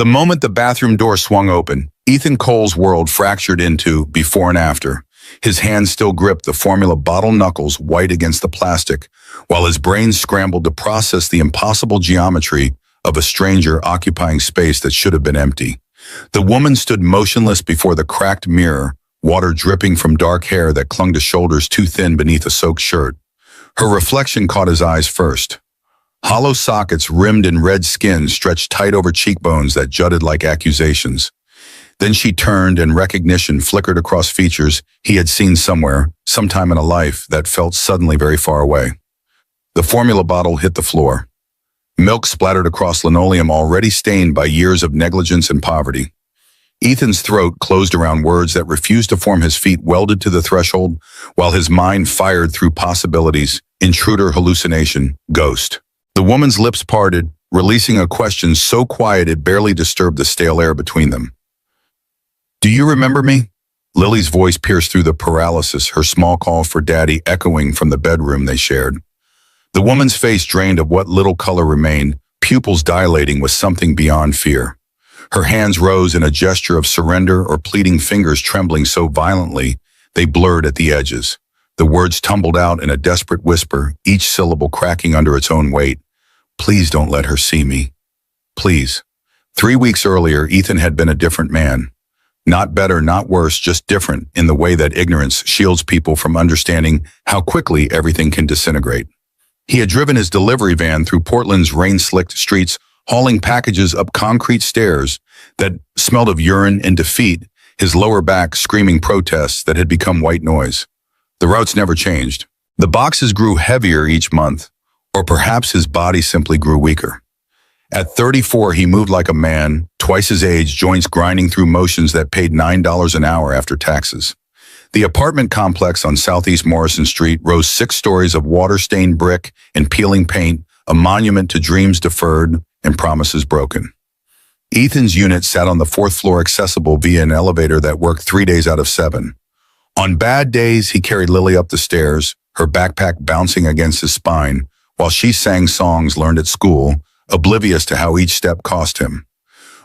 The moment the bathroom door swung open, Ethan Cole's world fractured into before and after. His hands still gripped the formula bottle knuckles white against the plastic, while his brain scrambled to process the impossible geometry of a stranger occupying space that should have been empty. The woman stood motionless before the cracked mirror, water dripping from dark hair that clung to shoulders too thin beneath a soaked shirt. Her reflection caught his eyes first. Hollow sockets rimmed in red skin stretched tight over cheekbones that jutted like accusations. Then she turned and recognition flickered across features he had seen somewhere, sometime in a life that felt suddenly very far away. The formula bottle hit the floor. Milk splattered across linoleum already stained by years of negligence and poverty. Ethan's throat closed around words that refused to form. His feet welded to the threshold, while his mind fired through possibilities, intruder, hallucination, ghost. The woman's lips parted, releasing a question so quiet it barely disturbed the stale air between them. "Do you remember me?" Lily's voice pierced through the paralysis, her small call for daddy echoing from the bedroom they shared. The woman's face drained of what little color remained, pupils dilating with something beyond fear. Her hands rose in a gesture of surrender or pleading, fingers trembling so violently they blurred at the edges. The words tumbled out in a desperate whisper, each syllable cracking under its own weight. "Please don't let her see me. Please." 3 weeks earlier, Ethan had been a different man. Not better, not worse, just different in the way that ignorance shields people from understanding how quickly everything can disintegrate. He had driven his delivery van through Portland's rain-slicked streets, hauling packages up concrete stairs that smelled of urine and defeat, his lower back screaming protests that had become white noise. The routes never changed. The boxes grew heavier each month, or perhaps his body simply grew weaker. At 34, he moved like a man, twice his age, joints grinding through motions that paid $9 an hour after taxes. The apartment complex on Southeast Morrison Street rose 6 stories of water-stained brick and peeling paint, a monument to dreams deferred and promises broken. Ethan's unit sat on the 4th floor, accessible via an elevator that worked 3 days out of 7. On bad days, he carried Lily up the stairs, her backpack bouncing against his spine, while she sang songs learned at school, oblivious to how each step cost him.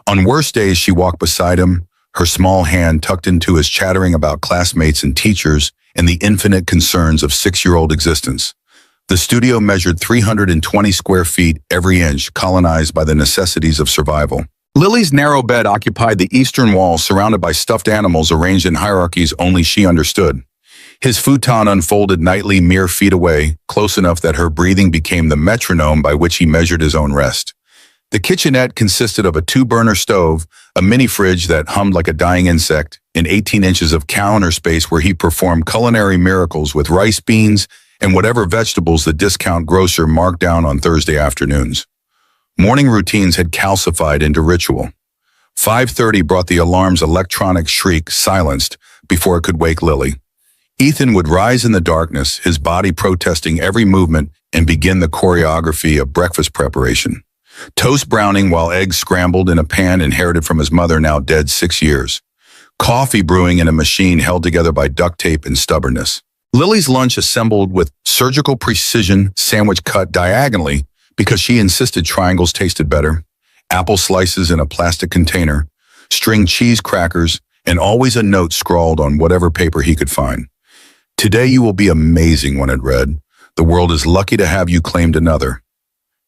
On worse days, she walked beside him, her small hand tucked into his, chattering about classmates and teachers and the infinite concerns of 6-year-old existence. The studio measured 320 square feet every inch, colonized by the necessities of survival. Lily's narrow bed occupied the eastern wall, surrounded by stuffed animals arranged in hierarchies only she understood. His futon unfolded nightly mere feet away, close enough that her breathing became the metronome by which he measured his own rest. The kitchenette consisted of a 2-burner stove, a mini-fridge that hummed like a dying insect, and 18 inches of counter space where he performed culinary miracles with rice, beans, and whatever vegetables the discount grocer marked down on Thursday afternoons. Morning routines had calcified into ritual. 5:30 brought the alarm's electronic shriek silenced before it could wake Lily. Ethan would rise in the darkness, his body protesting every movement, and begin the choreography of breakfast preparation. Toast browning while eggs scrambled in a pan inherited from his mother, now dead 6 years. Coffee brewing in a machine held together by duct tape and stubbornness. Lily's lunch assembled with surgical precision, sandwich cut diagonally because she insisted triangles tasted better, apple slices in a plastic container, string cheese crackers, and always a note scrawled on whatever paper he could find. "Today you will be amazing," one had read. "The world is lucky to have you," claimed another.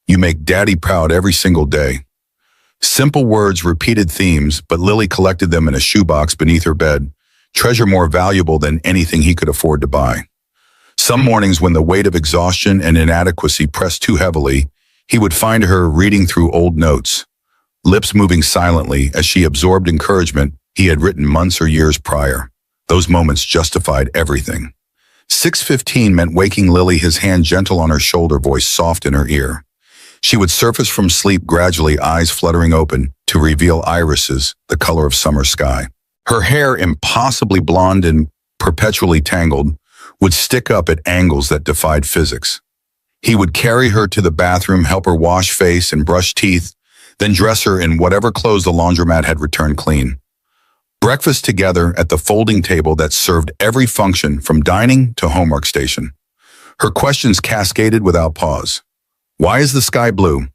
"You make Daddy proud every single day." Simple words, repeated themes, but Lily collected them in a shoebox beneath her bed, treasure more valuable than anything he could afford to buy. Some mornings, when the weight of exhaustion and inadequacy pressed too heavily, he would find her reading through old notes, lips moving silently as she absorbed encouragement he had written months or years prior. Those moments justified everything. 6:15 meant waking Lily, his hand gentle on her shoulder, voice soft in her ear. She would surface from sleep gradually, eyes fluttering open to reveal irises, the color of summer sky. Her hair, impossibly blonde and perpetually tangled, would stick up at angles that defied physics. He would carry her to the bathroom, help her wash face and brush teeth, then dress her in whatever clothes the laundromat had returned clean. Breakfast together at the folding table that served every function from dining to homework station. Her questions cascaded without pause. Why is the sky blue?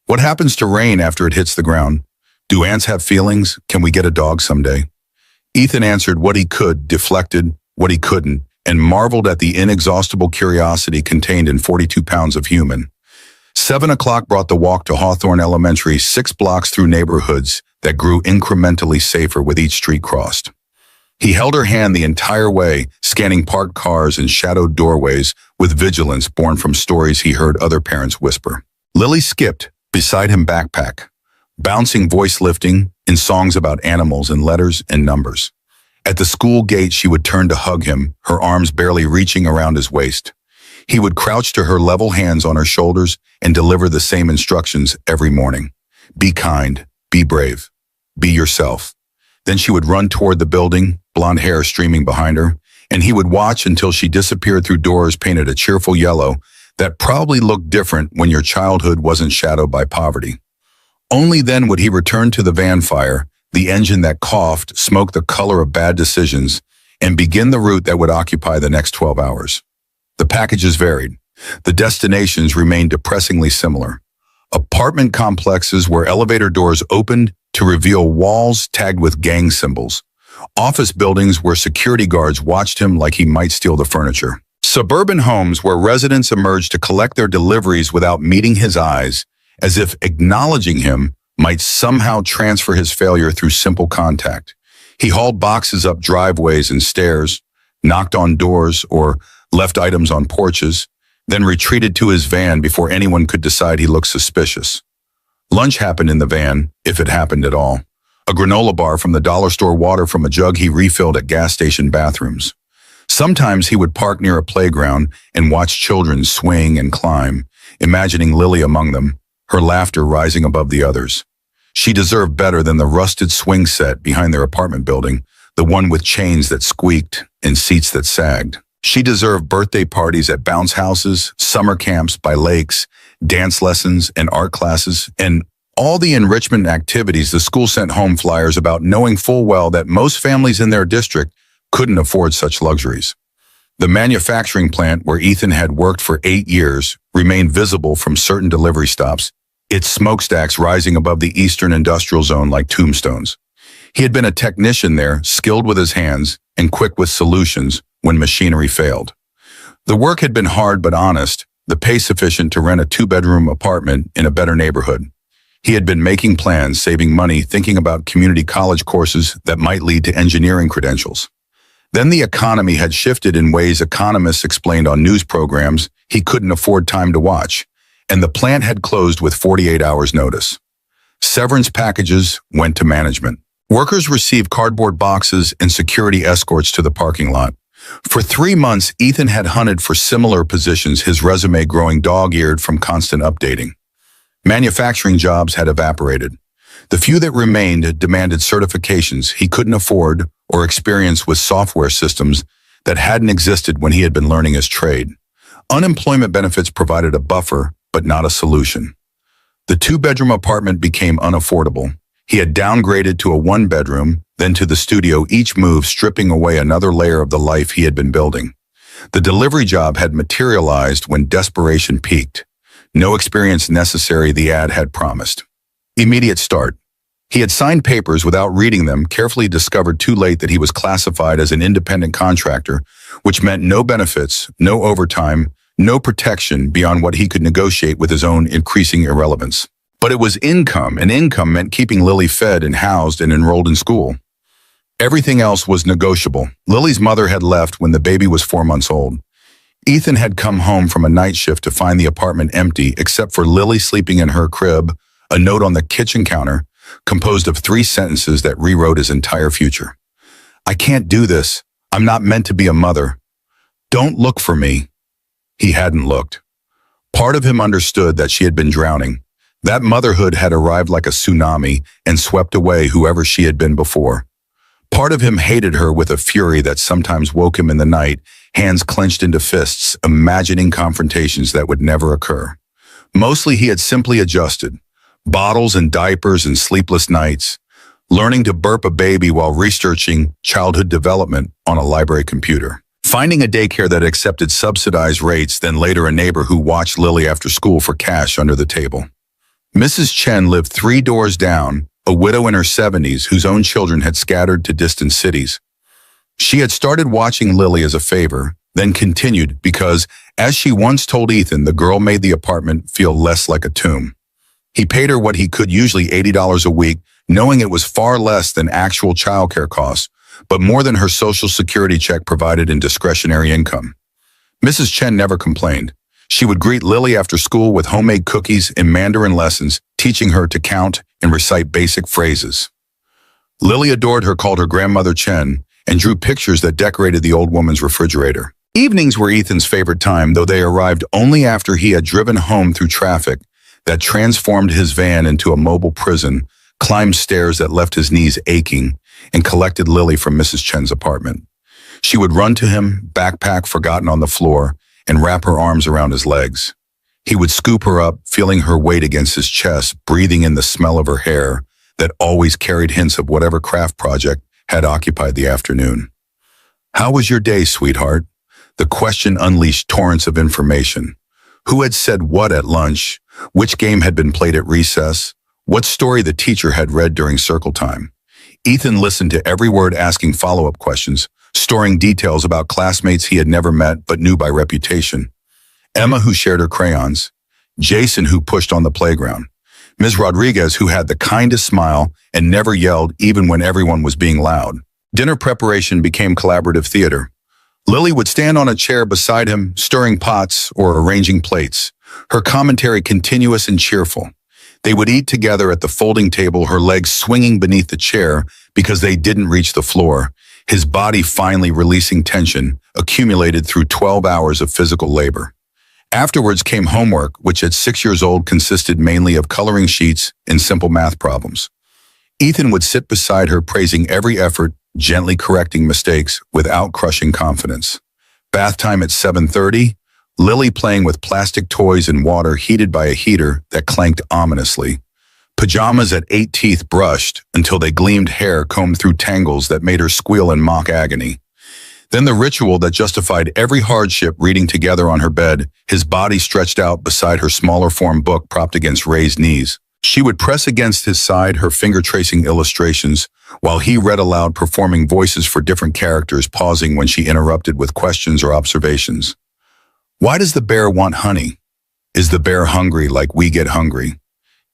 What happens to rain after it hits the ground? Do ants have feelings? Can we get a dog someday? Ethan answered what he could, deflected what he couldn't, and marveled at the inexhaustible curiosity contained in 42 pounds of human. 7 o'clock brought the walk to Hawthorne Elementary, 6 blocks through neighborhoods that grew incrementally safer with each street crossed. He held her hand the entire way, scanning parked cars and shadowed doorways with vigilance born from stories he heard other parents whisper. Lily skipped beside him, backpack, bouncing voice lifting in songs about animals and letters and numbers. At the school gate, she would turn to hug him, her arms barely reaching around his waist. He would crouch to her, level hands on her shoulders, and deliver the same instructions every morning. Be kind, be brave, be yourself. Then she would run toward the building, blonde hair streaming behind her, and he would watch until she disappeared through doors painted a cheerful yellow that probably looked different when your childhood wasn't shadowed by poverty. Only then would he return to the van fire, the engine that coughed, smoke the color of bad decisions, and begin the route that would occupy the next 12 hours. The packages varied. The destinations remained depressingly similar. Apartment complexes where elevator doors opened to reveal walls tagged with gang symbols. Office buildings where security guards watched him like he might steal the furniture. Suburban homes where residents emerged to collect their deliveries without meeting his eyes, as if acknowledging him might somehow transfer his failure through simple contact. He hauled boxes up driveways and stairs, knocked on doors, or left items on porches, then retreated to his van before anyone could decide he looked suspicious. Lunch happened in the van, if it happened at all. A granola bar from the dollar store, water from a jug he refilled at gas station bathrooms. Sometimes he would park near a playground and watch children swing and climb, imagining Lily among them, her laughter rising above the others. She deserved better than the rusted swing set behind their apartment building, the one with chains that squeaked and seats that sagged. She deserved birthday parties at bounce houses, summer camps by lakes, dance lessons and art classes, and all the enrichment activities the school sent home flyers about, knowing full well that most families in their district couldn't afford such luxuries. The manufacturing plant where Ethan had worked for 8 years remained visible from certain delivery stops, its smokestacks rising above the eastern industrial zone like tombstones. He had been a technician there, skilled with his hands and quick with solutions when machinery failed. The work had been hard but honest, the pay sufficient to rent a 2-bedroom apartment in a better neighborhood. He had been making plans, saving money, thinking about community college courses that might lead to engineering credentials. Then the economy had shifted in ways economists explained on news programs he couldn't afford time to watch, and the plant had closed with 48 hours notice. Severance packages went to management. Workers received cardboard boxes and security escorts to the parking lot. For 3 months, Ethan had hunted for similar positions, his resume growing dog-eared from constant updating. Manufacturing jobs had evaporated. The few that remained demanded certifications he couldn't afford or experience with software systems that hadn't existed when he had been learning his trade. Unemployment benefits provided a buffer, but not a solution. The 2-bedroom apartment became unaffordable. He had downgraded to a 1-bedroom, then to the studio, each move stripping away another layer of the life he had been building. The delivery job had materialized when desperation peaked. No experience necessary, the ad had promised. Immediate start. He had signed papers without reading them, carefully discovered too late that he was classified as an independent contractor, which meant no benefits, no overtime, no protection beyond what he could negotiate with his own increasing irrelevance. But it was income, and income meant keeping Lily fed and housed and enrolled in school. Everything else was negotiable. Lily's mother had left when the baby was 4 months old. Ethan had come home from a night shift to find the apartment empty except for Lily sleeping in her crib, a note on the kitchen counter composed of 3 sentences that rewrote his entire future. I can't do this. I'm not meant to be a mother. Don't look for me. He hadn't looked. Part of him understood that she had been drowning. That motherhood had arrived like a tsunami and swept away whoever she had been before. Part of him hated her with a fury that sometimes woke him in the night, hands clenched into fists, imagining confrontations that would never occur. Mostly he had simply adjusted. Bottles and diapers and sleepless nights, learning to burp a baby while researching childhood development on a library computer. Finding a daycare that accepted subsidized rates, then later a neighbor who watched Lily after school for cash under the table. Mrs. Chen lived 3 doors down, a widow in her 70s whose own children had scattered to distant cities. She had started watching Lily as a favor, then continued because, as she once told Ethan, the girl made the apartment feel less like a tomb. He paid her what he could, usually $80 a week, knowing it was far less than actual childcare costs, but more than her Social Security check provided in discretionary income. Mrs. Chen never complained. She would greet Lily after school with homemade cookies and Mandarin lessons, teaching her to count and recite basic phrases. Lily adored her, called her grandmother Chen, and drew pictures that decorated the old woman's refrigerator. Evenings were Ethan's favorite time, though they arrived only after he had driven home through traffic that transformed his van into a mobile prison, climbed stairs that left his knees aching, and collected Lily from Mrs. Chen's apartment. She would run to him, backpack forgotten on the floor, and wrap her arms around his legs. He would scoop her up, feeling her weight against his chest, breathing in the smell of her hair that always carried hints of whatever craft project had occupied the afternoon. "How was your day, sweetheart?" The question unleashed torrents of information. Who had said what at lunch? Which game had been played at recess? What story the teacher had read during circle time? Ethan listened to every word, asking follow-up questions, storing details about classmates he had never met but knew by reputation. Emma, who shared her crayons. Jason, who pushed on the playground. Ms. Rodriguez, who had the kindest smile and never yelled even when everyone was being loud. Dinner preparation became collaborative theater. Lily would stand on a chair beside him, stirring pots or arranging plates, her commentary continuous and cheerful. They would eat together at the folding table, her legs swinging beneath the chair because they didn't reach the floor, his body finally releasing tension accumulated through 12 hours of physical labor. Afterwards came homework, which at 6 years old consisted mainly of coloring sheets and simple math problems. Ethan would sit beside her, praising every effort, gently correcting mistakes without crushing confidence. Bath time at 7:30, Lily playing with plastic toys and water heated by a heater that clanked ominously. Pajamas at 8, teeth brushed until they gleamed, hair combed through tangles that made her squeal in mock agony. Then the ritual that justified every hardship, reading together on her bed, his body stretched out beside her smaller form book propped against raised knees. She would press against his side, her finger tracing illustrations, while he read aloud, performing voices for different characters, pausing when she interrupted with questions or observations. "Why does the bear want honey? Is the bear hungry like we get hungry?"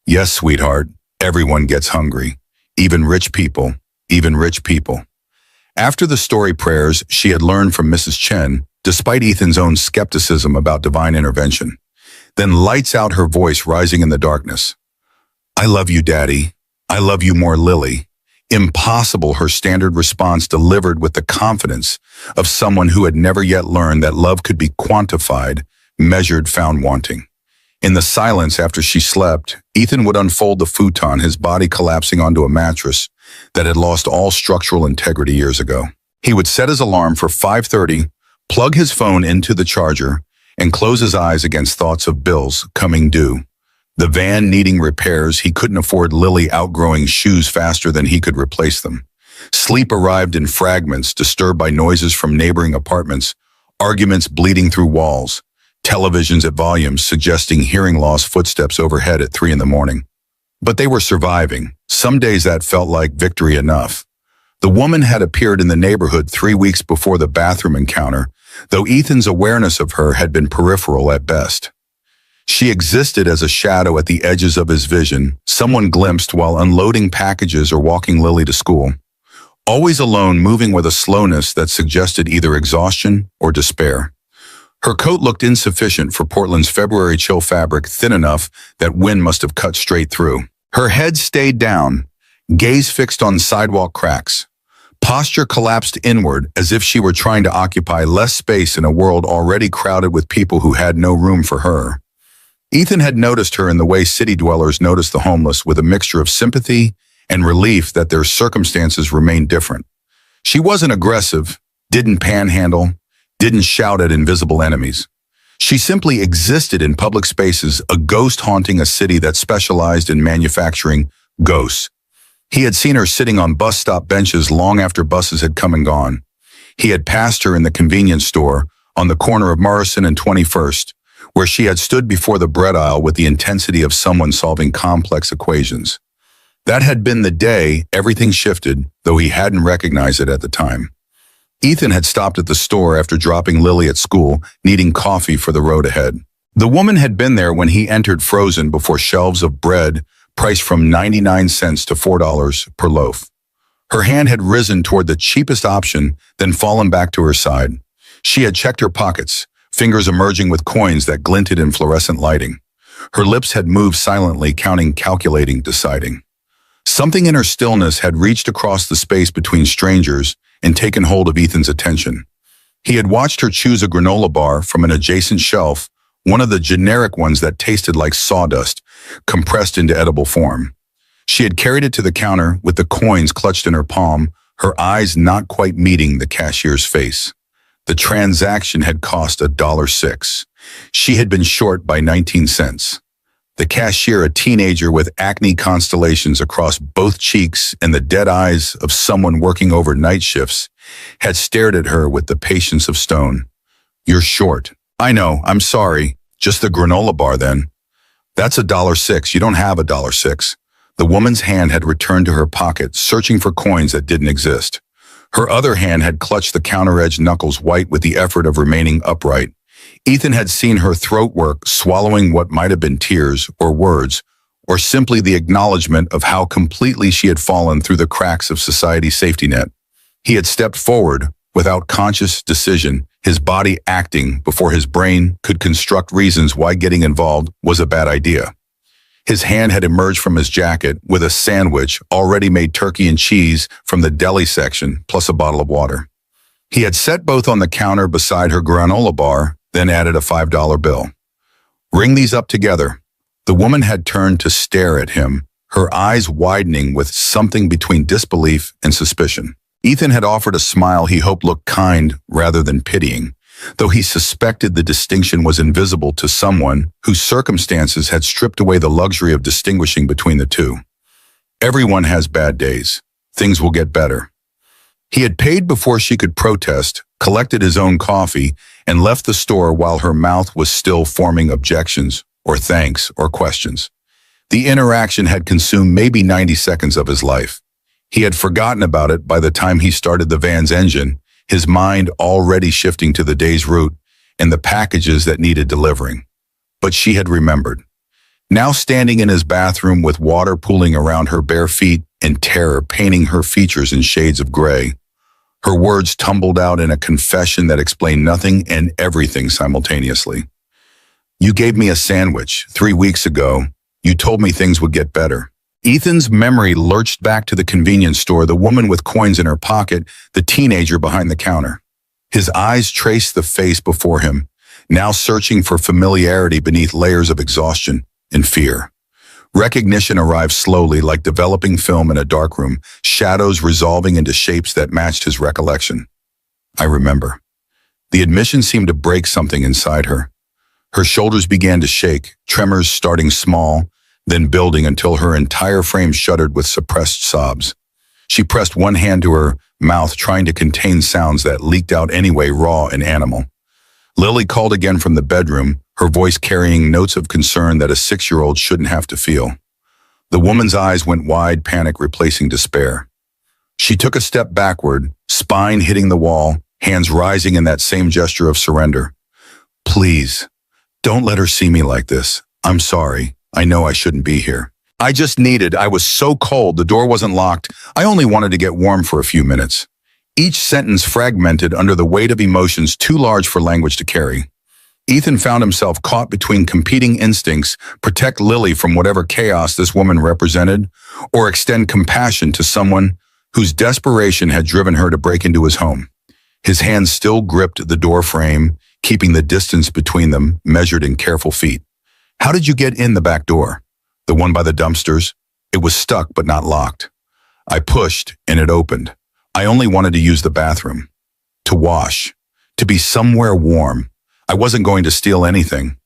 "Yes, sweetheart, everyone gets hungry. Even rich people, even rich people." After the story prayers she had learned from Mrs. Chen, despite Ethan's own skepticism about divine intervention, then lights out, her voice rising in the darkness. "I love you, Daddy. I love you more, Lily." Impossible, her standard response delivered with the confidence of someone who had never yet learned that love could be quantified, measured, found wanting. In the silence after she slept, Ethan would unfold the futon, his body collapsing onto a mattress that had lost all structural integrity years ago. He would set his alarm for 5:30, plug his phone into the charger, and close his eyes against thoughts of bills coming due. The van needing repairs, he couldn't afford Lily outgrowing shoes faster than he could replace them. Sleep arrived in fragments, disturbed by noises from neighboring apartments, arguments bleeding through walls, televisions at volumes suggesting hearing loss, footsteps overhead at 3 in the morning. But they were surviving. Some days that felt like victory enough. The woman had appeared in the neighborhood 3 weeks before the bathroom encounter, though Ethan's awareness of her had been peripheral at best. She existed as a shadow at the edges of his vision, someone glimpsed while unloading packages or walking Lily to school. Always alone, moving with a slowness that suggested either exhaustion or despair. Her coat looked insufficient for Portland's February chill, fabric thin enough that wind must have cut straight through. Her head stayed down, gaze fixed on sidewalk cracks. Posture collapsed inward as if she were trying to occupy less space in a world already crowded with people who had no room for her. Ethan had noticed her in the way city dwellers notice the homeless, with a mixture of sympathy and relief that their circumstances remained different. She wasn't aggressive, didn't panhandle, didn't shout at invisible enemies. She simply existed in public spaces, a ghost haunting a city that specialized in manufacturing ghosts. He had seen her sitting on bus stop benches long after buses had come and gone. He had passed her in the convenience store on the corner of Morrison and 21st, where she had stood before the bread aisle with the intensity of someone solving complex equations. That had been the day everything shifted, though he hadn't recognized it at the time. Ethan had stopped at the store after dropping Lily at school, needing coffee for the road ahead. The woman had been there when he entered frozen before shelves of bread priced from 99 cents to $4 per loaf. Her hand had risen toward the cheapest option, then fallen back to her side. She had checked her pockets, fingers emerging with coins that glinted in fluorescent lighting. Her lips had moved silently, counting, calculating, deciding. Something in her stillness had reached across the space between strangers and taken hold of Ethan's attention. He had watched her choose a granola bar from an adjacent shelf, one of the generic ones that tasted like sawdust, compressed into edible form. She had carried it to the counter with the coins clutched in her palm, her eyes not quite meeting the cashier's face. The transaction had cost $1.06. She had been short by 19 cents. The cashier, a teenager with acne constellations across both cheeks and the dead eyes of someone working over night shifts, had stared at her with the patience of stone. "You're short." "I know, I'm sorry. Just the granola bar then." "That's $1.06. You don't have $1.06. The woman's hand had returned to her pocket, searching for coins that didn't exist. Her other hand had clutched the counter-edged knuckles white with the effort of remaining upright. Ethan had seen her throat work, swallowing what might have been tears or words, or simply the acknowledgement of how completely she had fallen through the cracks of society's safety net. He had stepped forward without conscious decision, his body acting before his brain could construct reasons why getting involved was a bad idea. His hand had emerged from his jacket with a sandwich, already made turkey and cheese from the deli section, plus a bottle of water. He had set both on the counter beside her granola bar, then added a $5 bill. "Ring these up together." The woman had turned to stare at him, her eyes widening with something between disbelief and suspicion. Ethan had offered a smile he hoped looked kind rather than pitying, though he suspected the distinction was invisible to someone whose circumstances had stripped away the luxury of distinguishing between the two. Everyone has bad days. Things will get better. He had paid before she could protest, collected his own coffee, and left the store while her mouth was still forming objections, or thanks, or questions. The interaction had consumed maybe 90 seconds of his life. He had forgotten about it by the time he started the van's engine, his mind already shifting to the day's route and the packages that needed delivering. But she had remembered. Now standing in his bathroom with water pooling around her bare feet and terror painting her features in shades of gray, her words tumbled out in a confession that explained nothing and everything simultaneously. "You gave me a sandwich 3 weeks ago. You told me things would get better." Ethan's memory lurched back to the convenience store, the woman with coins in her pocket, the teenager behind the counter. His eyes traced the face before him, now searching for familiarity beneath layers of exhaustion and fear. Recognition arrived slowly, like developing film in a darkroom, shadows resolving into shapes that matched his recollection. "I remember." The admission seemed to break something inside her. Her shoulders began to shake, tremors starting small, then building until her entire frame shuddered with suppressed sobs. She pressed one hand to her mouth, trying to contain sounds that leaked out anyway, raw and animal. Lily called again from the bedroom, her voice carrying notes of concern that a 6-year-old shouldn't have to feel. The woman's eyes went wide, panic replacing despair. She took a step backward, spine hitting the wall, hands rising in that same gesture of surrender. "Please, don't let her see me like this. I'm sorry. I know I shouldn't be here. I was so cold, the door wasn't locked. I only wanted to get warm for a few minutes." Each sentence fragmented under the weight of emotions too large for language to carry. Ethan found himself caught between competing instincts: protect Lily from whatever chaos this woman represented, or extend compassion to someone whose desperation had driven her to break into his home. His hands still gripped the door frame, keeping the distance between them measured in careful feet. "How did you get in the back door?" "The one by the dumpsters. It was stuck but not locked. I pushed and it opened. I only wanted to use the bathroom. To wash. To be somewhere warm. I wasn't going to steal anything.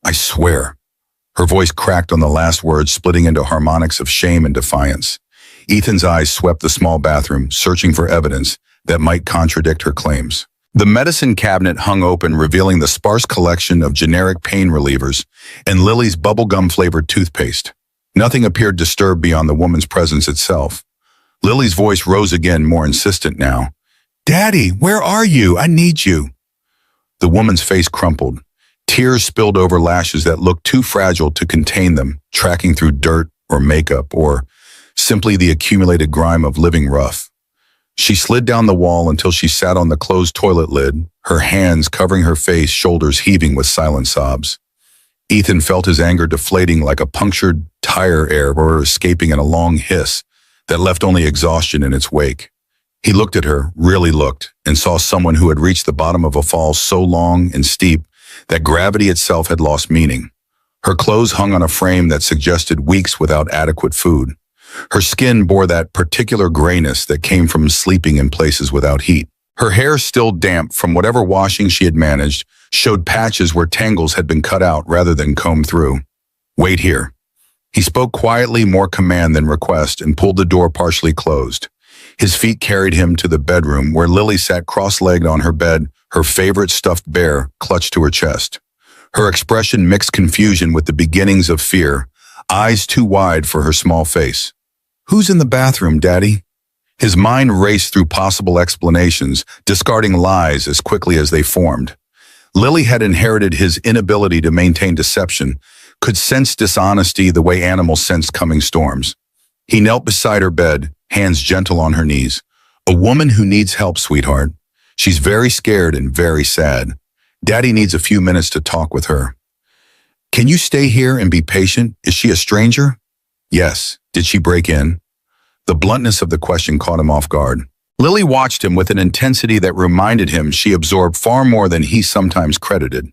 I swear." Her voice cracked on the last word, splitting into harmonics of shame and defiance. Ethan's eyes swept the small bathroom, searching for evidence that might contradict her claims. The medicine cabinet hung open, revealing the sparse collection of generic pain relievers and Lily's bubblegum-flavored toothpaste. Nothing appeared disturbed beyond the woman's presence itself. Lily's voice rose again, more insistent now. "Daddy, where are you? I need you." The woman's face crumpled. Tears spilled over lashes that looked too fragile to contain them, tracking through dirt or makeup or simply the accumulated grime of living rough. She slid down the wall until she sat on the closed toilet lid, her hands covering her face, shoulders heaving with silent sobs. Ethan felt his anger deflating like a punctured tire air or escaping in a long hiss that left only exhaustion in its wake. He looked at her, really looked, and saw someone who had reached the bottom of a fall so long and steep that gravity itself had lost meaning. Her clothes hung on a frame that suggested weeks without adequate food. Her skin bore that particular grayness that came from sleeping in places without heat. Her hair, still damp from whatever washing she had managed, showed patches where tangles had been cut out rather than combed through. "Wait here." He spoke quietly, more command than request, and pulled the door partially closed. His feet carried him to the bedroom where Lily sat cross-legged on her bed, her favorite stuffed bear clutched to her chest. Her expression mixed confusion with the beginnings of fear, eyes too wide for her small face. "Who's in the bathroom, Daddy?" His mind raced through possible explanations, discarding lies as quickly as they formed. Lily had inherited his inability to maintain deception, could sense dishonesty the way animals sense coming storms. He knelt beside her bed, hands gentle on her knees. "A woman who needs help, sweetheart. She's very scared and very sad. Daddy needs a few minutes to talk with her. Can you stay here and be patient? Is she a stranger?" "Yes. Did she break in?" The bluntness of the question caught him off guard. Lily watched him with an intensity that reminded him she absorbed far more than he sometimes credited.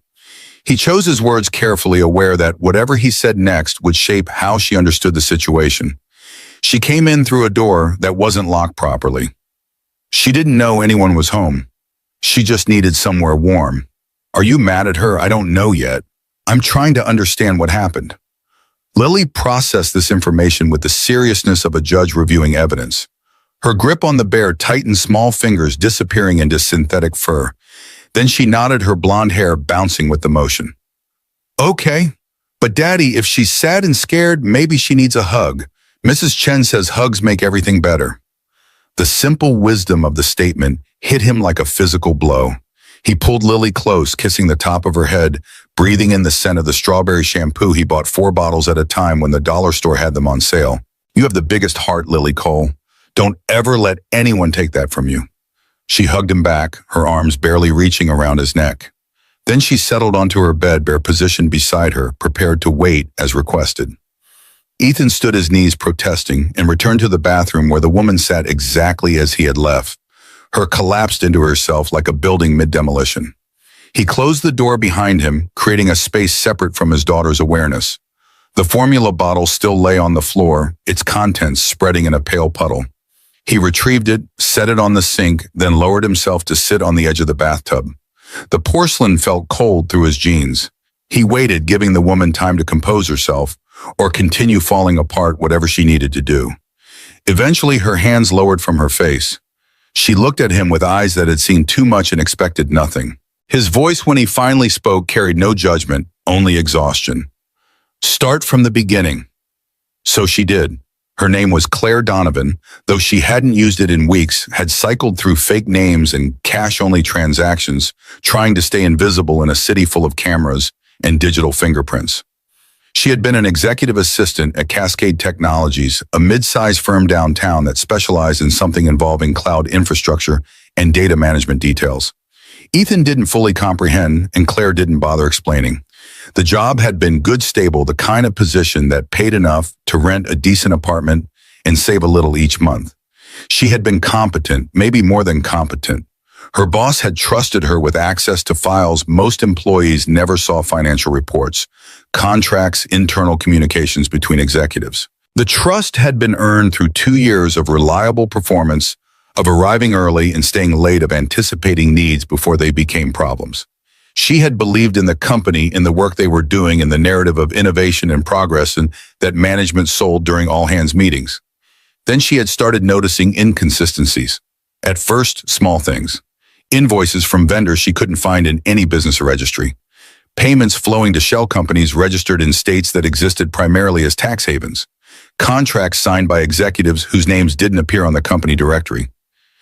He chose his words carefully, aware that whatever he said next would shape how she understood the situation. She came in through a door that wasn't locked properly. She didn't know anyone was home. She just needed somewhere warm. "Are you mad at her? I don't know yet. I'm trying to understand what happened." Lily processed this information with the seriousness of a judge reviewing evidence. Her grip on the bear tightened, small fingers disappearing into synthetic fur. Then she nodded, her blonde hair bouncing with the motion. "Okay, but Daddy, if she's sad and scared, maybe she needs a hug. Mrs. Chen says hugs make everything better." The simple wisdom of the statement hit him like a physical blow. He pulled Lily close, kissing the top of her head, breathing in the scent of the strawberry shampoo he bought 4 bottles at a time when the dollar store had them on sale. "You have the biggest heart, Lily Cole. Don't ever let anyone take that from you." She hugged him back, her arms barely reaching around his neck. Then she settled onto her bed, bear positioned beside her, prepared to wait as requested. Ethan stood his knees protesting and returned to the bathroom where the woman sat exactly as he had left, her collapsed into herself like a building mid-demolition. He closed the door behind him, creating a space separate from his daughter's awareness. The formula bottle still lay on the floor, its contents spreading in a pale puddle. He retrieved it, set it on the sink, then lowered himself to sit on the edge of the bathtub. The porcelain felt cold through his jeans. He waited, giving the woman time to compose herself or continue falling apart, whatever she needed to do. Eventually, her hands lowered from her face. She looked at him with eyes that had seen too much and expected nothing. His voice, when he finally spoke, carried no judgment, only exhaustion. "Start from the beginning." So she did. Her name was Claire Donovan, though she hadn't used it in weeks, had cycled through fake names and cash-only transactions, trying to stay invisible in a city full of cameras and digital fingerprints. She had been an executive assistant at Cascade Technologies, a mid-sized firm downtown that specialized in something involving cloud infrastructure and data management details. Ethan didn't fully comprehend, and Claire didn't bother explaining. The job had been good, stable, the kind of position that paid enough to rent a decent apartment and save a little each month. She had been competent, maybe more than competent. Her boss had trusted her with access to files most employees never saw: financial reports, contracts, internal communications between executives. The trust had been earned through 2 years of reliable performance, of arriving early and staying late, of anticipating needs before they became problems. She had believed in the company, in the work they were doing, in the narrative of innovation and progress and that management sold during all-hands meetings. Then she had started noticing inconsistencies. At first, small things. Invoices from vendors she couldn't find in any business or registry. Payments flowing to shell companies registered in states that existed primarily as tax havens. contracts signed by executives whose names didn't appear on the company directory.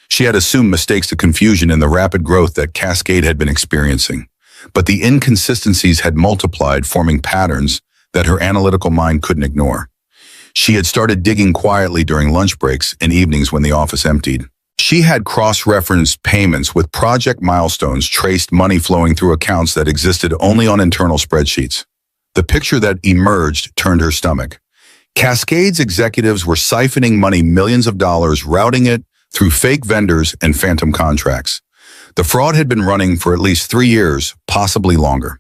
She had assumed mistakes to confusion in the rapid growth that Cascade had been experiencing. But the inconsistencies had multiplied, forming patterns that her analytical mind couldn't ignore. She had started digging quietly during lunch breaks and evenings when the office emptied. She had cross-referenced payments with project milestones, traced money flowing through accounts that existed only on internal spreadsheets. The picture that emerged turned her stomach. Cascade's executives were siphoning money, millions of dollars, routing it through fake vendors and phantom contracts. The fraud had been running for at least 3 years, possibly longer.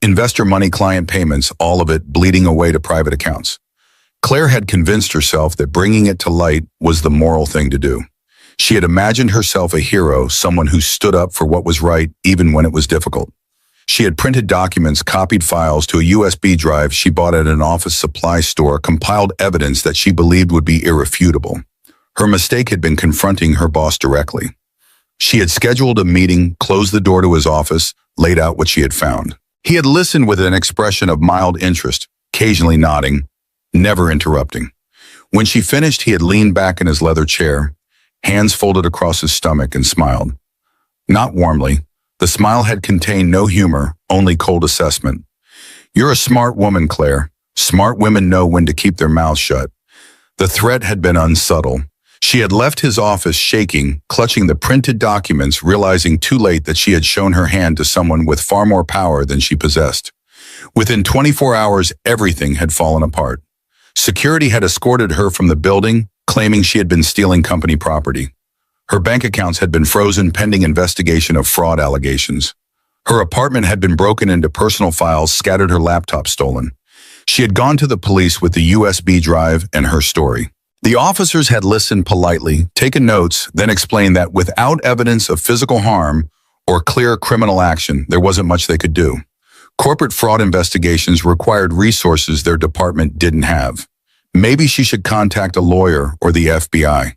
Investor money, client payments, all of it bleeding away to private accounts. Claire had convinced herself that bringing it to light was the moral thing to do. She had imagined herself a hero, someone who stood up for what was right even when it was difficult. She had printed documents, copied files to a USB drive she bought at an office supply store, compiled evidence that she believed would be irrefutable. Her mistake had been confronting her boss directly. She had scheduled a meeting, closed the door to his office, laid out what she had found. He had listened with an expression of mild interest, occasionally nodding, never interrupting. When she finished, he had leaned back in his leather chair, hands folded across his stomach, and smiled. Not warmly. The smile had contained no humor, only cold assessment. "You're a smart woman, Claire. Smart women know when to keep their mouths shut." The threat had been unsubtle. She had left his office shaking, clutching the printed documents, realizing too late that she had shown her hand to someone with far more power than she possessed. Within 24 hours, everything had fallen apart. Security had escorted her from the building, claiming she had been stealing company property. Her bank accounts had been frozen pending investigation of fraud allegations. Her apartment had been broken into, personal files scattered, her laptop stolen. She had gone to the police with the USB drive and her story. The officers had listened politely, taken notes, then explained that without evidence of physical harm or clear criminal action, there wasn't much they could do. Corporate fraud investigations required resources their department didn't have. Maybe she should contact a lawyer or the FBI.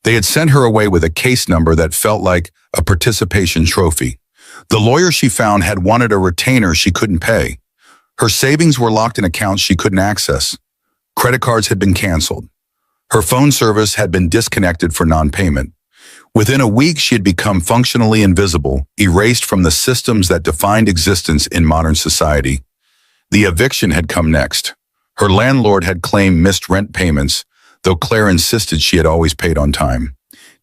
They had sent her away with a case number that felt like a participation trophy. The lawyer she found had wanted a retainer she couldn't pay. Her savings were locked in accounts she couldn't access. Credit cards had been canceled. Her phone service had been disconnected for non-payment. Within a week, she had become functionally invisible, erased from the systems that defined existence in modern society. The eviction had come next. Her landlord had claimed missed rent payments, though Claire insisted she had always paid on time.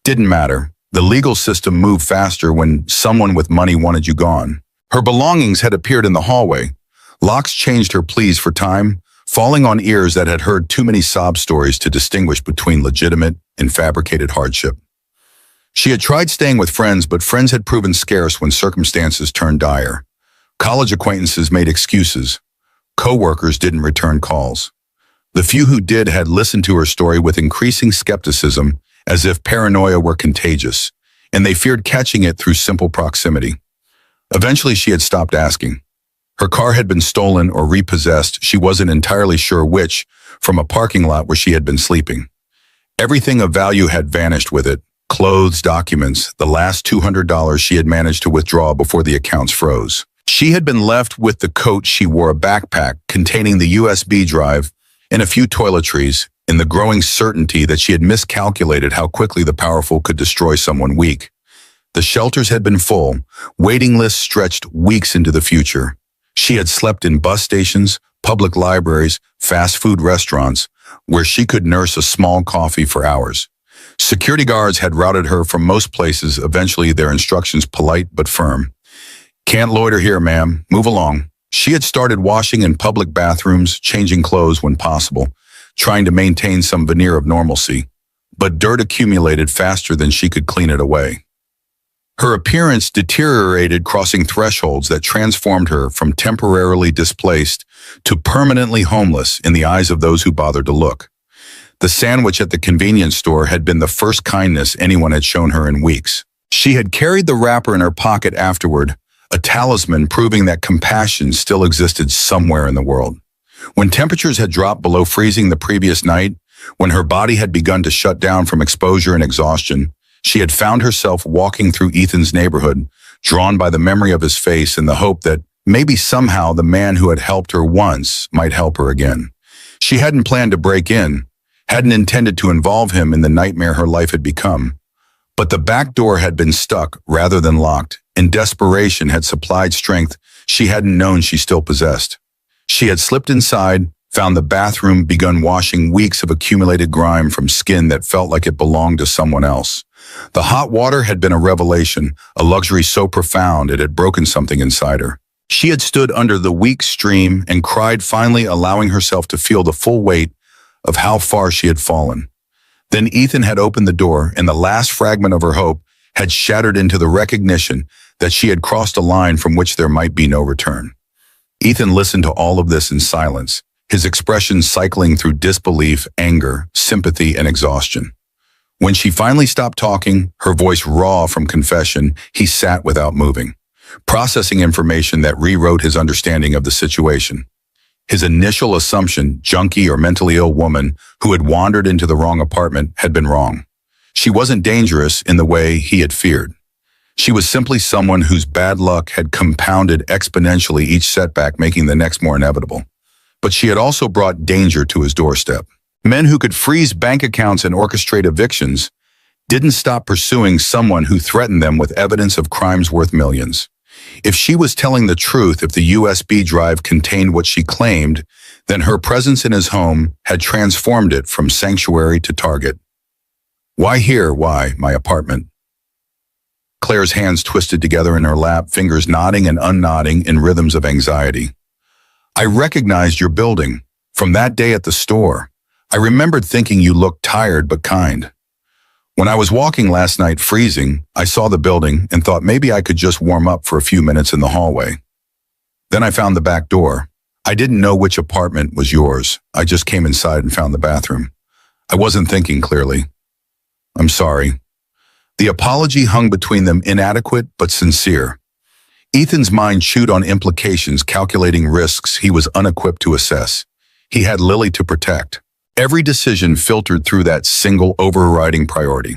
Didn't matter. The legal system moved faster when someone with money wanted you gone. Her belongings had appeared in the hallway. Locks changed her pleas for time, falling on ears that had heard too many sob stories to distinguish between legitimate and fabricated hardship. She had tried staying with friends, but friends had proven scarce when circumstances turned dire. College acquaintances made excuses. Co-workers didn't return calls. The few who did had listened to her story with increasing skepticism, as if paranoia were contagious, and they feared catching it through simple proximity. Eventually, she had stopped asking. Her car had been stolen or repossessed, she wasn't entirely sure which, from a parking lot where she had been sleeping. Everything of value had vanished with it. Clothes, documents, the last $200 she had managed to withdraw before the accounts froze. She had been left with the coat she wore, a backpack containing the USB drive, and a few toiletries, in the growing certainty that she had miscalculated how quickly the powerful could destroy someone weak. The shelters had been full, waiting lists stretched weeks into the future. She had slept in bus stations, public libraries, fast food restaurants, where she could nurse a small coffee for hours. Security guards had routed her from most places, eventually their instructions polite but firm. "Can't loiter here, ma'am. Move along." She had started washing in public bathrooms, changing clothes when possible, trying to maintain some veneer of normalcy. But dirt accumulated faster than she could clean it away. Her appearance deteriorated, crossing thresholds that transformed her from temporarily displaced to permanently homeless in the eyes of those who bothered to look. The sandwich at the convenience store had been the first kindness anyone had shown her in weeks. She had carried the wrapper in her pocket afterward, a talisman proving that compassion still existed somewhere in the world. When temperatures had dropped below freezing the previous night, when her body had begun to shut down from exposure and exhaustion, she had found herself walking through Ethan's neighborhood, drawn by the memory of his face and the hope that maybe somehow the man who had helped her once might help her again. She hadn't planned to break in, hadn't intended to involve him in the nightmare her life had become. But the back door had been stuck rather than locked, and desperation had supplied strength she hadn't known she still possessed. She had slipped inside, found the bathroom, begun washing weeks of accumulated grime from skin that felt like it belonged to someone else. The hot water had been a revelation, a luxury so profound it had broken something inside her. She had stood under the weak stream and cried, finally allowing herself to feel the full weight of how far she had fallen. Then Ethan had opened the door, and the last fragment of her hope had shattered into the recognition that she had crossed a line from which there might be no return. Ethan listened to all of this in silence, his expression cycling through disbelief, anger, sympathy, and exhaustion. When she finally stopped talking, her voice raw from confession, he sat without moving, processing information that rewrote his understanding of the situation. His initial assumption, junkie or mentally ill woman who had wandered into the wrong apartment, had been wrong. She wasn't dangerous in the way he had feared. She was simply someone whose bad luck had compounded exponentially, each setback making the next more inevitable. But she had also brought danger to his doorstep. Men who could freeze bank accounts and orchestrate evictions didn't stop pursuing someone who threatened them with evidence of crimes worth millions. If she was telling the truth, if the USB drive contained what she claimed, then her presence in his home had transformed it from sanctuary to target. Why here? Why my apartment? Claire's hands twisted together in her lap, fingers nodding and unnodding in rhythms of anxiety. I recognized your building from that day at the store. I remembered thinking you looked tired but kind. When I was walking last night freezing, I saw the building and thought maybe I could just warm up for a few minutes in the hallway. Then I found the back door. I didn't know which apartment was yours. I just came inside and found the bathroom. I wasn't thinking clearly. I'm sorry. The apology hung between them, inadequate but sincere. Ethan's mind chewed on implications, calculating risks he was unequipped to assess. He had Lily to protect. Every decision filtered through that single overriding priority.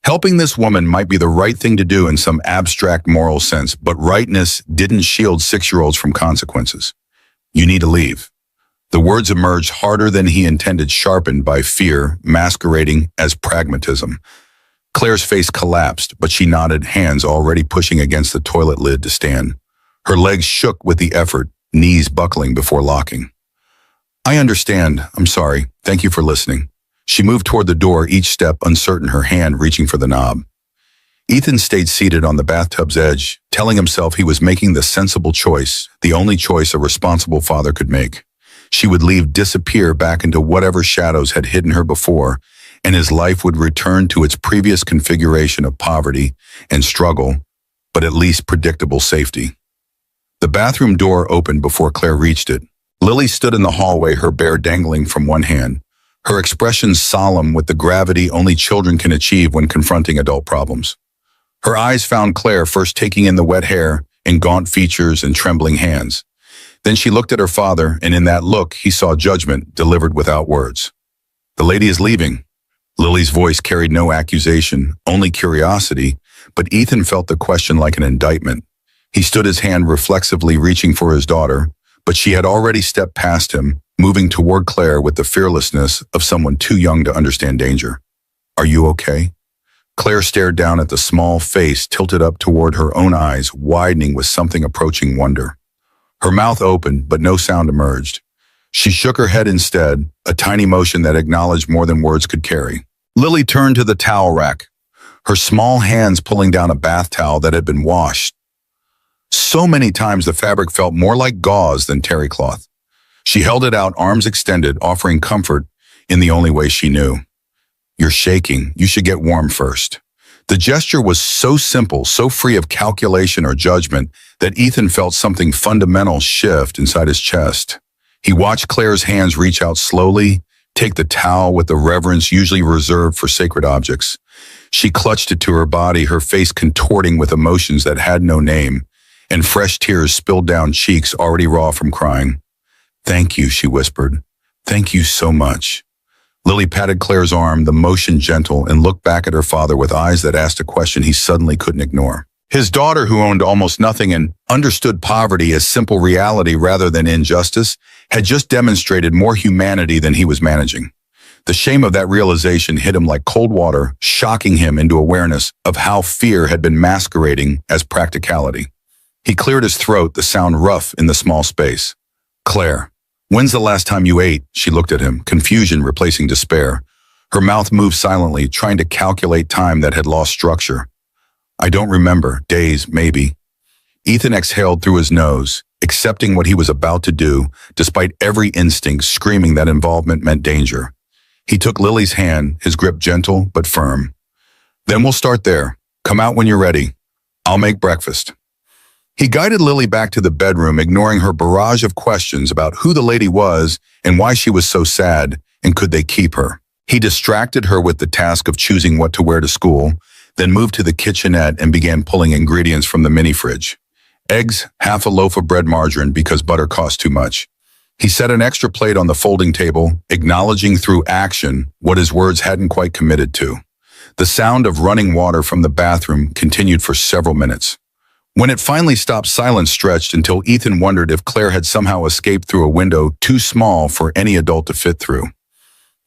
Helping this woman might be the right thing to do in some abstract moral sense, but rightness didn't shield 6-year-olds from consequences. You need to leave. The words emerged harder than he intended, sharpened by fear, masquerading as pragmatism. Claire's face collapsed, but she nodded, hands already pushing against the toilet lid to stand. Her legs shook with the effort, knees buckling before locking. I understand. I'm sorry. Thank you for listening. She moved toward the door, each step uncertain, her hand reaching for the knob. Ethan stayed seated on the bathtub's edge, telling himself he was making the sensible choice, the only choice a responsible father could make. She would leave, disappear back into whatever shadows had hidden her before, and his life would return to its previous configuration of poverty and struggle, but at least predictable safety. The bathroom door opened before Claire reached it. Lily stood in the hallway, her bear dangling from one hand, her expression solemn with the gravity only children can achieve when confronting adult problems. Her eyes found Claire, first taking in the wet hair and gaunt features and trembling hands. Then she looked at her father, and in that look he saw judgment delivered without words. The lady is leaving. Lily's voice carried no accusation, only curiosity, but Ethan felt the question like an indictment. He stood, his hand reflexively reaching for his daughter, but she had already stepped past him, moving toward Claire with the fearlessness of someone too young to understand danger. Are you okay? Claire stared down at the small face tilted up toward her own eyes, widening with something approaching wonder. Her mouth opened, but no sound emerged. She shook her head instead, a tiny motion that acknowledged more than words could carry. Lily turned to the towel rack, her small hands pulling down a bath towel that had been washed. So many times the fabric felt more like gauze than terry cloth. She held it out, arms extended, offering comfort in the only way she knew. You're shaking. You should get warm first. The gesture was so simple, so free of calculation or judgment, that Ethan felt something fundamental shift inside his chest. He watched Claire's hands reach out slowly, take the towel with the reverence usually reserved for sacred objects. She clutched it to her body, her face contorting with emotions that had no name, and fresh tears spilled down cheeks already raw from crying. Thank you, she whispered. Thank you so much. Lily patted Claire's arm, the motion gentle, and looked back at her father with eyes that asked a question he suddenly couldn't ignore. His daughter, who owned almost nothing and understood poverty as simple reality rather than injustice, had just demonstrated more humanity than he was managing. The shame of that realization hit him like cold water, shocking him into awareness of how fear had been masquerading as practicality. He cleared his throat, the sound rough in the small space. "Claire, when's the last time you ate?" She looked at him, confusion replacing despair. Her mouth moved silently, trying to calculate time that had lost structure. "I don't remember. Days, maybe." Ethan exhaled through his nose, accepting what he was about to do, despite every instinct screaming that involvement meant danger. He took Lily's hand, his grip gentle but firm. "Then we'll start there. Come out when you're ready. I'll make breakfast." He guided Lily back to the bedroom, ignoring her barrage of questions about who the lady was and why she was so sad, and could they keep her. He distracted her with the task of choosing what to wear to school, then moved to the kitchenette and began pulling ingredients from the mini fridge. Eggs, half a loaf of bread margarine because butter cost too much. He set an extra plate on the folding table, acknowledging through action what his words hadn't quite committed to. The sound of running water from the bathroom continued for several minutes. When it finally stopped, silence stretched until Ethan wondered if Claire had somehow escaped through a window too small for any adult to fit through.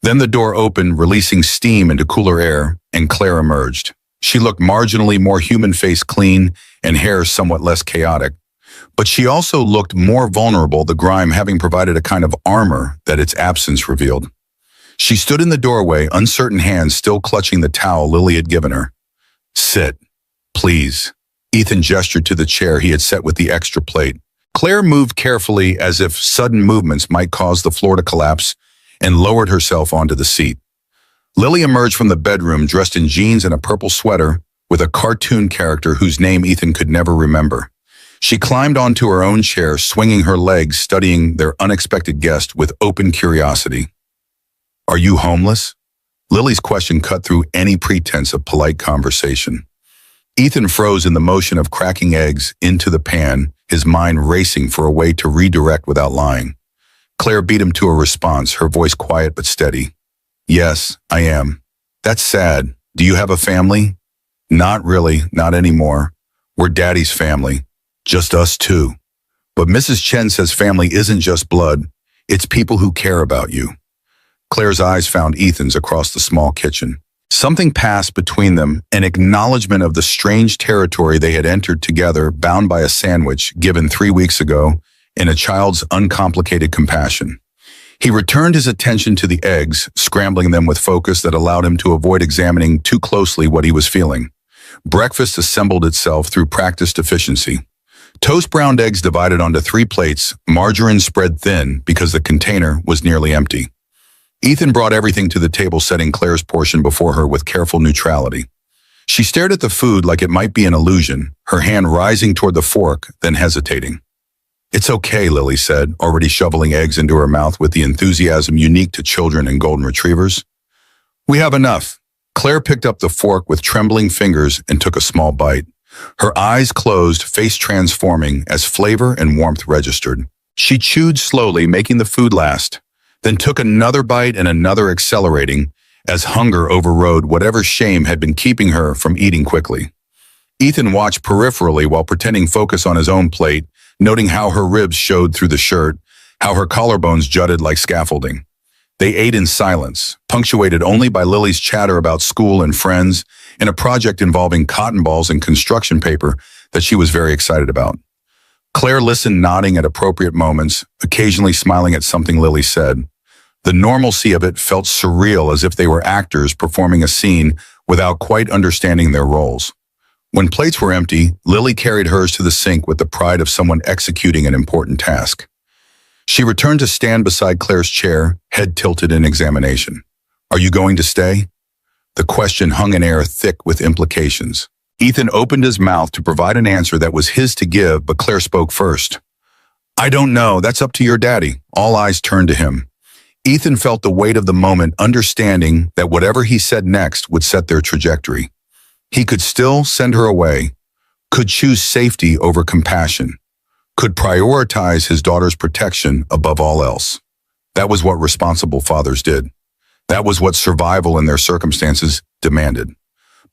Then the door opened, releasing steam into cooler air, and Claire emerged. She looked marginally more human, face clean and hair somewhat less chaotic. But she also looked more vulnerable, the grime having provided a kind of armor that its absence revealed. She stood in the doorway, uncertain hands still clutching the towel Lily had given her. "Sit, please." Ethan gestured to the chair he had set with the extra plate. Claire moved carefully as if sudden movements might cause the floor to collapse and lowered herself onto the seat. Lily emerged from the bedroom dressed in jeans and a purple sweater with a cartoon character whose name Ethan could never remember. She climbed onto her own chair, swinging her legs, studying their unexpected guest with open curiosity. "Are you homeless?" Lily's question cut through any pretense of polite conversation. Ethan froze in the motion of cracking eggs into the pan, his mind racing for a way to redirect without lying. Claire beat him to a response, her voice quiet but steady. "Yes, I am." "That's sad. Do you have a family?" "Not really, not anymore. We're Daddy's family. Just us two. But Mrs. Chen says family isn't just blood. It's people who care about you." Claire's eyes found Ethan's across the small kitchen. Something passed between them, an acknowledgement of the strange territory they had entered together, bound by a sandwich given 3 weeks ago, and a child's uncomplicated compassion. He returned his attention to the eggs, scrambling them with focus that allowed him to avoid examining too closely what he was feeling. Breakfast assembled itself through practiced efficiency. Toast browned eggs divided onto 3 plates, margarine spread thin because the container was nearly empty. Ethan brought everything to the table, setting Claire's portion before her with careful neutrality. She stared at the food like it might be an illusion, her hand rising toward the fork, then hesitating. "It's okay," Lily said, already shoveling eggs into her mouth with the enthusiasm unique to children and golden retrievers. "We have enough." Claire picked up the fork with trembling fingers and took a small bite. Her eyes closed, face transforming as flavor and warmth registered. She chewed slowly, making the food last, then took another bite and another, accelerating as hunger overrode whatever shame had been keeping her from eating quickly. Ethan watched peripherally while pretending focus on his own plate, noting how her ribs showed through the shirt, how her collarbones jutted like scaffolding. They ate in silence, punctuated only by Lily's chatter about school and friends, and a project involving cotton balls and construction paper that she was very excited about. Claire listened, nodding at appropriate moments, occasionally smiling at something Lily said. The normalcy of it felt surreal, as if they were actors performing a scene without quite understanding their roles. When plates were empty, Lily carried hers to the sink with the pride of someone executing an important task. She returned to stand beside Claire's chair, head tilted in examination. "Are you going to stay?" The question hung in air, thick with implications. Ethan opened his mouth to provide an answer that was his to give, but Claire spoke first. "I don't know. That's up to your daddy." All eyes turned to him. Ethan felt the weight of the moment, understanding that whatever he said next would set their trajectory. He could still send her away, could choose safety over compassion, could prioritize his daughter's protection above all else. That was what responsible fathers did. That was what survival in their circumstances demanded.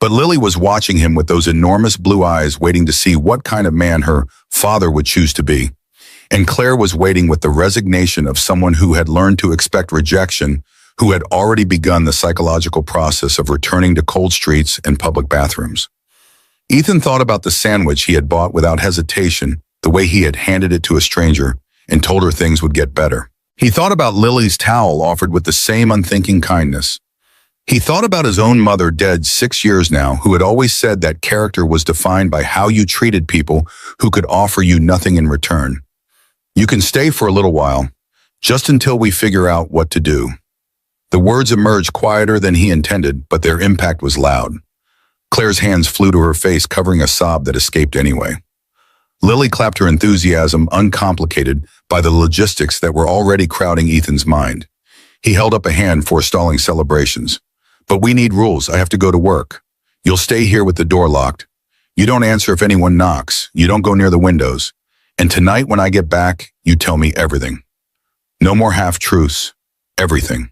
But Lily was watching him with those enormous blue eyes, waiting to see what kind of man her father would choose to be. And Claire was waiting with the resignation of someone who had learned to expect rejection, who had already begun the psychological process of returning to cold streets and public bathrooms. Ethan thought about the sandwich he had bought without hesitation, the way he had handed it to a stranger and told her things would get better. He thought about Lily's towel offered with the same unthinking kindness. He thought about his own mother, dead 6 years now, who had always said that character was defined by how you treated people who could offer you nothing in return. You can stay for a little while, just until we figure out what to do. The words emerged quieter than he intended, but their impact was loud. Claire's hands flew to her face, covering a sob that escaped anyway. Lily clapped her enthusiasm, uncomplicated by the logistics that were already crowding Ethan's mind. He held up a hand, forestalling celebrations. But we need rules. I have to go to work. You'll stay here with the door locked. You don't answer if anyone knocks. You don't go near the windows. And tonight when I get back, you tell me everything. No more half-truths. Everything.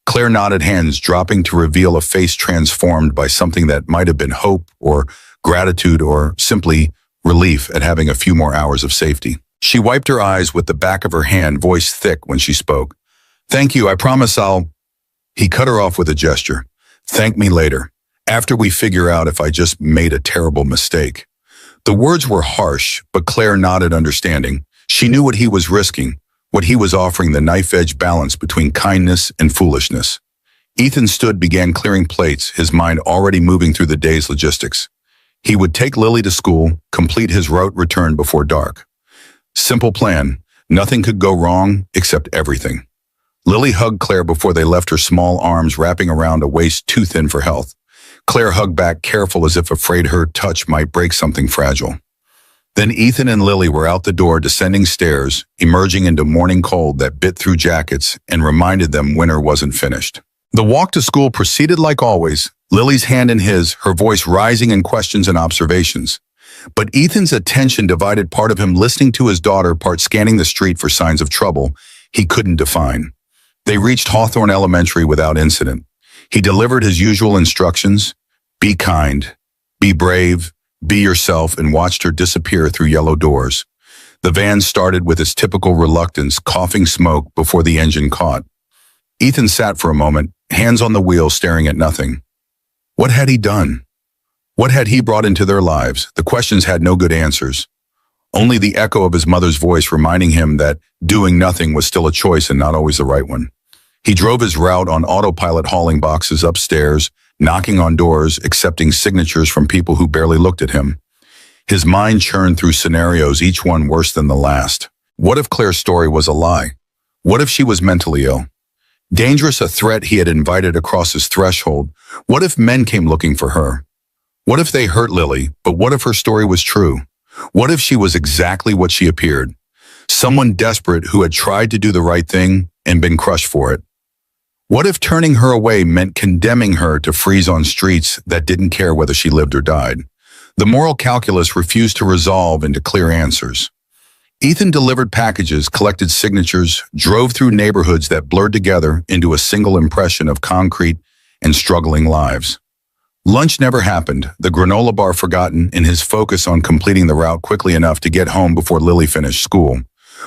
Claire nodded, hands dropping to reveal a face transformed by something that might have been hope or gratitude or simply relief at having a few more hours of safety. She wiped her eyes with the back of her hand, voice thick when she spoke. Thank you. I promise I'll... He cut her off with a gesture. Thank me later, after we figure out if I just made a terrible mistake. The words were harsh, but Claire nodded understanding. She knew what he was risking, what he was offering, the knife-edge balance between kindness and foolishness. Ethan stood, began clearing plates, his mind already moving through the day's logistics. He would take Lily to school, complete his route return before dark. Simple plan. Nothing could go wrong except everything. Lily hugged Claire before they left, her small arms wrapping around a waist too thin for health. Claire hugged back, careful as if afraid her touch might break something fragile. Then Ethan and Lily were out the door, descending stairs, emerging into morning cold that bit through jackets and reminded them winter wasn't finished. The walk to school proceeded like always, Lily's hand in his, her voice rising in questions and observations. But Ethan's attention divided, part of him listening to his daughter, part scanning the street for signs of trouble he couldn't define. They reached Hawthorne Elementary without incident. He delivered his usual instructions: be kind, be brave, be yourself, and watched her disappear through yellow doors. The van started with its typical reluctance, coughing smoke before the engine caught. Ethan sat for a moment, hands on the wheel, staring at nothing. What had he done? What had he brought into their lives? The questions had no good answers. Only the echo of his mother's voice reminding him that doing nothing was still a choice and not always the right one. He drove his route on autopilot, hauling boxes upstairs, knocking on doors, accepting signatures from people who barely looked at him. His mind churned through scenarios, each one worse than the last. What if Claire's story was a lie? What if she was mentally ill? Dangerous, a threat he had invited across his threshold. What if men came looking for her? What if they hurt Lily, but what if her story was true? What if she was exactly what she appeared? Someone desperate who had tried to do the right thing and been crushed for it. What if turning her away meant condemning her to freeze on streets that didn't care whether she lived or died? The moral calculus refused to resolve into clear answers. Ethan delivered packages, collected signatures, drove through neighborhoods that blurred together into a single impression of concrete and struggling lives. Lunch never happened, the granola bar forgotten in his focus on completing the route quickly enough to get home before Lily finished school.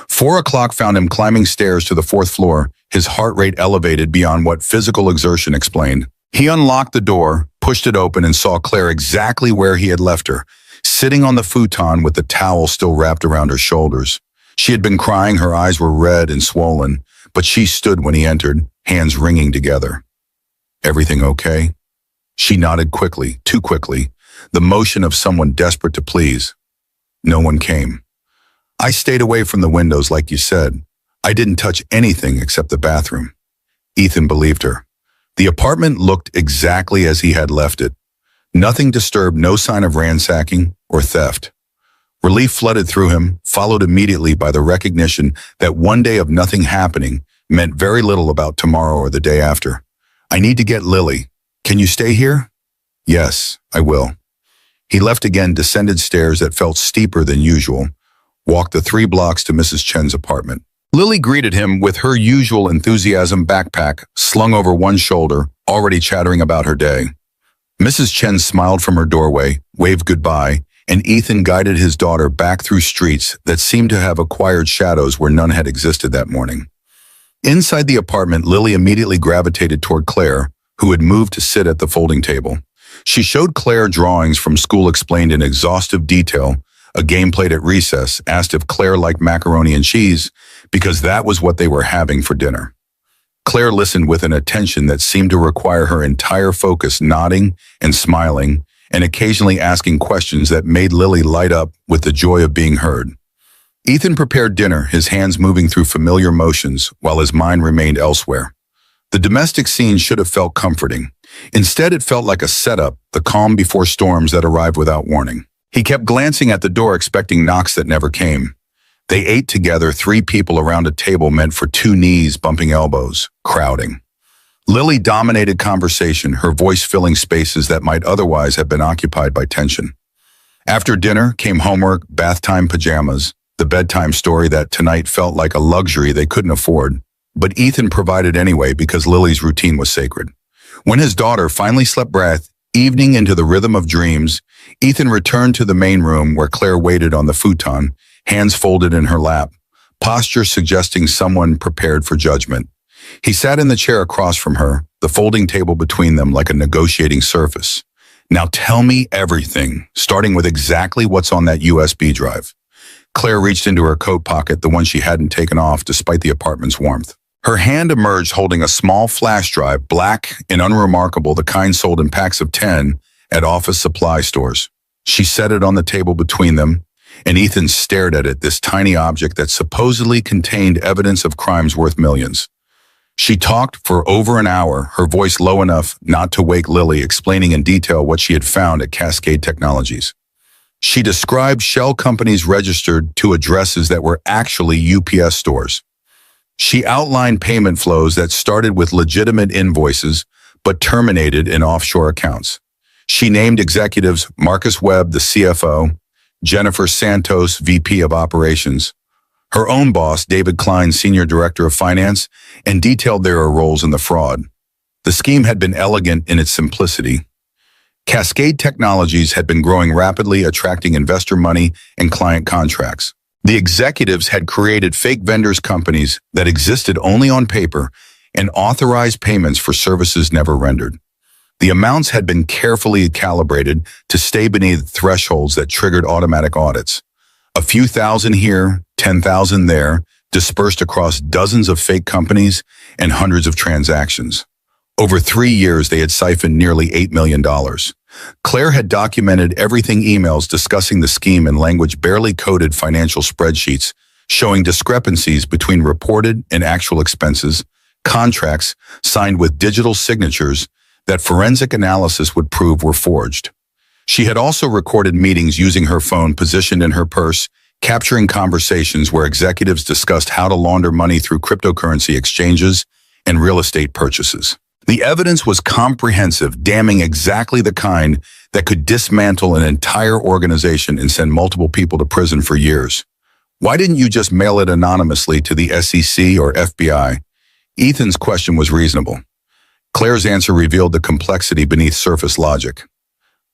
4 o'clock found him climbing stairs to the 4th floor, his heart rate elevated beyond what physical exertion explained. He unlocked the door, pushed it open, and saw Claire exactly where he had left her, sitting on the futon with the towel still wrapped around her shoulders. She had been crying, her eyes were red and swollen, but she stood when he entered, hands wringing together. Everything okay? She nodded quickly, too quickly, the motion of someone desperate to please. No one came. I stayed away from the windows like you said. I didn't touch anything except the bathroom. Ethan believed her. The apartment looked exactly as he had left it. Nothing disturbed, no sign of ransacking or theft. Relief flooded through him, followed immediately by the recognition that one day of nothing happening meant very little about tomorrow or the day after. I need to get Lily. Can you stay here? Yes, I will. He left again, descended stairs that felt steeper than usual, walked the 3 blocks to Mrs. Chen's apartment. Lily greeted him with her usual enthusiasm, backpack slung over one shoulder, already chattering about her day. Mrs. Chen smiled from her doorway, waved goodbye, and Ethan guided his daughter back through streets that seemed to have acquired shadows where none had existed that morning. Inside the apartment, Lily immediately gravitated toward Claire, who had moved to sit at the folding table. She showed Claire drawings from school explained in exhaustive detail, a game played at recess, asked if Claire liked macaroni and cheese, because that was what they were having for dinner. Claire listened with an attention that seemed to require her entire focus, nodding and smiling, and occasionally asking questions that made Lily light up with the joy of being heard. Ethan prepared dinner, his hands moving through familiar motions while his mind remained elsewhere. The domestic scene should have felt comforting. Instead, it felt like a setup, the calm before storms that arrived without warning. He kept glancing at the door, expecting knocks that never came. They ate together, 3 people around a table meant for 2 knees bumping elbows, crowding. Lily dominated conversation, her voice filling spaces that might otherwise have been occupied by tension. After dinner came homework, bath time pajamas, the bedtime story that tonight felt like a luxury they couldn't afford, but Ethan provided anyway because Lily's routine was sacred. When his daughter finally slept breath, evening into the rhythm of dreams, Ethan returned to the main room where Claire waited on the futon, hands folded in her lap, posture suggesting someone prepared for judgment. He sat in the chair across from her, the folding table between them like a negotiating surface. Now tell me everything, starting with exactly what's on that USB drive. Claire reached into her coat pocket, the one she hadn't taken off despite the apartment's warmth. Her hand emerged holding a small flash drive, black and unremarkable, the kind sold in packs of 10 at office supply stores. She set it on the table between them, and Ethan stared at it, this tiny object that supposedly contained evidence of crimes worth millions. She talked for over an hour, her voice low enough not to wake Lily, explaining in detail what she had found at Cascade Technologies. She described shell companies registered to addresses that were actually UPS stores. She outlined payment flows that started with legitimate invoices but terminated in offshore accounts. She named executives Marcus Webb, the CFO, Jennifer Santos, VP of Operations, her own boss, David Klein, Senior Director of Finance, and detailed their roles in the fraud. The scheme had been elegant in its simplicity. Cascade Technologies had been growing rapidly, attracting investor money and client contracts. The executives had created fake vendors companies that existed only on paper and authorized payments for services never rendered. The amounts had been carefully calibrated to stay beneath thresholds that triggered automatic audits. A few thousand here, 10,000 there, dispersed across dozens of fake companies and hundreds of transactions. Over 3 years, they had siphoned nearly $8 million. Claire had documented everything, emails discussing the scheme in language barely coded, financial spreadsheets showing discrepancies between reported and actual expenses, contracts signed with digital signatures that forensic analysis would prove were forged. She had also recorded meetings using her phone positioned in her purse, capturing conversations where executives discussed how to launder money through cryptocurrency exchanges and real estate purchases. The evidence was comprehensive, damning exactly the kind that could dismantle an entire organization and send multiple people to prison for years. Why didn't you just mail it anonymously to the SEC or FBI? Ethan's question was reasonable. Claire's answer revealed the complexity beneath surface logic.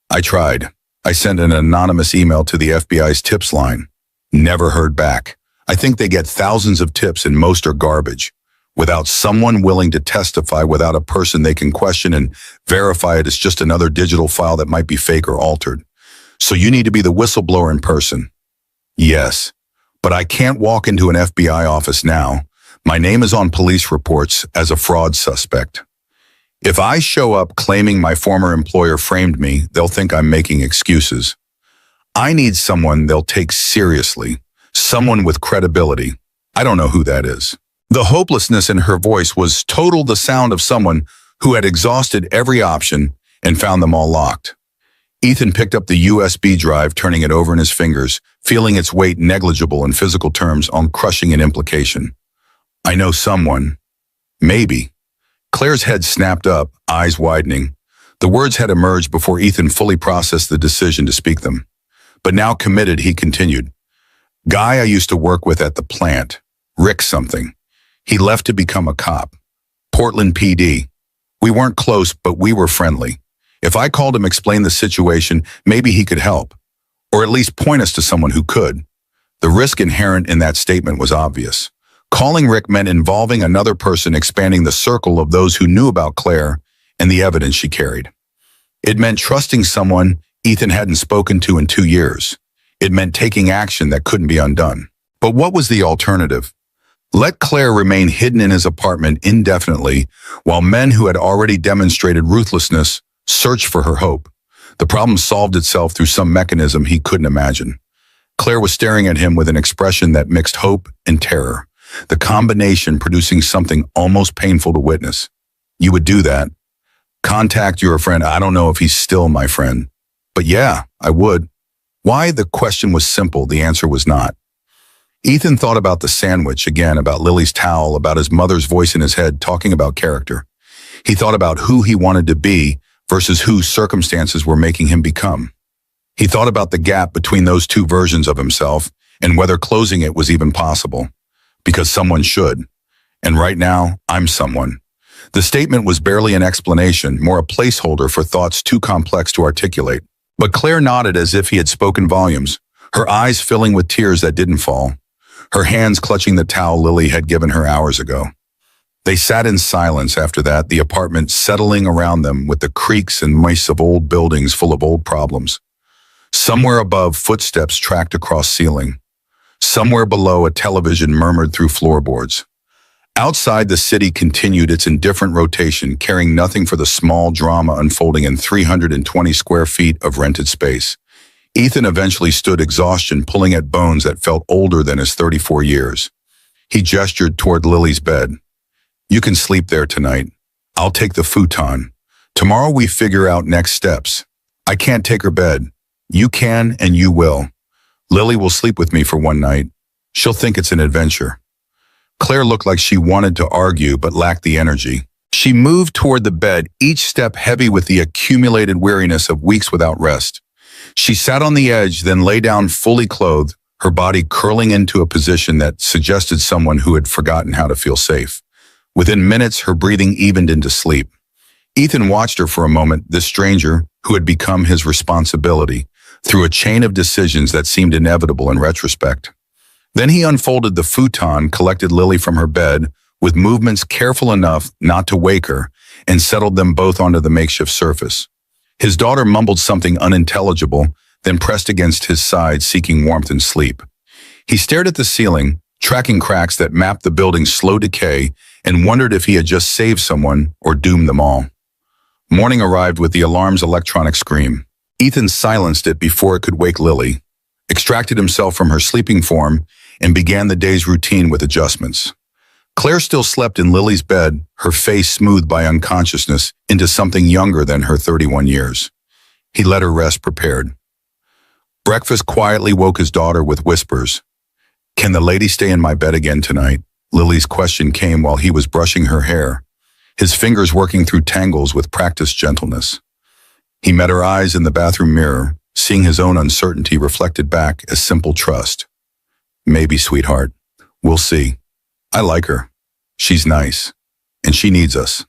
I tried. I sent an anonymous email to the FBI's tips line. Never heard back. I think they get thousands of tips and most are garbage. Without someone willing to testify, without a person they can question and verify it as just another digital file that might be fake or altered. So you need to be the whistleblower in person. Yes, but I can't walk into an FBI office now. My name is on police reports as a fraud suspect. If I show up claiming my former employer framed me, they'll think I'm making excuses. I need someone they'll take seriously, someone with credibility. I don't know who that is. The hopelessness in her voice was total, the sound of someone who had exhausted every option and found them all locked. Ethan picked up the USB drive, turning it over in his fingers, feeling its weight negligible in physical terms on crushing an implication. I know someone. Maybe. Claire's head snapped up, eyes widening. The words had emerged before Ethan fully processed the decision to speak them. But now committed, he continued. Guy I used to work with at the plant. Rick something. He left to become a cop. Portland PD. We weren't close, but we were friendly. If I called him, explained the situation, maybe he could help. Or at least point us to someone who could. The risk inherent in that statement was obvious. Calling Rick meant involving another person, expanding the circle of those who knew about Claire and the evidence she carried. It meant trusting someone Ethan hadn't spoken to in 2 years. It meant taking action that couldn't be undone. But what was the alternative? Let Claire remain hidden in his apartment indefinitely while men who had already demonstrated ruthlessness searched for her hope. The problem solved itself through some mechanism he couldn't imagine. Claire was staring at him with an expression that mixed hope and terror, the combination producing something almost painful to witness. You would do that? Contact your friend. I don't know if he's still my friend. But yeah, I would. Why? The question was simple. The answer was not. Ethan thought about the sandwich again, about Lily's towel, about his mother's voice in his head talking about character. He thought about who he wanted to be versus who circumstances were making him become. He thought about the gap between those two versions of himself and whether closing it was even possible. Because someone should. And right now, I'm someone. The statement was barely an explanation, more a placeholder for thoughts too complex to articulate. But Claire nodded as if he had spoken volumes, her eyes filling with tears that didn't fall, her hands clutching the towel Lily had given her hours ago. They sat in silence after that, the apartment settling around them with the creaks and mice of old buildings full of old problems. Somewhere above, footsteps tracked across ceiling. Somewhere below, a television murmured through floorboards. Outside, the city continued its indifferent rotation, caring nothing for the small drama unfolding in 320 square feet of rented space. Ethan eventually stood, exhaustion pulling at bones that felt older than his 34 years. He gestured toward Lily's bed. You can sleep there tonight. I'll take the futon. Tomorrow we figure out next steps. I can't take her bed. You can and you will. Lily will sleep with me for one night. She'll think it's an adventure. Claire looked like she wanted to argue but lacked the energy. She moved toward the bed, each step heavy with the accumulated weariness of weeks without rest. She sat on the edge, then lay down fully clothed, her body curling into a position that suggested someone who had forgotten how to feel safe. Within minutes, her breathing evened into sleep. Ethan watched her for a moment, this stranger who had become his responsibility, through a chain of decisions that seemed inevitable in retrospect. Then he unfolded the futon, collected Lily from her bed, with movements careful enough not to wake her, and settled them both onto the makeshift surface. His daughter mumbled something unintelligible, then pressed against his side, seeking warmth and sleep. He stared at the ceiling, tracking cracks that mapped the building's slow decay, and wondered if he had just saved someone or doomed them all. Morning arrived with the alarm's electronic scream. Ethan silenced it before it could wake Lily, extracted himself from her sleeping form, and began the day's routine with adjustments. Claire still slept in Lily's bed, her face smoothed by unconsciousness into something younger than her 31 years. He let her rest prepared. Breakfast quietly woke his daughter with whispers. Can the lady stay in my bed again tonight? Lily's question came while he was brushing her hair, his fingers working through tangles with practiced gentleness. He met her eyes in the bathroom mirror, seeing his own uncertainty reflected back as simple trust. Maybe, sweetheart. We'll see. I like her. She's nice. And she needs us.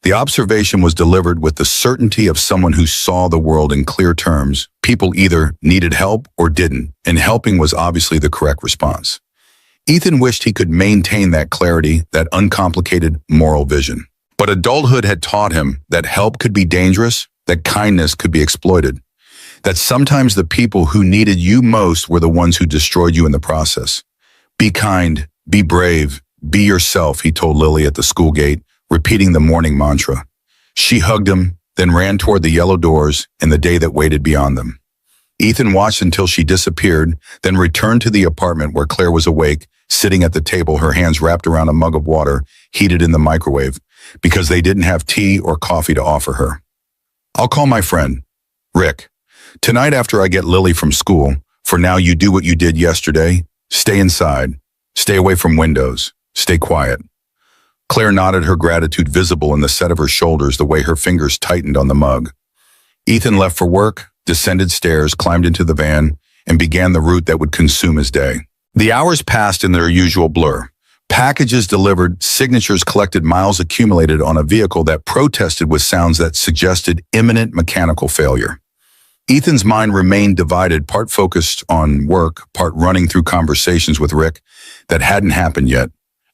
The observation was delivered with the certainty of someone who saw the world in clear terms. People either needed help or didn't, and helping was obviously the correct response. Ethan wished he could maintain that clarity, that uncomplicated moral vision. But adulthood had taught him that help could be dangerous, that kindness could be exploited, that sometimes the people who needed you most were the ones who destroyed you in the process. Be kind, be brave, be yourself, he told Lily at the school gate, repeating the morning mantra. She hugged him, then ran toward the yellow doors and the day that waited beyond them. Ethan watched until she disappeared, then returned to the apartment where Claire was awake, sitting at the table, her hands wrapped around a mug of water, heated in the microwave, because they didn't have tea or coffee to offer her. I'll call my friend, Rick. Tonight after I get Lily from school, for now you do what you did yesterday. Stay inside. Stay away from windows. Stay quiet. Claire nodded, her gratitude visible in the set of her shoulders, the way her fingers tightened on the mug. Ethan left for work, descended stairs, climbed into the van, and began the route that would consume his day. The hours passed in their usual blur. Packages delivered, signatures collected, miles accumulated on a vehicle that protested with sounds that suggested imminent mechanical failure. Ethan's mind remained divided, part focused on work, part running through conversations with Rick that hadn't happened yet.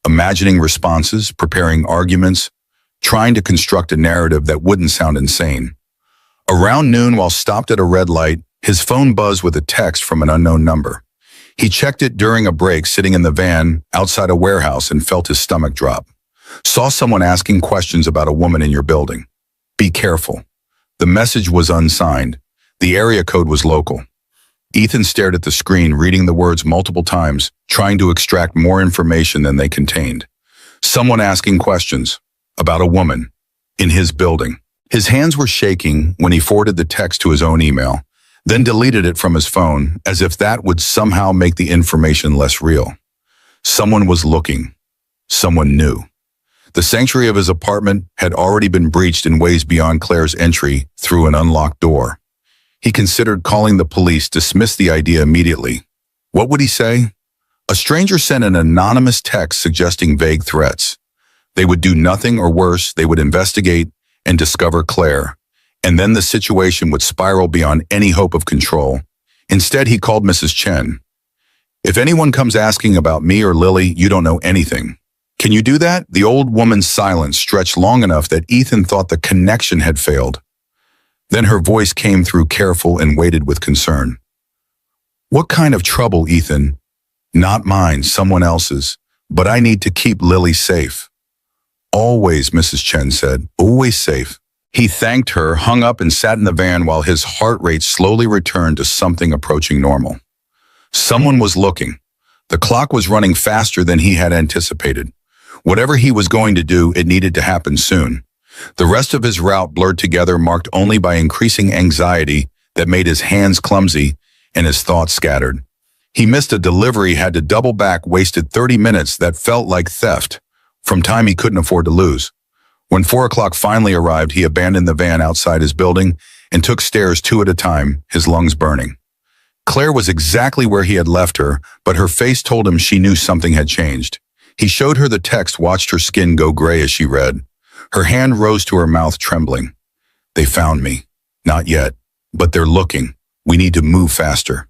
imagining responses, preparing arguments, trying to construct a narrative that wouldn't sound insane. Around noon, while stopped at a red light, his phone buzzed with a text from an unknown number. He checked it during a break sitting in the van outside a warehouse and felt his stomach drop. Saw someone asking questions about a woman in your building. Be careful. The message was unsigned. The area code was local. Ethan stared at the screen, reading the words multiple times, trying to extract more information than they contained. Someone asking questions about a woman in his building. His hands were shaking when he forwarded the text to his own email, then deleted it from his phone as if that would somehow make the information less real. Someone was looking. Someone knew. The sanctuary of his apartment had already been breached in ways beyond Claire's entry through an unlocked door. He considered calling the police, dismissed the idea immediately. What would he say? A stranger sent an anonymous text suggesting vague threats. They would do nothing, or worse, they would investigate and discover Claire, and then the situation would spiral beyond any hope of control. Instead, he called Mrs. Chen. If anyone comes asking about me or Lily, you don't know anything. Can you do that? The old woman's silence stretched long enough that Ethan thought the connection had failed. Then her voice came through, careful and weighted with concern. What kind of trouble, Ethan? Not mine, someone else's, but I need to keep Lily safe. Always, Mrs. Chen said, always safe. He thanked her, hung up and sat in the van while his heart rate slowly returned to something approaching normal. Someone was looking. The clock was running faster than he had anticipated. Whatever he was going to do, it needed to happen soon. The rest of his route blurred together, marked only by increasing anxiety that made his hands clumsy and his thoughts scattered. He missed a delivery, had to double back, wasted 30 minutes that felt like theft, from time he couldn't afford to lose. When 4 o'clock finally arrived, he abandoned the van outside his building and took stairs 2 at a time, his lungs burning. Claire was exactly where he had left her, but her face told him she knew something had changed. He showed her the text, watched her skin go gray as she read. Her hand rose to her mouth, trembling. They found me. Not yet, but they're looking. We need to move faster.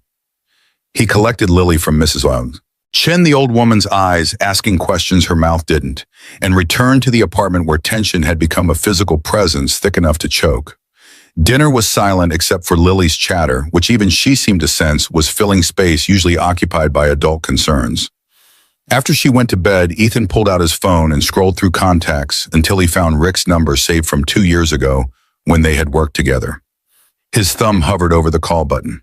He collected Lily from Mrs. Chen, the old woman's eyes, asking questions her mouth didn't, and returned to the apartment where tension had become a physical presence thick enough to choke. Dinner was silent except for Lily's chatter, which even she seemed to sense was filling space usually occupied by adult concerns. After she went to bed, Ethan pulled out his phone and scrolled through contacts until he found Rick's number saved from 2 years ago when they had worked together. His thumb hovered over the call button.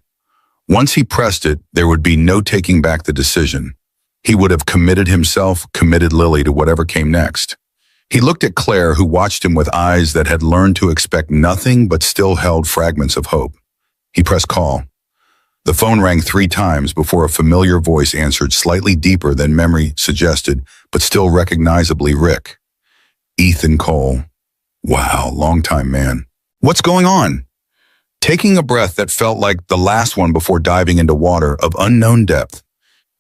Once he pressed it, there would be no taking back the decision. He would have committed himself, committed Lily to whatever came next. He looked at Claire, who watched him with eyes that had learned to expect nothing but still held fragments of hope. He pressed call. The phone rang 3 times before a familiar voice answered, slightly deeper than memory suggested, but still recognizably Rick. Ethan Cole. Wow, long time, man. What's going on? Taking a breath that felt like the last one before diving into water of unknown depth,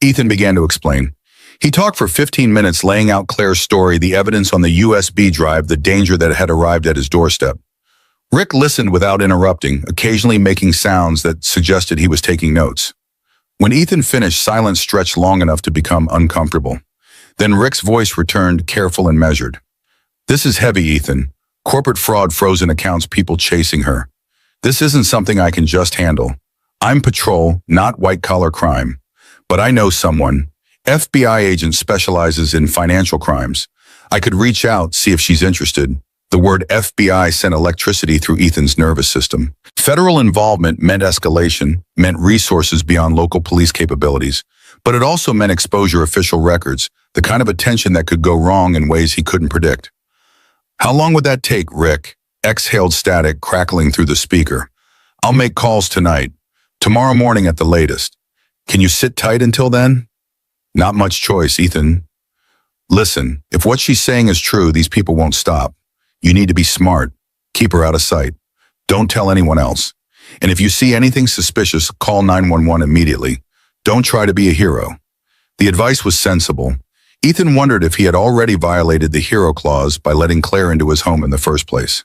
Ethan began to explain. He talked for 15 minutes, laying out Claire's story, the evidence on the USB drive, the danger that had arrived at his doorstep. Rick listened without interrupting, occasionally making sounds that suggested he was taking notes. When Ethan finished, silence stretched long enough to become uncomfortable. Then Rick's voice returned, careful and measured. This is heavy, Ethan. Corporate fraud, frozen accounts, people chasing her. This isn't something I can just handle. I'm patrol, not white-collar crime. But I know someone. FBI agent specializes in financial crimes. I could reach out, see if she's interested. The word FBI sent electricity through Ethan's nervous system. Federal involvement meant escalation, meant resources beyond local police capabilities, but it also meant exposure official records, the kind of attention that could go wrong in ways he couldn't predict. How long would that take, Rick? Exhaled static crackling through the speaker. I'll make calls tonight. Tomorrow morning at the latest. Can you sit tight until then? Not much choice, Ethan. Listen, if what she's saying is true, these people won't stop. You need to be smart. Keep her out of sight. Don't tell anyone else. And if you see anything suspicious, call 911 immediately. Don't try to be a hero. The advice was sensible. Ethan wondered if he had already violated the hero clause by letting Claire into his home in the first place.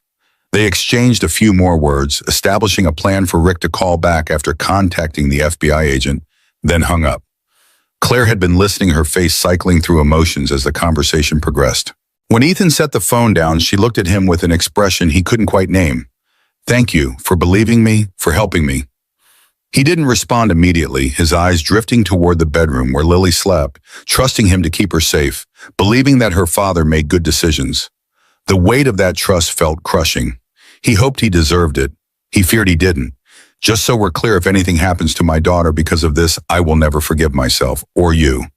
They exchanged a few more words, establishing a plan for Rick to call back after contacting the FBI agent, then hung up. Claire had been listening, her face cycling through emotions as the conversation progressed. When Ethan set the phone down, she looked at him with an expression he couldn't quite name. "Thank you for believing me, for helping me." He didn't respond immediately, his eyes drifting toward the bedroom where Lily slept, trusting him to keep her safe, believing that her father made good decisions. The weight of that trust felt crushing. He hoped he deserved it. He feared he didn't. "Just so we're clear, if anything happens to my daughter because of this, I will never forgive myself, or you."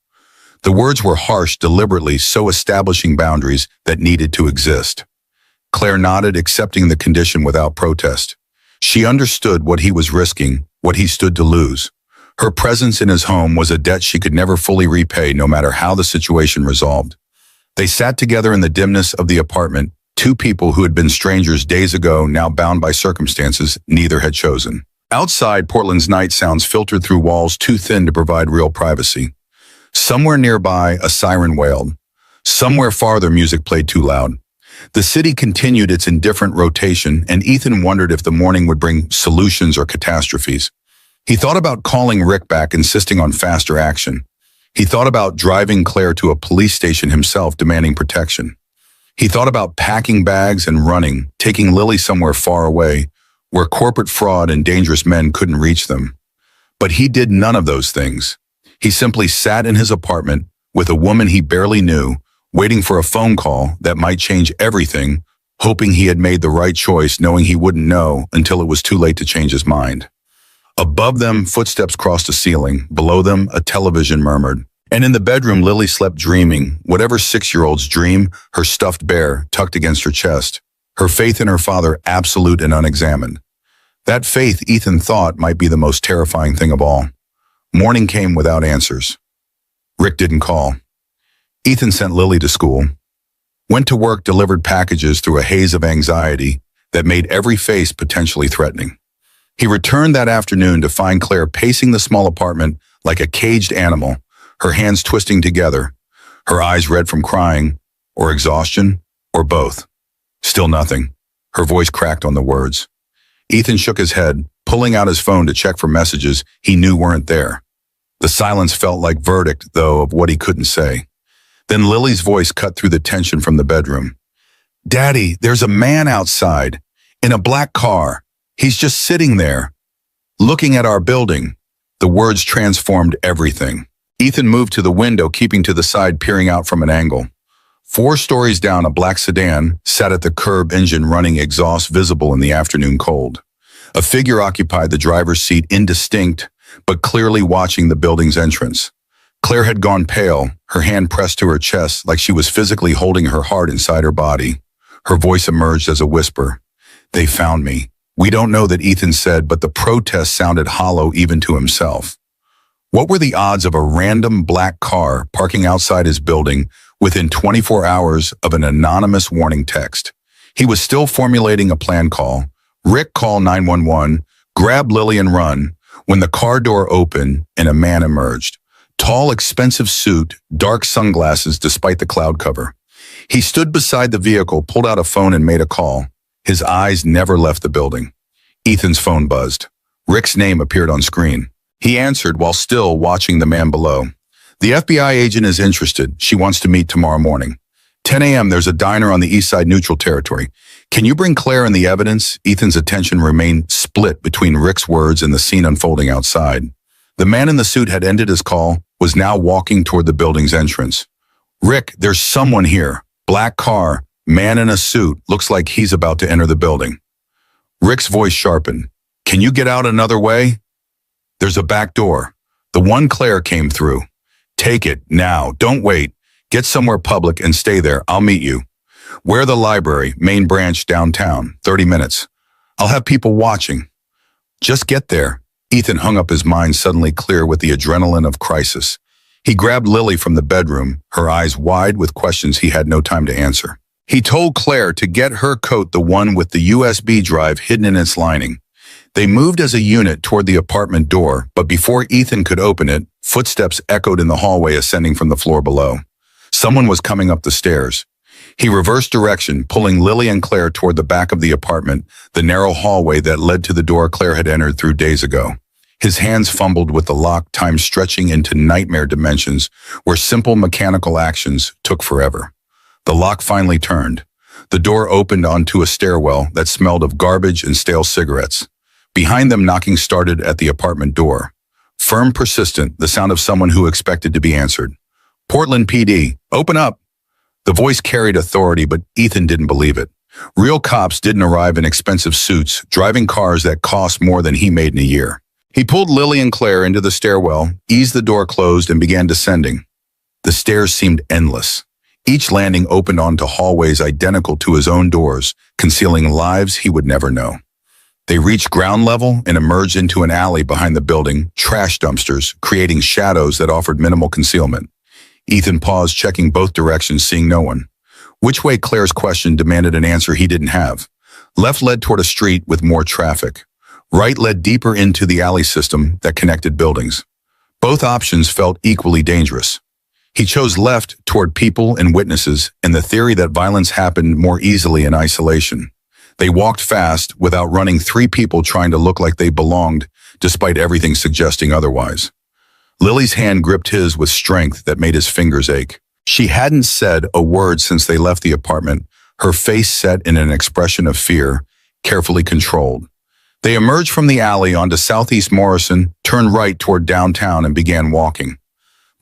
The words were harsh, deliberately so establishing boundaries that needed to exist. Claire nodded, accepting the condition without protest. She understood what he was risking, what he stood to lose. Her presence in his home was a debt she could never fully repay, no matter how the situation resolved. They sat together in the dimness of the apartment, two people who had been strangers days ago, now bound by circumstances neither had chosen. Outside, Portland's night sounds filtered through walls too thin to provide real privacy. Somewhere nearby, a siren wailed. Somewhere farther, music played too loud. The city continued its indifferent rotation, and Ethan wondered if the morning would bring solutions or catastrophes. He thought about calling Rick back, insisting on faster action. He thought about driving Claire to a police station himself, demanding protection. He thought about packing bags and running, taking Lily somewhere far away, where corporate fraud and dangerous men couldn't reach them. But he did none of those things. He simply sat in his apartment with a woman he barely knew, waiting for a phone call that might change everything, hoping he had made the right choice, knowing he wouldn't know until it was too late to change his mind. Above them, footsteps crossed the ceiling. Below them, a television murmured. And in the bedroom, Lily slept dreaming, whatever 6-year-olds dream, her stuffed bear tucked against her chest, her faith in her father absolute and unexamined. That faith, Ethan thought, might be the most terrifying thing of all. Morning came without answers. Rick didn't call. Ethan sent Lily to school, went to work, delivered packages through a haze of anxiety that made every face potentially threatening. He returned that afternoon to find Claire pacing the small apartment like a caged animal, her hands twisting together, her eyes red from crying, or exhaustion, or both. Still nothing. Her voice cracked on the words. Ethan shook his head, pulling out his phone to check for messages he knew weren't there. The silence felt like verdict, though, of what he couldn't say. Then Lily's voice cut through the tension from the bedroom. "Daddy, there's a man outside, in a black car. He's just sitting there, looking at our building." The words transformed everything. Ethan moved to the window, keeping to the side, peering out from an angle. 4 stories down, a black sedan sat at the curb, engine running, exhaust visible in the afternoon cold. A figure occupied the driver's seat, indistinct, but clearly watching the building's entrance. Claire had gone pale, her hand pressed to her chest like she was physically holding her heart inside her body. Her voice emerged as a whisper. "They found me." "We don't know," that Ethan said, but the protest sounded hollow even to himself. What were the odds of a random black car parking outside his building within 24 hours of an anonymous warning text? He was still formulating a plan call. "Rick, call 911, grab Lily and run," when the car door opened and a man emerged. Tall, expensive suit, dark sunglasses despite the cloud cover. He stood beside the vehicle, pulled out a phone and made a call. His eyes never left the building. Ethan's phone buzzed. Rick's name appeared on screen. He answered while still watching the man below. "The FBI agent is interested. She wants to meet tomorrow morning. 10 a.m. There's a diner on the east side, neutral territory. Can you bring Claire and the evidence?" Ethan's attention remained split between Rick's words and the scene unfolding outside. The man in the suit had ended his call, was now walking toward the building's entrance. "Rick, there's someone here. Black car, man in a suit, looks like he's about to enter the building." Rick's voice sharpened. "Can you get out another way?" "There's a back door. The one Claire came through. Take it, now, don't wait. Get somewhere public and stay there. I'll meet you. Where the library, main branch downtown, 30 minutes. I'll have people watching. Just get there." Ethan hung up, his mind suddenly clear with the adrenaline of crisis. He grabbed Lily from the bedroom, her eyes wide with questions he had no time to answer. He told Claire to get her coat, the one with the USB drive hidden in its lining. They moved as a unit toward the apartment door, but before Ethan could open it, footsteps echoed in the hallway ascending from the floor below. Someone was coming up the stairs. He reversed direction, pulling Lily and Claire toward the back of the apartment, the narrow hallway that led to the door Claire had entered through days ago. His hands fumbled with the lock, time stretching into nightmare dimensions where simple mechanical actions took forever. The lock finally turned. The door opened onto a stairwell that smelled of garbage and stale cigarettes. Behind them, knocking started at the apartment door. Firm, persistent, the sound of someone who expected to be answered. "Portland PD, open up!" The voice carried authority, but Ethan didn't believe it. Real cops didn't arrive in expensive suits, driving cars that cost more than he made in a year. He pulled Lily and Claire into the stairwell, eased the door closed, and began descending. The stairs seemed endless. Each landing opened onto hallways identical to his own doors, concealing lives he would never know. They reached ground level and emerged into an alley behind the building, trash dumpsters, creating shadows that offered minimal concealment. Ethan paused, checking both directions, seeing no one. Which way? Claire's question demanded an answer he didn't have. Left led toward a street with more traffic. Right led deeper into the alley system that connected buildings. Both options felt equally dangerous. He chose left toward people and witnesses and the theory that violence happened more easily in isolation. They walked fast, without running, three people trying to look like they belonged, despite everything suggesting otherwise. Lily's hand gripped his with strength that made his fingers ache. She hadn't said a word since they left the apartment, her face set in an expression of fear, carefully controlled. They emerged from the alley onto Southeast Morrison, turned right toward downtown, and began walking.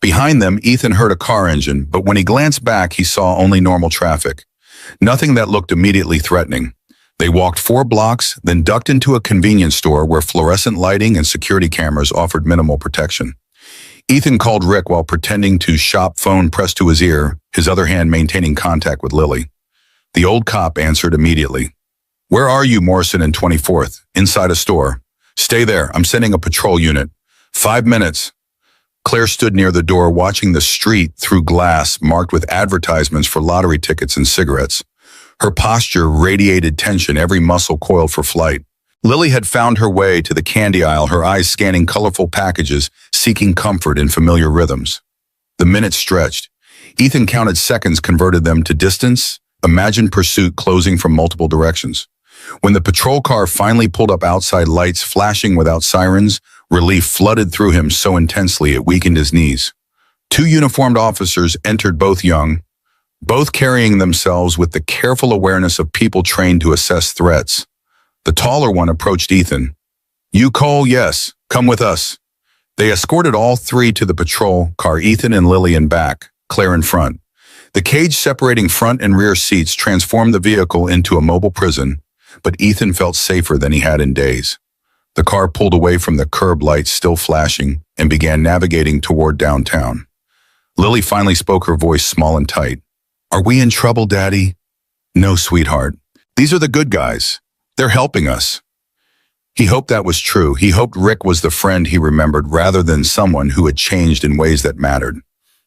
Behind them, Ethan heard a car engine, but when he glanced back, he saw only normal traffic. Nothing that looked immediately threatening. They walked 4 blocks, then ducked into a convenience store where fluorescent lighting and security cameras offered minimal protection. Ethan called Rick while pretending to shop, phone pressed to his ear, his other hand maintaining contact with Lily. The old cop answered immediately. "Where are you, Morrison and 24th? Inside a store. Stay there. I'm sending a patrol unit. 5 minutes. Claire stood near the door, watching the street through glass marked with advertisements for lottery tickets and cigarettes. Her posture radiated tension, every muscle coiled for flight. Lily had found her way to the candy aisle, her eyes scanning colorful packages, seeking comfort in familiar rhythms. The minutes stretched. Ethan counted seconds, converted them to distance, imagined pursuit closing from multiple directions. When the patrol car finally pulled up outside, lights flashing without sirens, relief flooded through him so intensely it weakened his knees. 2 uniformed officers entered, both young, both carrying themselves with the careful awareness of people trained to assess threats. The taller one approached Ethan. "You, Cole? Yes. Come with us." They escorted all 3 to the patrol car, Ethan and Lily in back, Claire in front. The cage separating front and rear seats transformed the vehicle into a mobile prison, but Ethan felt safer than he had in days. The car pulled away from the curb, lights still flashing, and began navigating toward downtown. Lily finally spoke, her voice small and tight. "Are we in trouble, Daddy?" "No, sweetheart. These are the good guys. They're helping us." He hoped that was true. He hoped Rick was the friend he remembered rather than someone who had changed in ways that mattered.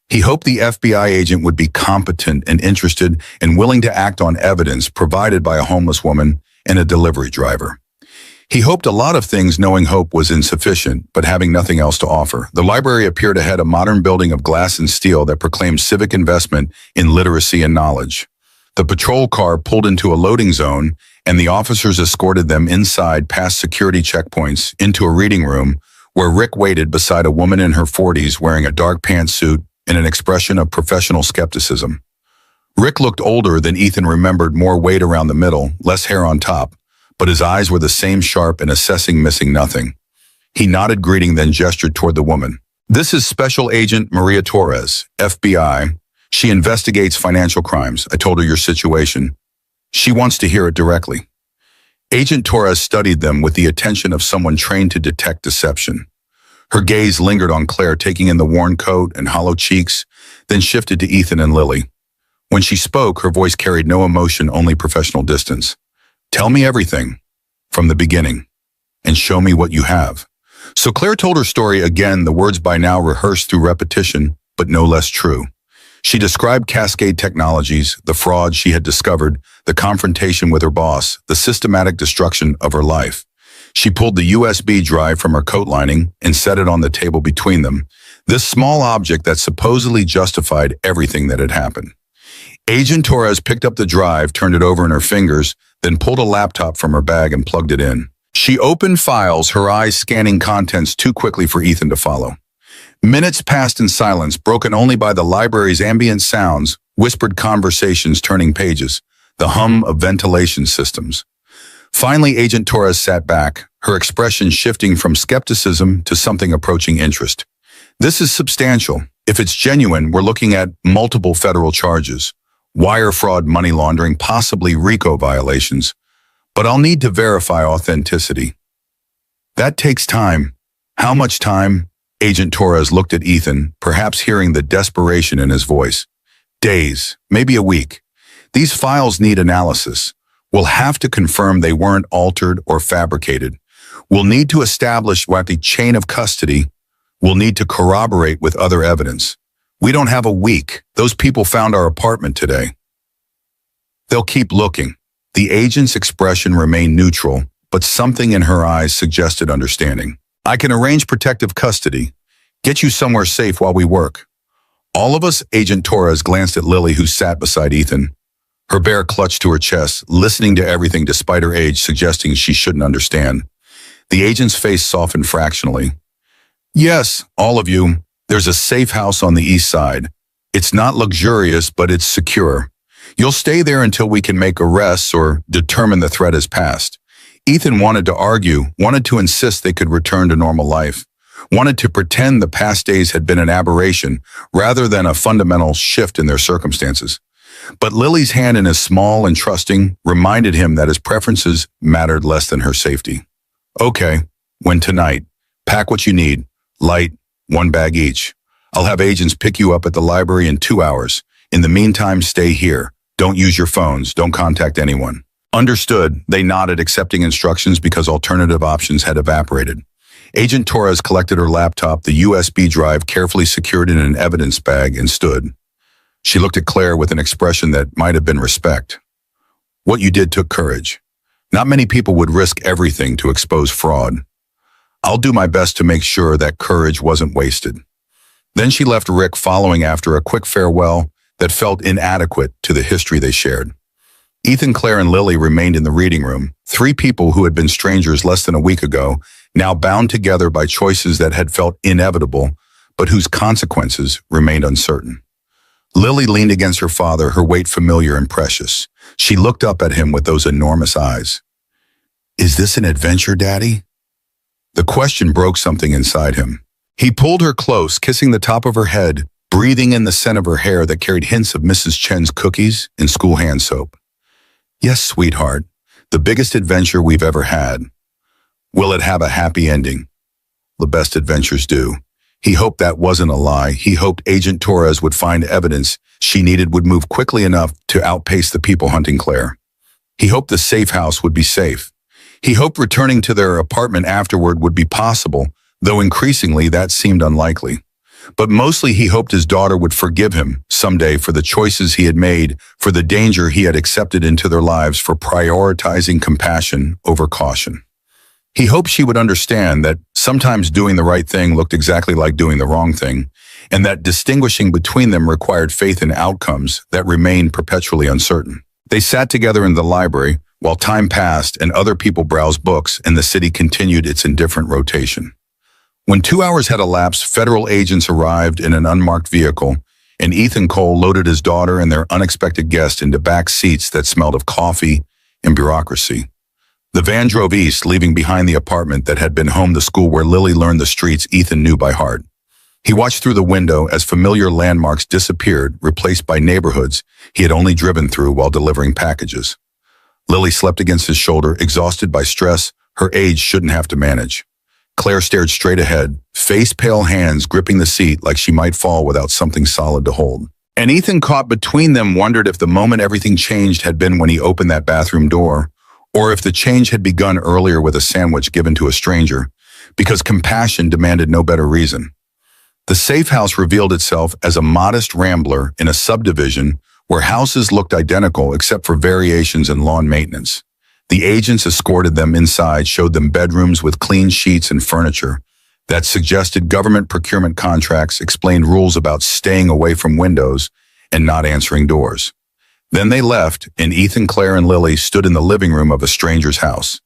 He hoped the FBI agent would be competent and interested and willing to act on evidence provided by a homeless woman and a delivery driver. He hoped a lot of things, knowing hope was insufficient, but having nothing else to offer. The library appeared ahead, a modern building of glass and steel that proclaimed civic investment in literacy and knowledge. The patrol car pulled into a loading zone, and the officers escorted them inside, past security checkpoints, into a reading room where Rick waited beside a woman in her 40s wearing a dark pantsuit and an expression of professional skepticism. Rick looked older than Ethan remembered, more weight around the middle, less hair on top, but his eyes were the same, sharp and assessing, missing nothing. He nodded, greeting, then gestured toward the woman. "This is Special Agent Maria Torres, FBI. She investigates financial crimes. I told her your situation. She wants to hear it directly." Agent Torres studied them with the attention of someone trained to detect deception. Her gaze lingered on Claire, taking in the worn coat and hollow cheeks, then shifted to Ethan and Lily. When she spoke, her voice carried no emotion, only professional distance. "Tell me everything, from the beginning, and show me what you have." So Claire told her story again, the words by now rehearsed through repetition, but no less true. She described Cascade Technologies, the fraud she had discovered, the confrontation with her boss, the systematic destruction of her life. She pulled the USB drive from her coat lining and set it on the table between them, this small object that supposedly justified everything that had happened. Agent Torres picked up the drive, turned it over in her fingers, then pulled a laptop from her bag and plugged it in. She She opened files, her eyes scanning contents too quickly for Ethan to follow. Minutes passed in silence, broken only by the library's ambient sounds, whispered conversations turning pages, the hum of ventilation systems. Finally, Agent Torres sat back, her expression shifting from skepticism to something approaching interest. This is substantial. If it's genuine, we're looking at multiple federal charges, wire fraud, money laundering, possibly RICO violations. But I'll need to verify authenticity. That takes time. How much time? Agent Torres looked at Ethan, perhaps hearing the desperation in his voice. Days, maybe a week. These files need analysis. We'll have to confirm they weren't altered or fabricated. We'll need to establish what the chain of custody. We'll need to corroborate with other evidence. We don't have a week. Those people found our apartment today. They'll keep looking. The agent's expression remained neutral, but something in her eyes suggested understanding. I can arrange protective custody. Get you somewhere safe while we work. All of us, Agent Torres glanced at Lily, who sat beside Ethan. Her bear clutched to her chest, listening to everything despite her age, suggesting she shouldn't understand. The agent's face softened fractionally. Yes, all of you. There's a safe house on the east side. It's not luxurious, but it's secure. You'll stay there until we can make arrests or determine the threat has passed. Ethan wanted to argue, wanted to insist they could return to normal life, wanted to pretend the past days had been an aberration rather than a fundamental shift in their circumstances. But Lily's hand in his small and trusting reminded him that his preferences mattered less than her safety. Okay, when tonight, pack what you need, light, 1 bag each. I'll have agents pick you up at the library in 2 hours. In the meantime, stay here. Don't use your phones. Don't contact anyone. Understood, they nodded, accepting instructions because alternative options had evaporated. Agent Torres collected her laptop, the USB drive carefully secured in an evidence bag, and stood. She looked at Claire with an expression that might have been respect. What you did took courage. Not many people would risk everything to expose fraud. I'll do my best to make sure that courage wasn't wasted. Then she left Rick, following after a quick farewell that felt inadequate to the history they shared. Ethan, Claire, and Lily remained in the reading room, 3 people who had been strangers less than a week ago, now bound together by choices that had felt inevitable, but whose consequences remained uncertain. Lily leaned against her father, her weight familiar and precious. She looked up at him with those enormous eyes. Is this an adventure, Daddy? The question broke something inside him. He pulled her close, kissing the top of her head, breathing in the scent of her hair that carried hints of Mrs. Chen's cookies and school hand soap. Yes, sweetheart, the biggest adventure we've ever had. Will it have a happy ending? The best adventures do. He hoped that wasn't a lie. He hoped Agent Torres would find evidence she needed, would move quickly enough to outpace the people hunting Claire. He hoped the safe house would be safe. He hoped returning to their apartment afterward would be possible, though increasingly that seemed unlikely. But mostly he hoped his daughter would forgive him someday for the choices he had made, for the danger he had accepted into their lives, for prioritizing compassion over caution. He hoped she would understand that sometimes doing the right thing looked exactly like doing the wrong thing, and that distinguishing between them required faith in outcomes that remained perpetually uncertain. They sat together in the library while time passed and other people browsed books and the city continued its indifferent rotation. When 2 hours had elapsed, federal agents arrived in an unmarked vehicle, and Ethan Cole loaded his daughter and their unexpected guest into back seats that smelled of coffee and bureaucracy. The van drove east, leaving behind the apartment that had been home to school where Lily learned the streets Ethan knew by heart. He watched through the window as familiar landmarks disappeared, replaced by neighborhoods he had only driven through while delivering packages. Lily slept against his shoulder, exhausted by stress her age shouldn't have to manage. Claire stared straight ahead, face-pale hands gripping the seat like she might fall without something solid to hold. And Ethan, caught between them, wondered if the moment everything changed had been when he opened that bathroom door, or if the change had begun earlier with a sandwich given to a stranger, because compassion demanded no better reason. The safe house revealed itself as a modest rambler in a subdivision where houses looked identical except for variations in lawn maintenance. The agents escorted them inside, showed them bedrooms with clean sheets and furniture that suggested government procurement contracts, explained rules about staying away from windows and not answering doors. Then they left, and Ethan, Claire, and Lily stood in the living room of a stranger's house.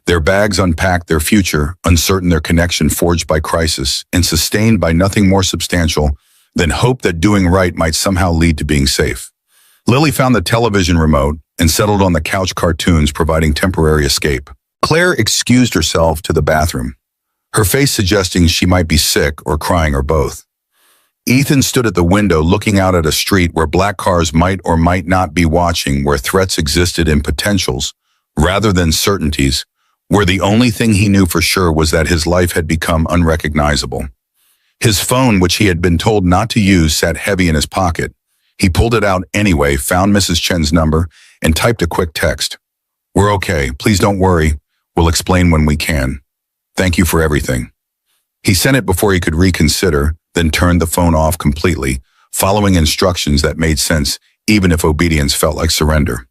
Their bags unpacked, their future, uncertain, their connection forged by crisis and sustained by nothing more substantial than hope that doing right might somehow lead to being safe. Lily found the television remote and settled on the couch, cartoons providing temporary escape. Claire excused herself to the bathroom, her face suggesting she might be sick or crying or both. Ethan stood at the window looking out at a street where black cars might or might not be watching, where threats existed in potentials rather than certainties, where the only thing he knew for sure was that his life had become unrecognizable. His phone, which he had been told not to use, sat heavy in his pocket. He pulled it out anyway, found Mrs. Chen's number, and typed a quick text. "We're okay. Please don't worry. We'll explain when we can. Thank you for everything." He sent it before he could reconsider, then turned the phone off completely, following instructions that made sense, even if obedience felt like surrender.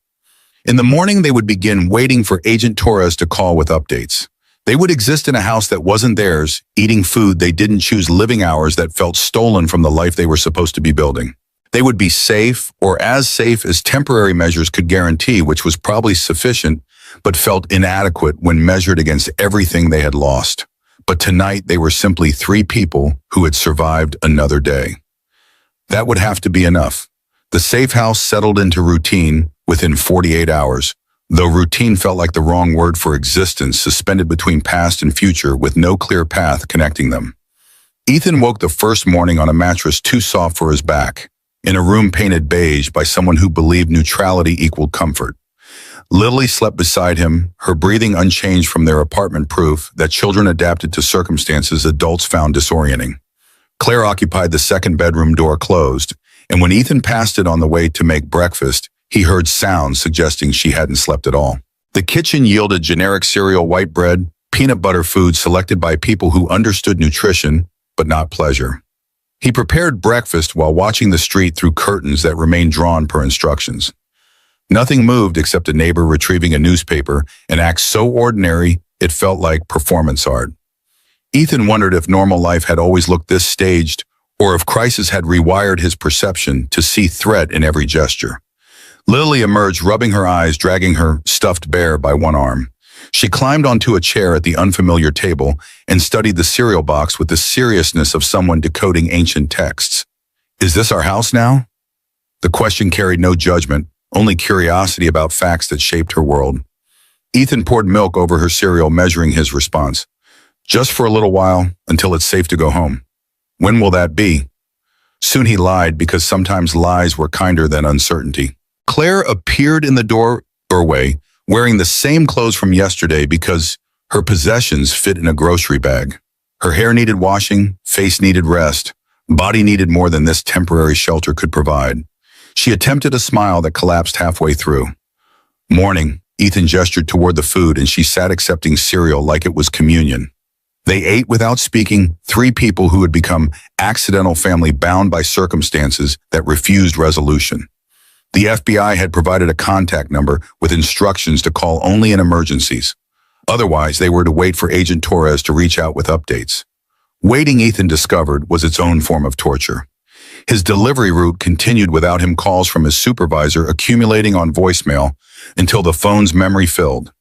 In the morning, they would begin waiting for Agent Torres to call with updates. They would exist in a house that wasn't theirs, eating food they didn't choose, living hours that felt stolen from the life they were supposed to be building. They would be safe, or as safe as temporary measures could guarantee, which was probably sufficient, but felt inadequate when measured against everything they had lost. But tonight, they were simply three people who had survived another day. That would have to be enough. The safe house settled into routine within 48 hours, though routine felt like the wrong word for existence, suspended between past and future with no clear path connecting them. Ethan woke the first morning on a mattress too soft for his back, in a room painted beige by someone who believed neutrality equaled comfort. Lily slept beside him, her breathing unchanged from their apartment, proof that children adapted to circumstances adults found disorienting. Claire occupied the second bedroom, door closed, and when Ethan passed it on the way to make breakfast, he heard sounds suggesting she hadn't slept at all. The kitchen yielded generic cereal, white bread, peanut butter food selected by people who understood nutrition, but not pleasure. He prepared breakfast while watching the street through curtains that remained drawn per instructions. Nothing moved except a neighbor retrieving a newspaper, an act so ordinary it felt like performance art. Ethan wondered if normal life had always looked this staged, or if crisis had rewired his perception to see threat in every gesture. Lily emerged, rubbing her eyes, dragging her stuffed bear by one arm. She climbed onto a chair at the unfamiliar table and studied the cereal box with the seriousness of someone decoding ancient texts. "Is this our house now?" The question carried no judgment, only curiosity about facts that shaped her world. Ethan poured milk over her cereal, measuring his response. "Just for a little while, until it's safe to go home." "When will that be?" Soon he lied, because sometimes lies were kinder than uncertainty. Claire appeared in the doorway, wearing the same clothes from yesterday because her possessions fit in a grocery bag. Her hair needed washing, face needed rest, body needed more than this temporary shelter could provide. She attempted a smile that collapsed halfway through. "Morning," Ethan gestured toward the food, and she sat accepting cereal like it was communion. They ate without speaking, three people who had become accidental family bound by circumstances that refused resolution. The FBI had provided a contact number with instructions to call only in emergencies. Otherwise, they were to wait for Agent Torres to reach out with updates. Waiting, Ethan discovered, was its own form of torture. His delivery route continued without him, calls from his supervisor accumulating on voicemail until the phone's memory filled.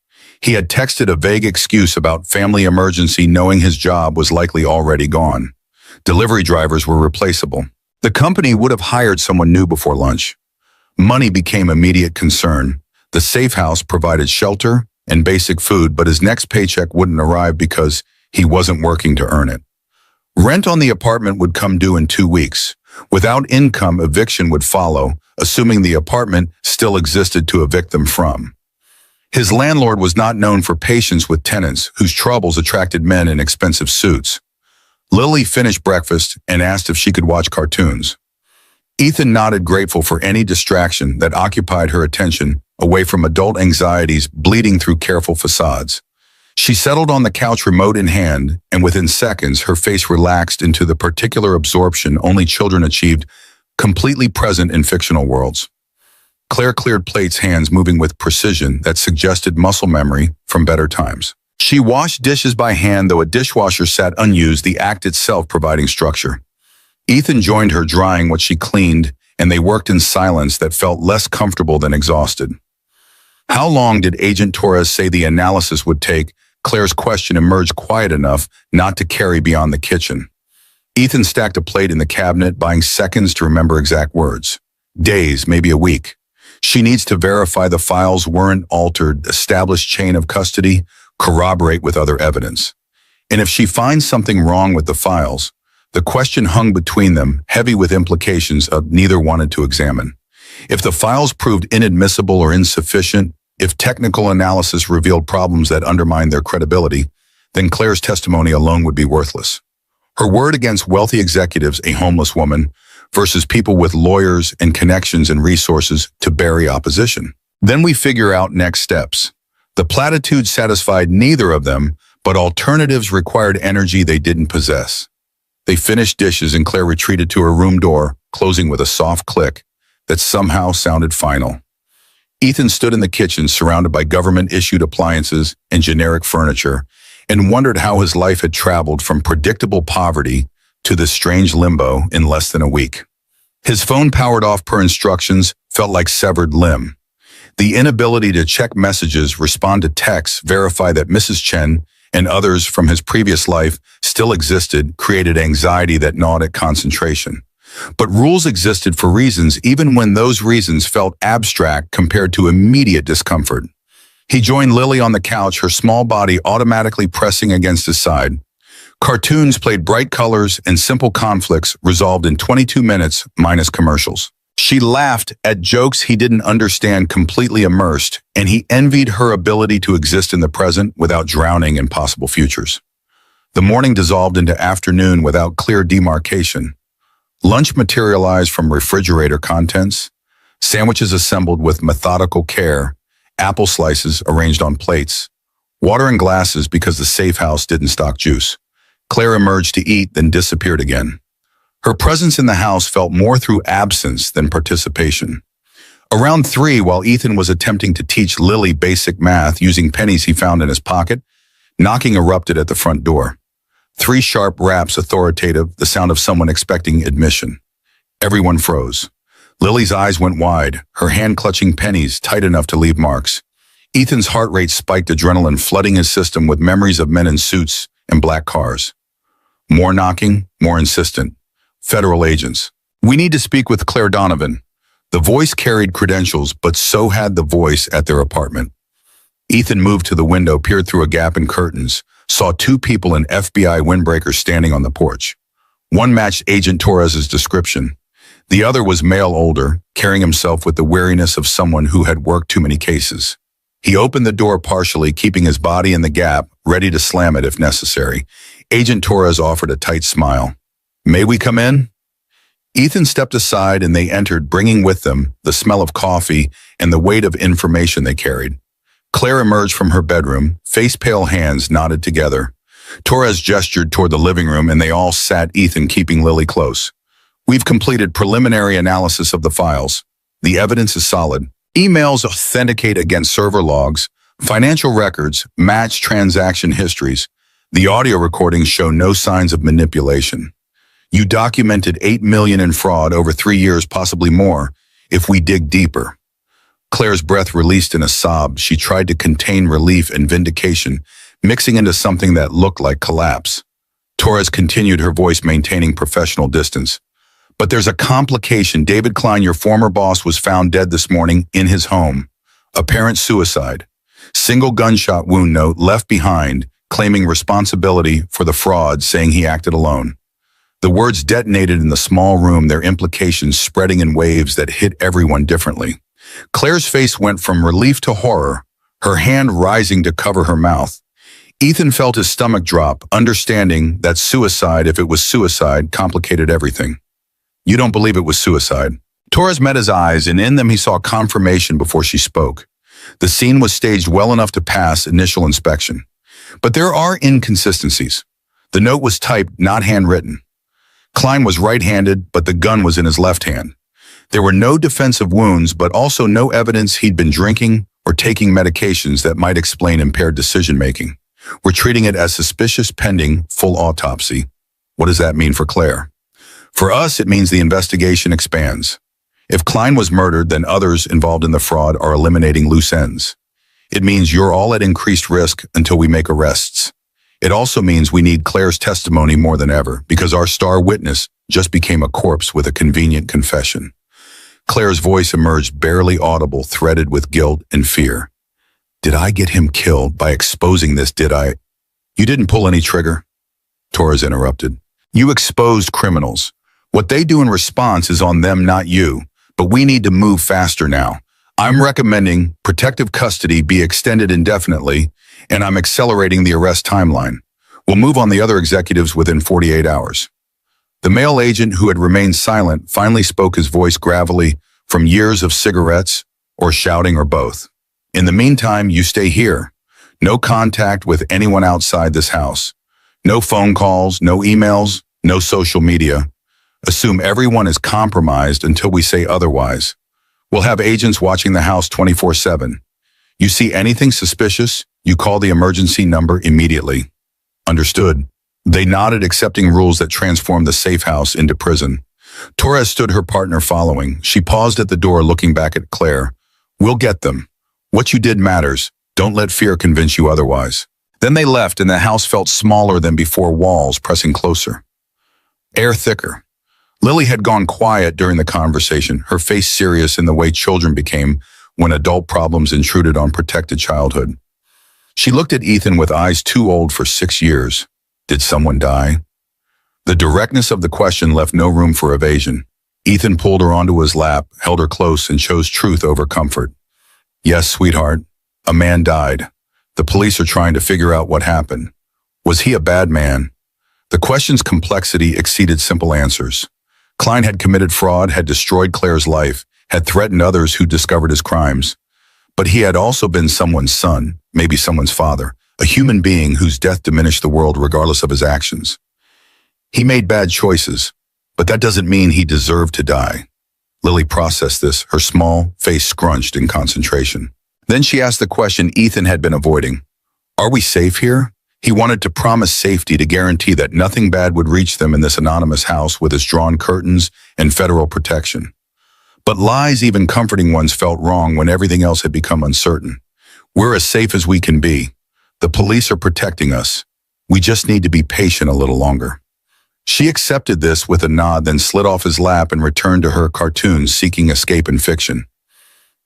He had texted a vague excuse about family emergency, knowing his job was likely already gone. Delivery drivers were replaceable. The company would have hired someone new before lunch. Money became immediate concern. The safe house provided shelter and basic food, but his next paycheck wouldn't arrive because he wasn't working to earn it. Rent on the apartment would come due in 2 weeks. Without income, eviction would follow, assuming the apartment still existed to evict them from. His landlord was not known for patience with tenants whose troubles attracted men in expensive suits. Lily finished breakfast and asked if she could watch cartoons. Ethan nodded, grateful for any distraction that occupied her attention away from adult anxieties bleeding through careful facades. She settled on the couch, remote in hand, and within seconds her face relaxed into the particular absorption only children achieved, completely present in fictional worlds. Claire cleared plates, hands moving with precision that suggested muscle memory from better times. She washed dishes by hand, though a dishwasher sat unused, the act itself providing structure. Ethan joined her, drying what she cleaned, and they worked in silence that felt less comfortable than exhausted. How long did Agent Torres say the analysis would take? Claire's question emerged quiet enough not to carry beyond the kitchen. Ethan stacked a plate in the cabinet, buying seconds to remember exact words. Days, maybe a week. She needs to verify the files weren't altered, establish chain of custody, corroborate with other evidence. And if she finds something wrong with the files, the question hung between them, heavy with implications neither wanted to examine. If the files proved inadmissible or insufficient, if technical analysis revealed problems that undermined their credibility, then Claire's testimony alone would be worthless. Her word against wealthy executives, a homeless woman, versus people with lawyers and connections and resources to bury opposition. Then we figure out next steps. The platitudes satisfied neither of them, but alternatives required energy they didn't possess. They finished dishes and Claire retreated to her room door, closing with a soft click that somehow sounded final. Ethan stood in the kitchen surrounded by government-issued appliances and generic furniture and wondered how his life had traveled from predictable poverty to this strange limbo in less than a week. His phone, powered off per instructions, felt like severed limb. The inability to check messages, respond to texts, verify that Mrs. Chen and others from his previous life still existed created anxiety that gnawed at concentration. But rules existed for reasons even when those reasons felt abstract compared to immediate discomfort. He joined Lily on the couch, her small body automatically pressing against his side. Cartoons played bright colors and simple conflicts resolved in 22 minutes minus commercials. She laughed at jokes he didn't understand, completely immersed, and he envied her ability to exist in the present without drowning in possible futures. The morning dissolved into afternoon without clear demarcation. Lunch materialized from refrigerator contents, sandwiches assembled with methodical care, apple slices arranged on plates, water in glasses because the safe house didn't stock juice. Claire emerged to eat, then disappeared again. Her presence in the house felt more through absence than participation. Around 3, while Ethan was attempting to teach Lily basic math using pennies he found in his pocket, knocking erupted at the front door. 3 sharp raps, authoritative, the sound of someone expecting admission. Everyone froze. Lily's eyes went wide, her hand clutching pennies tight enough to leave marks. Ethan's heart rate spiked, adrenaline flooding his system with memories of men in suits and black cars. More knocking, more insistent. Federal agents. "We need to speak with Claire Donovan." The voice carried credentials, but so had the voice at their apartment. Ethan moved to the window, peered through a gap in curtains, saw 2 people in FBI windbreakers standing on the porch. One matched Agent Torres's description. The other was male, older, carrying himself with the wariness of someone who had worked too many cases. He opened the door partially, keeping his body in the gap, ready to slam it if necessary. Agent Torres offered a tight smile. "May we come in?" Ethan stepped aside and they entered, bringing with them the smell of coffee and the weight of information they carried. Claire emerged from her bedroom, face-pale hands knotted together. Torres gestured toward the living room and they all sat, Ethan keeping Lily close. "We've completed preliminary analysis of the files. The evidence is solid. Emails authenticate against server logs, financial records match transaction histories. The audio recordings show no signs of manipulation. You documented $8 million in fraud over 3 years, possibly more, if we dig deeper." Claire's breath released in a sob. She tried to contain relief and vindication, mixing into something that looked like collapse. Torres continued, her voice maintaining professional distance. "But there's a complication. David Klein, your former boss, was found dead this morning in his home. Apparent suicide. Single gunshot wound note left behind, claiming responsibility for the fraud, saying he acted alone." The words detonated in the small room, their implications spreading in waves that hit everyone differently. Claire's face went from relief to horror, her hand rising to cover her mouth. Ethan felt his stomach drop, understanding that suicide, if it was suicide, complicated everything. "You don't believe it was suicide?" Torres met his eyes, and in them he saw confirmation before she spoke. The scene was staged well enough to pass initial inspection. But there are inconsistencies. The note was typed, not handwritten. Klein was right-handed, but the gun was in his left hand. There were no defensive wounds, but also no evidence he'd been drinking or taking medications that might explain impaired decision-making. We're treating it as suspicious pending full autopsy. What does that mean for Claire? For us, it means the investigation expands. If Klein was murdered, then others involved in the fraud are eliminating loose ends. It means you're all at increased risk until we make arrests. It also means we need Claire's testimony more than ever because our star witness just became a corpse with a convenient confession. Claire's voice emerged barely audible, threaded with guilt and fear. Did I get him killed by exposing this, did I? You didn't pull any trigger, Torres interrupted. You exposed criminals. What they do in response is on them, not you. But we need to move faster now. I'm recommending protective custody be extended indefinitely, and I'm accelerating the arrest timeline. We'll move on the other executives within 48 hours. The male agent who had remained silent finally spoke, his voice gravelly, from years of cigarettes or shouting or both. In the meantime, you stay here. No contact with anyone outside this house. No phone calls, no emails, no social media. Assume everyone is compromised until we say otherwise. We'll have agents watching the house 24/7. You see anything suspicious, you call the emergency number immediately. Understood. They nodded, accepting rules that transformed the safe house into prison. Torres stood, her partner following. She paused at the door, looking back at Claire. We'll get them. What you did matters. Don't let fear convince you otherwise. Then they left, and the house felt smaller than before, walls pressing closer. Air thicker. Lily had gone quiet during the conversation, her face serious in the way children became when adult problems intruded on protected childhood. She looked at Ethan with eyes too old for 6 years. Did someone die? The directness of the question left no room for evasion. Ethan pulled her onto his lap, held her close, and chose truth over comfort. Yes, sweetheart, a man died. The police are trying to figure out what happened. Was he a bad man? The question's complexity exceeded simple answers. Klein had committed fraud, had destroyed Claire's life, had threatened others who discovered his crimes. But he had also been someone's son, maybe someone's father, a human being whose death diminished the world regardless of his actions. He made bad choices, but that doesn't mean he deserved to die. Lily processed this, her small face scrunched in concentration. Then she asked the question Ethan had been avoiding. Are we safe here? He wanted to promise safety, to guarantee that nothing bad would reach them in this anonymous house with its drawn curtains and federal protection. But lies, even comforting ones, felt wrong when everything else had become uncertain. We're as safe as we can be. The police are protecting us. We just need to be patient a little longer. She accepted this with a nod, then slid off his lap and returned to her cartoons, seeking escape in fiction.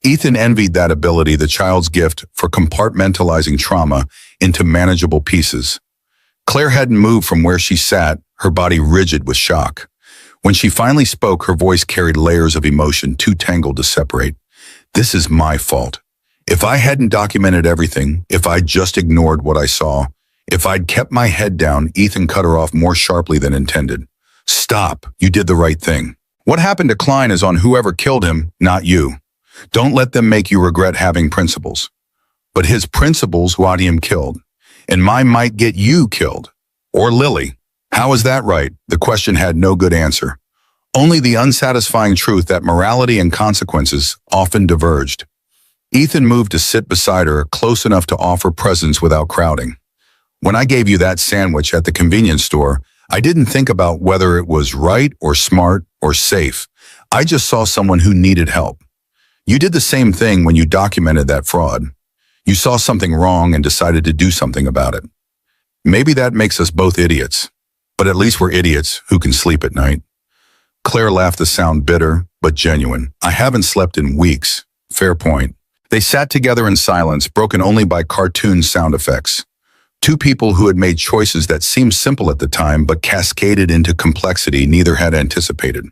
Ethan envied that ability, the child's gift for compartmentalizing trauma into manageable pieces. Claire hadn't moved from where she sat, her body rigid with shock. When she finally spoke, her voice carried layers of emotion too tangled to separate. This is my fault. If I hadn't documented everything, if I'd just ignored what I saw, if I'd kept my head down, Ethan cut her off more sharply than intended. Stop, you did the right thing. What happened to Klein is on whoever killed him, not you. Don't let them make you regret having principles. But his principles got him killed, and mine might get you killed. Or Lily. How is that right? The question had no good answer. Only the unsatisfying truth that morality and consequences often diverged. Ethan moved to sit beside her, close enough to offer presence without crowding. When I gave you that sandwich at the convenience store, I didn't think about whether it was right or smart or safe. I just saw someone who needed help. You did the same thing when you documented that fraud. You saw something wrong and decided to do something about it. Maybe that makes us both idiots, but at least we're idiots who can sleep at night. Claire laughed, the sound bitter but genuine. I haven't slept in weeks. Fair point. They sat together in silence, broken only by cartoon sound effects. Two people who had made choices that seemed simple at the time but cascaded into complexity neither had anticipated.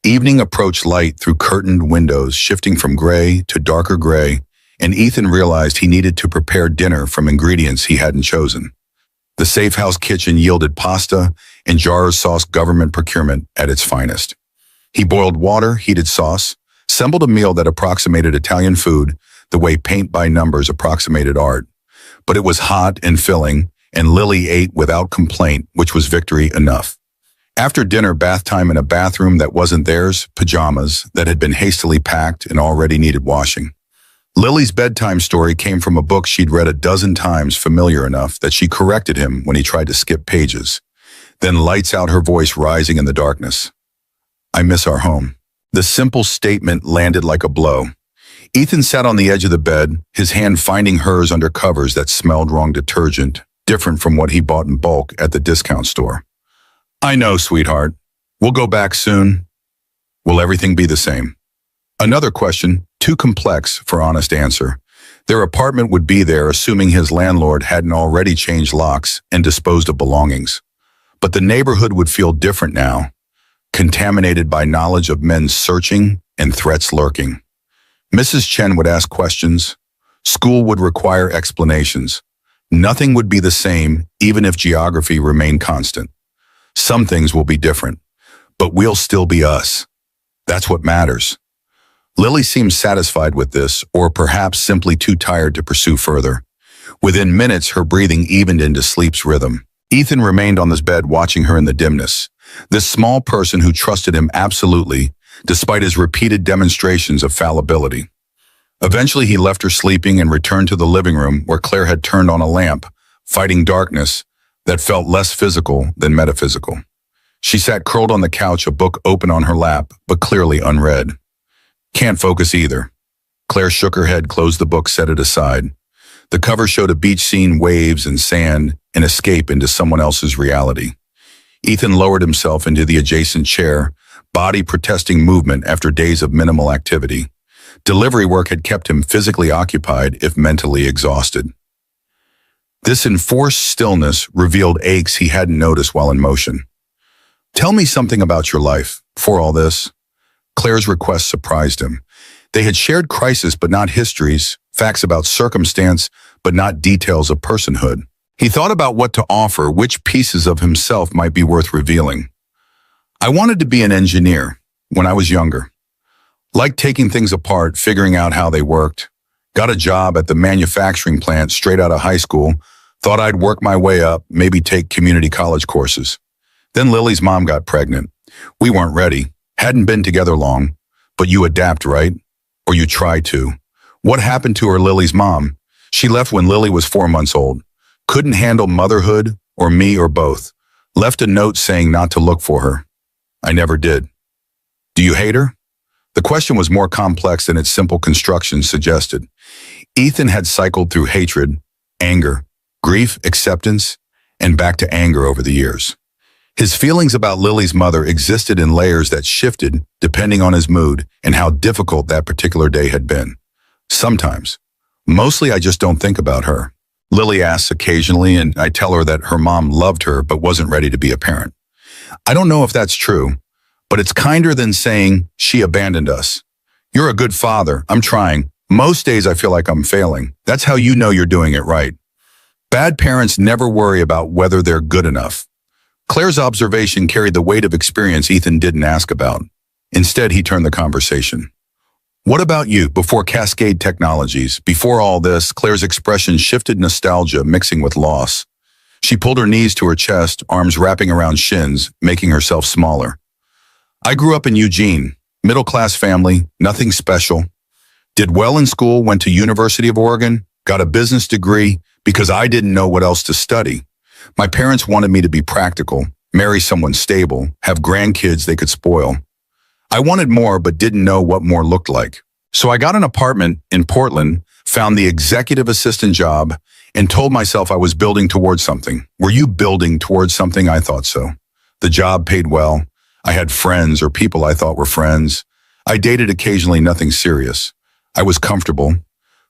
Evening approached light through curtained windows, shifting from gray to darker gray, and Ethan realized he needed to prepare dinner from ingredients he hadn't chosen. The safe house kitchen yielded pasta and jars sauce, government procurement at its finest. He boiled water, heated sauce, assembled a meal that approximated Italian food the way paint by numbers approximated art. But it was hot and filling, and Lily ate without complaint, which was victory enough. After dinner, bath time in a bathroom that wasn't theirs, pajamas that had been hastily packed and already needed washing. Lily's bedtime story came from a book she'd read a dozen times, familiar enough that she corrected him when he tried to skip pages. Then lights out, her voice rising in the darkness. I miss our home. The simple statement landed like a blow. Ethan sat on the edge of the bed, his hand finding hers under covers that smelled wrong detergent, different from what he bought in bulk at the discount store. I know, sweetheart. We'll go back soon. Will everything be the same? Another question, too complex for honest answer. Their apartment would be there, assuming his landlord hadn't already changed locks and disposed of belongings. But the neighborhood would feel different now, contaminated by knowledge of men searching and threats lurking. Mrs. Chen would ask questions. School would require explanations. Nothing would be the same, even if geography remained constant. Some things will be different, but we'll still be us. That's what matters. Lily seemed satisfied with this, or perhaps simply too tired to pursue further. Within minutes, her breathing evened into sleep's rhythm. Ethan remained on his bed watching her in the dimness. This small person who trusted him absolutely, despite his repeated demonstrations of fallibility. Eventually, he left her sleeping and returned to the living room where Claire had turned on a lamp, fighting darkness that felt less physical than metaphysical. She sat curled on the couch, a book open on her lap, but clearly unread. Can't focus either. Claire shook her head, closed the book, set it aside. The cover showed a beach scene, waves and sand, an escape into someone else's reality. Ethan lowered himself into the adjacent chair, body protesting movement after days of minimal activity. Delivery work had kept him physically occupied, if mentally exhausted. This enforced stillness revealed aches he hadn't noticed while in motion. Tell me something about your life, before all this. Claire's request surprised him. They had shared crisis but not histories, facts about circumstance but not details of personhood. He thought about what to offer, which pieces of himself might be worth revealing. I wanted to be an engineer when I was younger. Liked taking things apart, figuring out how they worked. Got a job at the manufacturing plant straight out of high school. Thought I'd work my way up, maybe take community college courses. Then Lily's mom got pregnant. We weren't ready. Hadn't been together long, but you adapt, right? Or you try to. What happened to her, Lily's mom? She left when Lily was 4 months old. Couldn't handle motherhood, or me, or both. Left a note saying not to look for her. I never did. Do you hate her? The question was more complex than its simple construction suggested. Ethan had cycled through hatred, anger, grief, acceptance, and back to anger over the years. His feelings about Lily's mother existed in layers that shifted depending on his mood and how difficult that particular day had been. Sometimes. Mostly I just don't think about her. Lily asks occasionally, and I tell her that her mom loved her but wasn't ready to be a parent. I don't know if that's true, but it's kinder than saying she abandoned us. You're a good father. I'm trying. Most days I feel like I'm failing. That's how you know you're doing it right. Bad parents never worry about whether they're good enough. Claire's observation carried the weight of experience Ethan didn't ask about. Instead, he turned the conversation. What about you, before Cascade Technologies? Before all this, Claire's expression shifted nostalgia mixing with loss. She pulled her knees to her chest, arms wrapping around shins, making herself smaller. I grew up in Eugene, middle-class family, nothing special. Did well in school, went to University of Oregon, got a business degree because I didn't know what else to study. My parents wanted me to be practical, marry someone stable, have grandkids they could spoil. I wanted more but didn't know what more looked like. So I got an apartment in Portland, found the executive assistant job, and told myself I was building towards something. Were you building towards something? I thought so. The job paid well. I had friends or people I thought were friends. I dated occasionally, nothing serious. I was comfortable.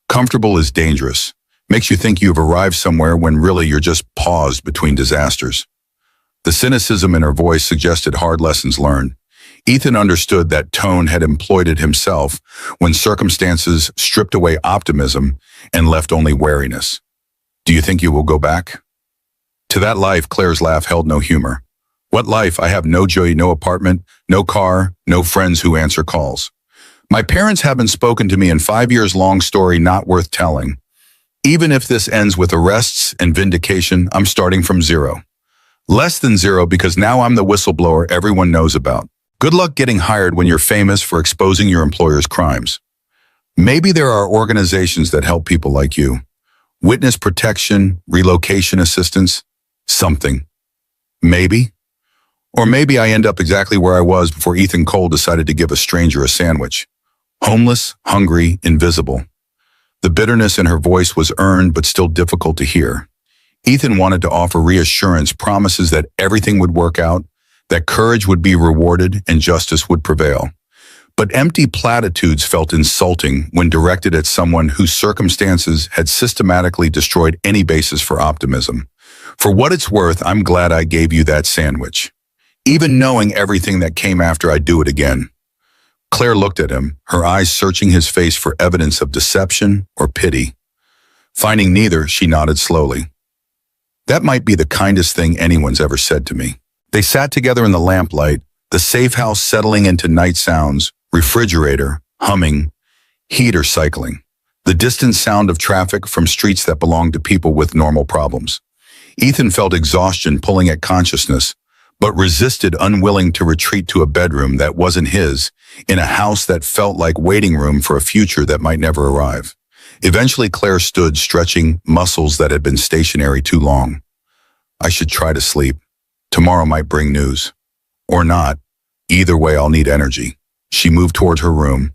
Comfortable is dangerous. Makes you think you've arrived somewhere when really you're just paused between disasters. The cynicism in her voice suggested hard lessons learned. Ethan understood that tone had employed it himself when circumstances stripped away optimism and left only wariness. Do you think you will go back? To that life, Claire's laugh held no humor. What life? I have no joy, no apartment, no car, no friends who answer calls. My parents haven't spoken to me in 5 years, long story not worth telling. Even if this ends with arrests and vindication, I'm starting from zero. Less than zero because now I'm the whistleblower everyone knows about. Good luck getting hired when you're famous for exposing your employer's crimes. Maybe there are organizations that help people like you. Witness protection, relocation assistance, something. Maybe. Or maybe I end up exactly where I was before Ethan Cole decided to give a stranger a sandwich. Homeless, hungry, invisible. The bitterness in her voice was earned but still difficult to hear. Ethan wanted to offer reassurance, promises that everything would work out, that courage would be rewarded and justice would prevail. But empty platitudes felt insulting when directed at someone whose circumstances had systematically destroyed any basis for optimism. For what it's worth, I'm glad I gave you that sandwich. Even knowing everything that came after, I'd do it again. Claire looked at him, her eyes searching his face for evidence of deception or pity. Finding neither, she nodded slowly. That might be the kindest thing anyone's ever said to me. They sat together in the lamplight, the safe house settling into night sounds, refrigerator, humming, heater cycling, the distant sound of traffic from streets that belonged to people with normal problems. Ethan felt exhaustion pulling at consciousness, but resisted, unwilling to retreat to a bedroom that wasn't his, in a house that felt like waiting room for a future that might never arrive. Eventually, Claire stood, stretching muscles that had been stationary too long. I should try to sleep. Tomorrow might bring news. Or not. Either way, I'll need energy. She moved toward her room,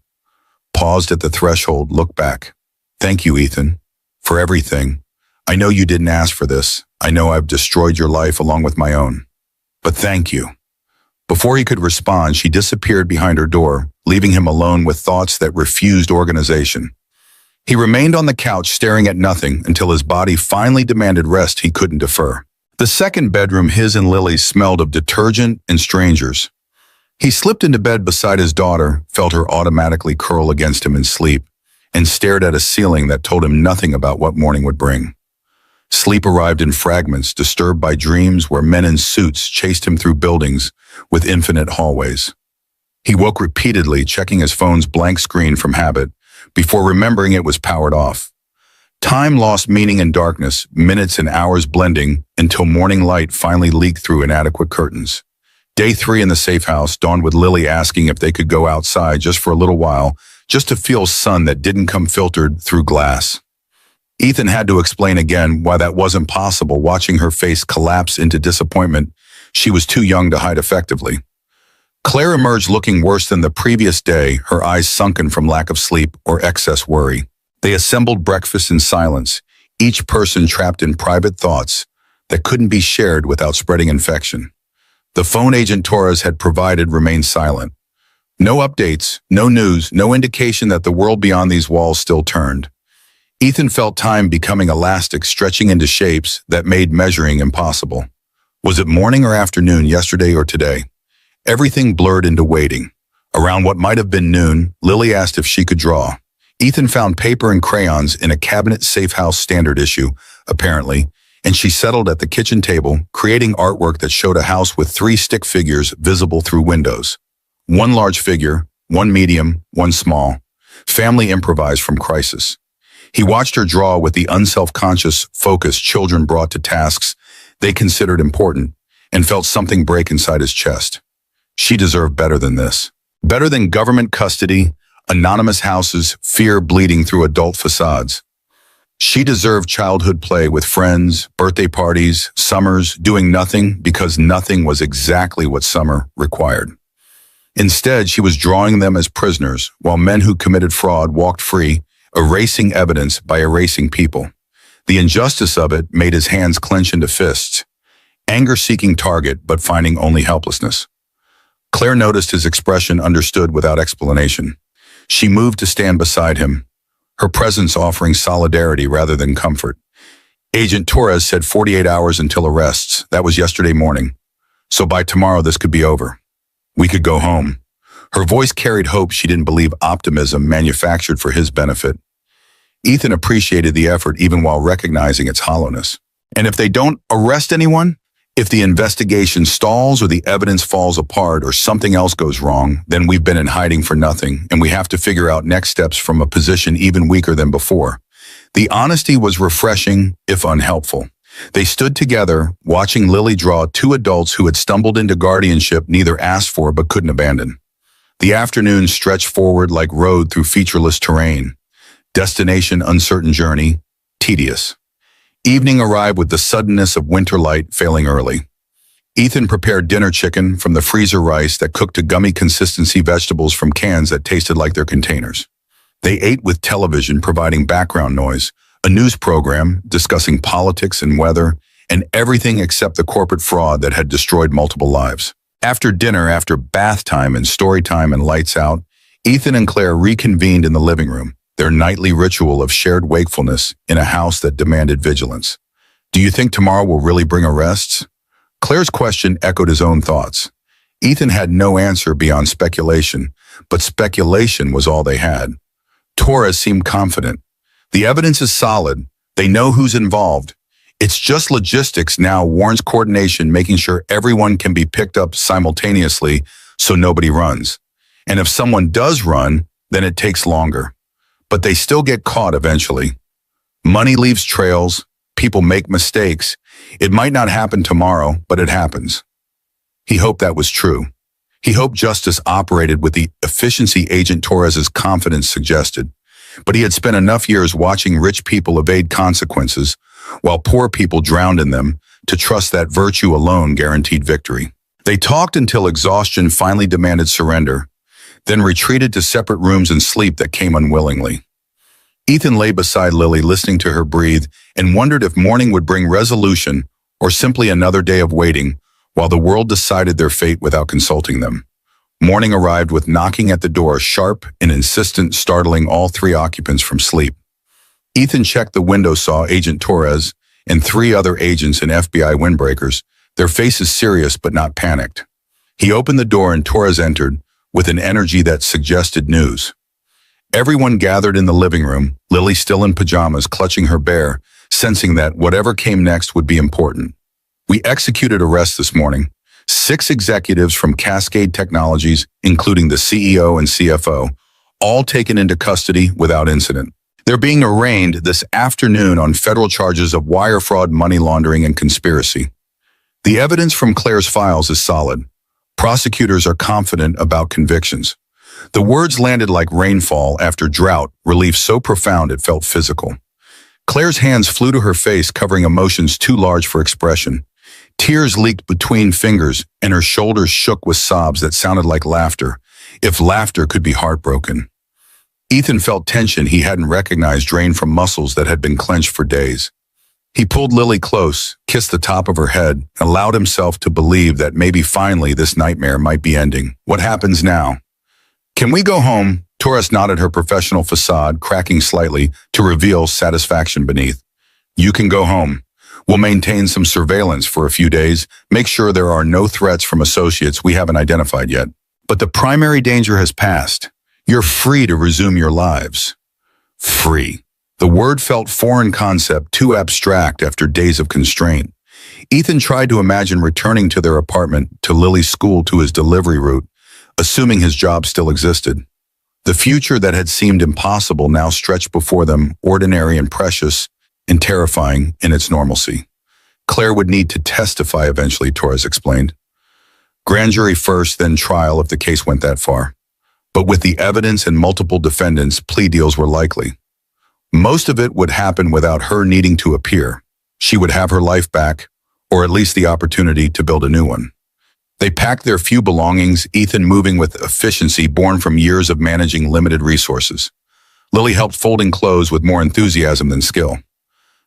paused at the threshold, looked back. Thank you, Ethan, for everything. I know you didn't ask for this. I know I've destroyed your life along with my own. But thank you. Before he could respond, she disappeared behind her door, leaving him alone with thoughts that refused organization. He remained on the couch staring at nothing until his body finally demanded rest he couldn't defer. The second bedroom, his and Lily's, smelled of detergent and strangers. He slipped into bed beside his daughter, felt her automatically curl against him in sleep, and stared at a ceiling that told him nothing about what morning would bring. Sleep arrived in fragments, disturbed by dreams where men in suits chased him through buildings with infinite hallways. He woke repeatedly, checking his phone's blank screen from habit, before remembering it was powered off. Time lost meaning in darkness, minutes and hours blending, until morning light finally leaked through inadequate curtains. Day 3 in the safe house dawned with Lily asking if they could go outside just for a little while, just to feel sun that didn't come filtered through glass. Ethan had to explain again why that wasn't possible, watching her face collapse into disappointment. She was too young to hide effectively. Claire emerged looking worse than the previous day, her eyes sunken from lack of sleep or excess worry. They assembled breakfast in silence, each person trapped in private thoughts that couldn't be shared without spreading infection. The phone Agent Torres had provided remained silent. No updates, no news, no indication that the world beyond these walls still turned. Ethan felt time becoming elastic, stretching into shapes that made measuring impossible. Was it morning or afternoon, yesterday or today? Everything blurred into waiting. Around what might have been noon, Lily asked if she could draw. Ethan found paper and crayons in a cabinet safe house standard issue, apparently, and she settled at the kitchen table, creating artwork that showed a house with 3 stick figures visible through windows. One large figure, one medium, one small. Family improvised from crisis. He watched her draw with the unself-conscious focus children brought to tasks they considered important, and felt something break inside his chest. She deserved better than this. Better than government custody, anonymous houses, fear bleeding through adult facades. She deserved childhood play with friends, birthday parties, summers, doing nothing because nothing was exactly what summer required. Instead, she was drawing them as prisoners, while men who committed fraud walked free, erasing evidence by erasing people. The injustice of it made his hands clench into fists, anger-seeking target but finding only helplessness. Claire noticed his expression, understood without explanation. She moved to stand beside him, her presence offering solidarity rather than comfort. Agent Torres said 48 hours until arrests. That was yesterday morning. So by tomorrow this could be over. We could go home. Her voice carried hope she didn't believe, optimism manufactured for his benefit. Ethan appreciated the effort even while recognizing its hollowness. And if they don't arrest anyone, if the investigation stalls or the evidence falls apart or something else goes wrong, then we've been in hiding for nothing, and we have to figure out next steps from a position even weaker than before. The honesty was refreshing, if unhelpful. They stood together, watching Lily draw 2 adults who had stumbled into guardianship neither asked for but couldn't abandon. The afternoon stretched forward like road through featureless terrain. Destination uncertain journey, tedious. Evening arrived with the suddenness of winter light failing early. Ethan prepared dinner chicken from the freezer, rice that cooked to gummy consistency, vegetables from cans that tasted like their containers. They ate with television providing background noise, a news program discussing politics and weather, and everything except the corporate fraud that had destroyed multiple lives. After dinner, after bath time and story time and lights out, Ethan and Claire reconvened in the living room, their nightly ritual of shared wakefulness in a house that demanded vigilance. Do you think tomorrow will really bring arrests? Claire's question echoed his own thoughts. Ethan had no answer beyond speculation, but speculation was all they had. Torres seemed confident. The evidence is solid. They know who's involved. It's just logistics now, warns coordination, making sure everyone can be picked up simultaneously so nobody runs. And if someone does run, then it takes longer. But they still get caught eventually. Money leaves trails. People make mistakes. It might not happen tomorrow, but it happens. He hoped that was true. He hoped justice operated with the efficiency Agent Torres's confidence suggested. But he had spent enough years watching rich people evade consequences while poor people drowned in them to trust that virtue alone guaranteed victory. They talked until exhaustion finally demanded surrender, then retreated to separate rooms and sleep that came unwillingly. Ethan lay beside Lily, listening to her breathe, and wondered if morning would bring resolution or simply another day of waiting while the world decided their fate without consulting them. Morning arrived with knocking at the door, sharp and insistent, startling all three occupants from sleep. Ethan checked the window, saw Agent Torres and three other agents and FBI windbreakers, their faces serious but not panicked. He opened the door and Torres entered with an energy that suggested news. Everyone gathered in the living room, Lily still in pajamas, clutching her bear, sensing that whatever came next would be important. We executed arrests this morning. 6 executives from Cascade Technologies, including the CEO and CFO, all taken into custody without incident. They're being arraigned this afternoon on federal charges of wire fraud, money laundering, and conspiracy. The evidence from Claire's files is solid. Prosecutors are confident about convictions. The words landed like rainfall after drought, relief so profound it felt physical. Claire's hands flew to her face, covering emotions too large for expression. Tears leaked between fingers, and her shoulders shook with sobs that sounded like laughter, if laughter could be heartbroken. Ethan felt tension he hadn't recognized drain from muscles that had been clenched for days. He pulled Lily close, kissed the top of her head, and allowed himself to believe that maybe finally this nightmare might be ending. What happens now? Can we go home? Torres nodded, her professional facade cracking slightly to reveal satisfaction beneath. You can go home. We'll maintain some surveillance for a few days, make sure there are no threats from associates we haven't identified yet. But the primary danger has passed. You're free to resume your lives. Free. The word felt foreign concept, too abstract after days of constraint. Ethan tried to imagine returning to their apartment, to Lily's school, to his delivery route, assuming his job still existed. The future that had seemed impossible now stretched before them, ordinary and precious, and terrifying in its normalcy. Claire would need to testify eventually, Torres explained. Grand jury first, then trial if the case went that far. But with the evidence and multiple defendants, plea deals were likely. Most of it would happen without her needing to appear. She would have her life back, or at least the opportunity to build a new one. They packed their few belongings, Ethan moving with efficiency born from years of managing limited resources. Lily helped folding clothes with more enthusiasm than skill.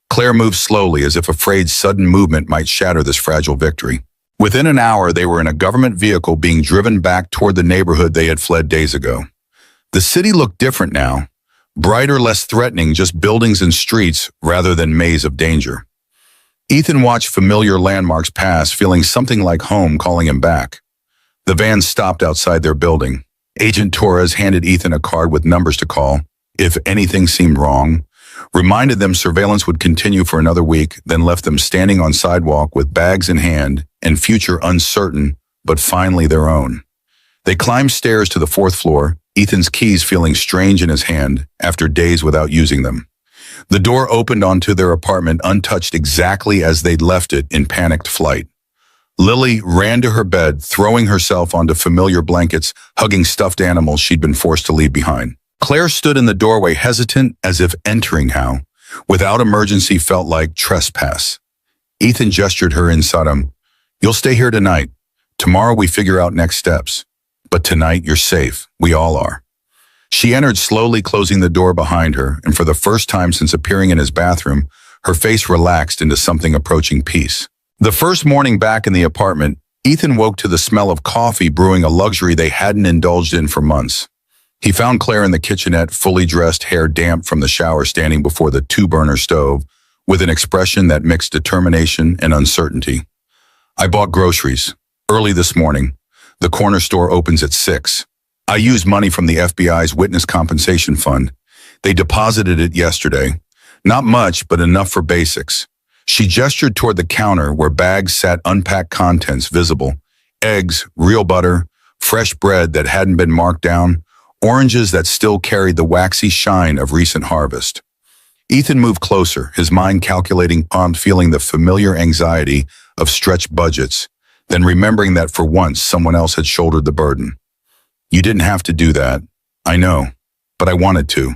Claire moved slowly, as if afraid sudden movement might shatter this fragile victory. Within an hour, they were in a government vehicle being driven back toward the neighborhood they had fled days ago. The city looked different now. Brighter, less threatening, just buildings and streets rather than maze of danger. Ethan watched familiar landmarks pass, feeling something like home calling him back. The van stopped outside their building. Agent Torres handed Ethan a card with numbers to call if anything seemed wrong, reminded them surveillance would continue for another week, then left them standing on sidewalk with bags in hand and future uncertain, but finally their own. They climbed stairs to the 4th floor, Ethan's keys feeling strange in his hand after days without using them. The door opened onto their apartment untouched, exactly as they'd left it in panicked flight. Lily ran to her bed, throwing herself onto familiar blankets, hugging stuffed animals she'd been forced to leave behind. Claire stood in the doorway, hesitant, as if entering how, without emergency, felt like trespass. Ethan gestured her inside him. You'll stay here tonight. Tomorrow we figure out next steps. But tonight you're safe. We all are. She entered slowly, closing the door behind her, and for the first time since appearing in his bathroom, her face relaxed into something approaching peace. The first morning back in the apartment, Ethan woke to the smell of coffee brewing, a luxury they hadn't indulged in for months. He found Claire in the kitchenette, fully dressed, hair damp from the shower, standing before the two-burner stove, with an expression that mixed determination and uncertainty. I bought groceries. Early this morning. The corner store opens at 6. I used money from the FBI's Witness Compensation Fund. They deposited it yesterday. Not much, but enough for basics. She gestured toward the counter where bags sat, unpacked contents visible. Eggs, real butter, fresh bread that hadn't been marked down, oranges that still carried the waxy shine of recent harvest. Ethan moved closer, his mind calculating, feeling the familiar anxiety of stretched budgets, then remembering that for once someone else had shouldered the burden. You didn't have to do that. I know, but I wanted to.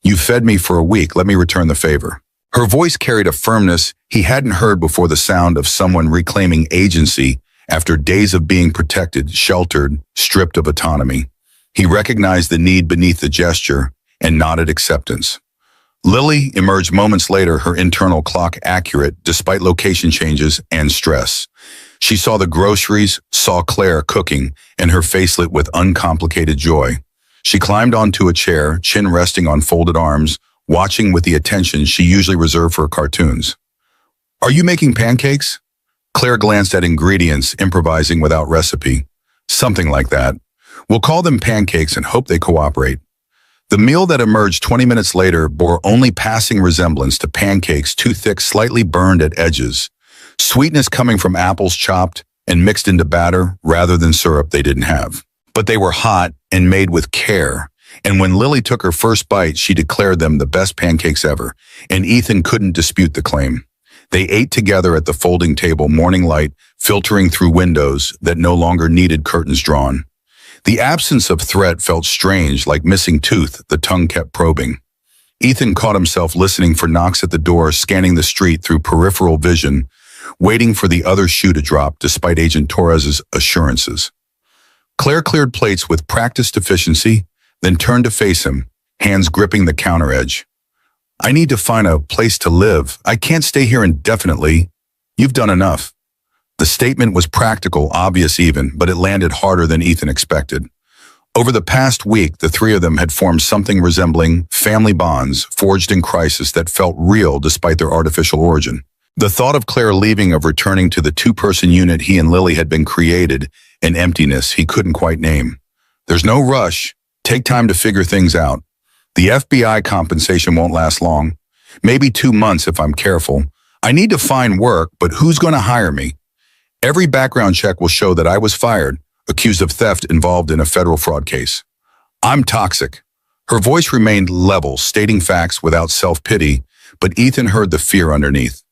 You fed me for a week. Let me return the favor. Her voice carried a firmness he hadn't heard before, the sound of someone reclaiming agency after days of being protected, sheltered, stripped of autonomy. He recognized the need beneath the gesture and nodded acceptance. Lily emerged moments later, her internal clock accurate despite location changes and stress. She saw the groceries, saw Claire cooking, and her face lit with uncomplicated joy. She climbed onto a chair, chin resting on folded arms, watching with the attention she usually reserved for cartoons. Are you making pancakes? Claire glanced at ingredients, improvising without recipe. Something like that. We'll call them pancakes and hope they cooperate. The meal that emerged 20 minutes later bore only passing resemblance to pancakes, too thick, slightly burned at edges. Sweetness coming from apples chopped and mixed into batter rather than syrup they didn't have. But they were hot and made with care, and when Lily took her first bite, she declared them the best pancakes ever, and Ethan couldn't dispute the claim. They ate together at the folding table, morning light filtering through windows that no longer needed curtains drawn. The absence of threat felt strange, like missing tooth. The tongue kept probing. Ethan caught himself listening for knocks at the door, scanning the street through peripheral vision, waiting for the other shoe to drop despite Agent Torres's assurances. Claire cleared plates with practiced efficiency, then turned to face him, hands gripping the counter edge. I need to find a place to live. I can't stay here indefinitely. You've done enough. The statement was practical, obvious even, but it landed harder than Ethan expected. Over the past week, the three of them had formed something resembling family bonds forged in crisis that felt real despite their artificial origin. The thought of Claire leaving, of returning to the two-person unit he and Lily had been, created an emptiness he couldn't quite name. There's no rush. Take time to figure things out. The FBI compensation won't last long. Maybe 2 months if I'm careful. I need to find work, but who's going to hire me? Every background check will show that I was fired, accused of theft involved in a federal fraud case. I'm toxic. Her voice remained level, stating facts without self-pity, but Ethan heard the fear underneath.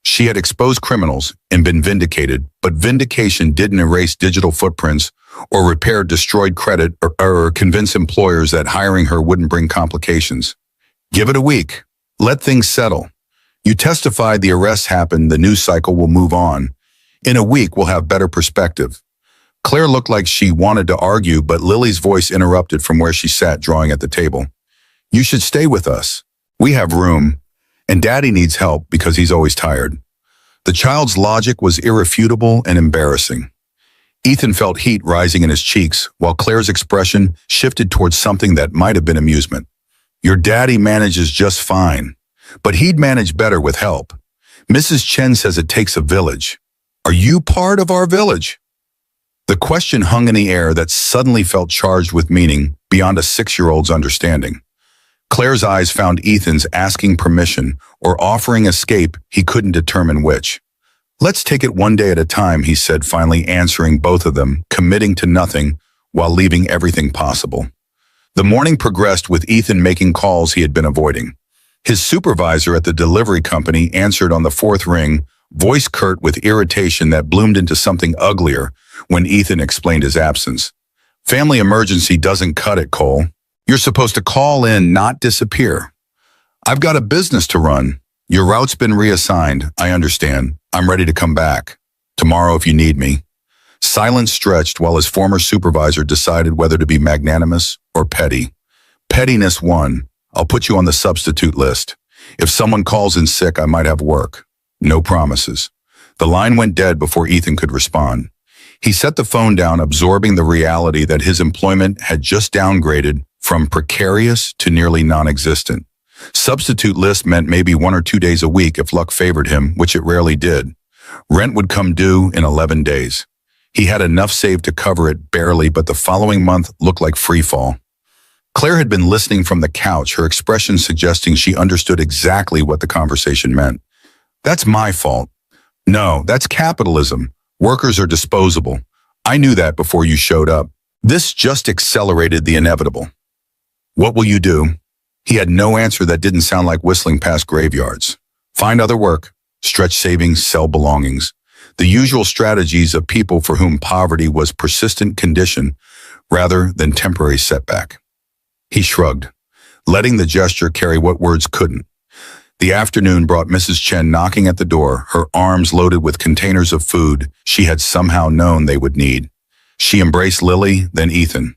She had exposed criminals and been vindicated, but vindication didn't erase digital footprints or repair destroyed credit or convince employers that hiring her wouldn't bring complications. Give it a week. Let things settle. You testified, the arrests happened, the news cycle will move on. In a week, we'll have better perspective. Claire looked like she wanted to argue, but Lily's voice interrupted from where she sat, drawing at the table. You should stay with us. We have room. And Daddy needs help because he's always tired. The child's logic was irrefutable and embarrassing. Ethan felt heat rising in his cheeks, while Claire's expression shifted towards something that might have been amusement. Your daddy manages just fine, but he'd manage better with help. Mrs. Chen says it takes a village. Are you part of our village? The question hung in the air that suddenly felt charged with meaning beyond a 6-year-old's understanding. Claire's eyes found Ethan's, asking permission or offering escape, he couldn't determine which. Let's take it one day at a time, he said, finally answering both of them, committing to nothing while leaving everything possible. The morning progressed with Ethan making calls he had been avoiding. His supervisor at the delivery company answered on the 4th ring, voice curt with irritation that bloomed into something uglier when Ethan explained his absence. Family emergency doesn't cut it, Cole. You're supposed to call in, not disappear. I've got a business to run. Your route's been reassigned. I understand. I'm ready to come back. Tomorrow if you need me. Silence stretched while his former supervisor decided whether to be magnanimous or petty. Pettiness won. I'll put you on the substitute list. If someone calls in sick, I might have work. No promises. The line went dead before Ethan could respond. He set the phone down, absorbing the reality that his employment had just downgraded from precarious to nearly non-existent. Substitute list meant maybe 1 or 2 days a week if luck favored him, which it rarely did. Rent would come due in 11 days. He had enough saved to cover it barely, but the following month looked like free fall. Claire had been listening from the couch, her expression suggesting she understood exactly what the conversation meant. That's my fault. No, that's capitalism. Workers are disposable. I knew that before you showed up. This just accelerated the inevitable. What will you do? He had no answer that didn't sound like whistling past graveyards. Find other work, stretch savings, sell belongings. The usual strategies of people for whom poverty was persistent condition rather than temporary setback. He shrugged, letting the gesture carry what words couldn't. The afternoon brought Mrs. Chen knocking at the door, her arms loaded with containers of food she had somehow known they would need. She embraced Lily, then Ethan,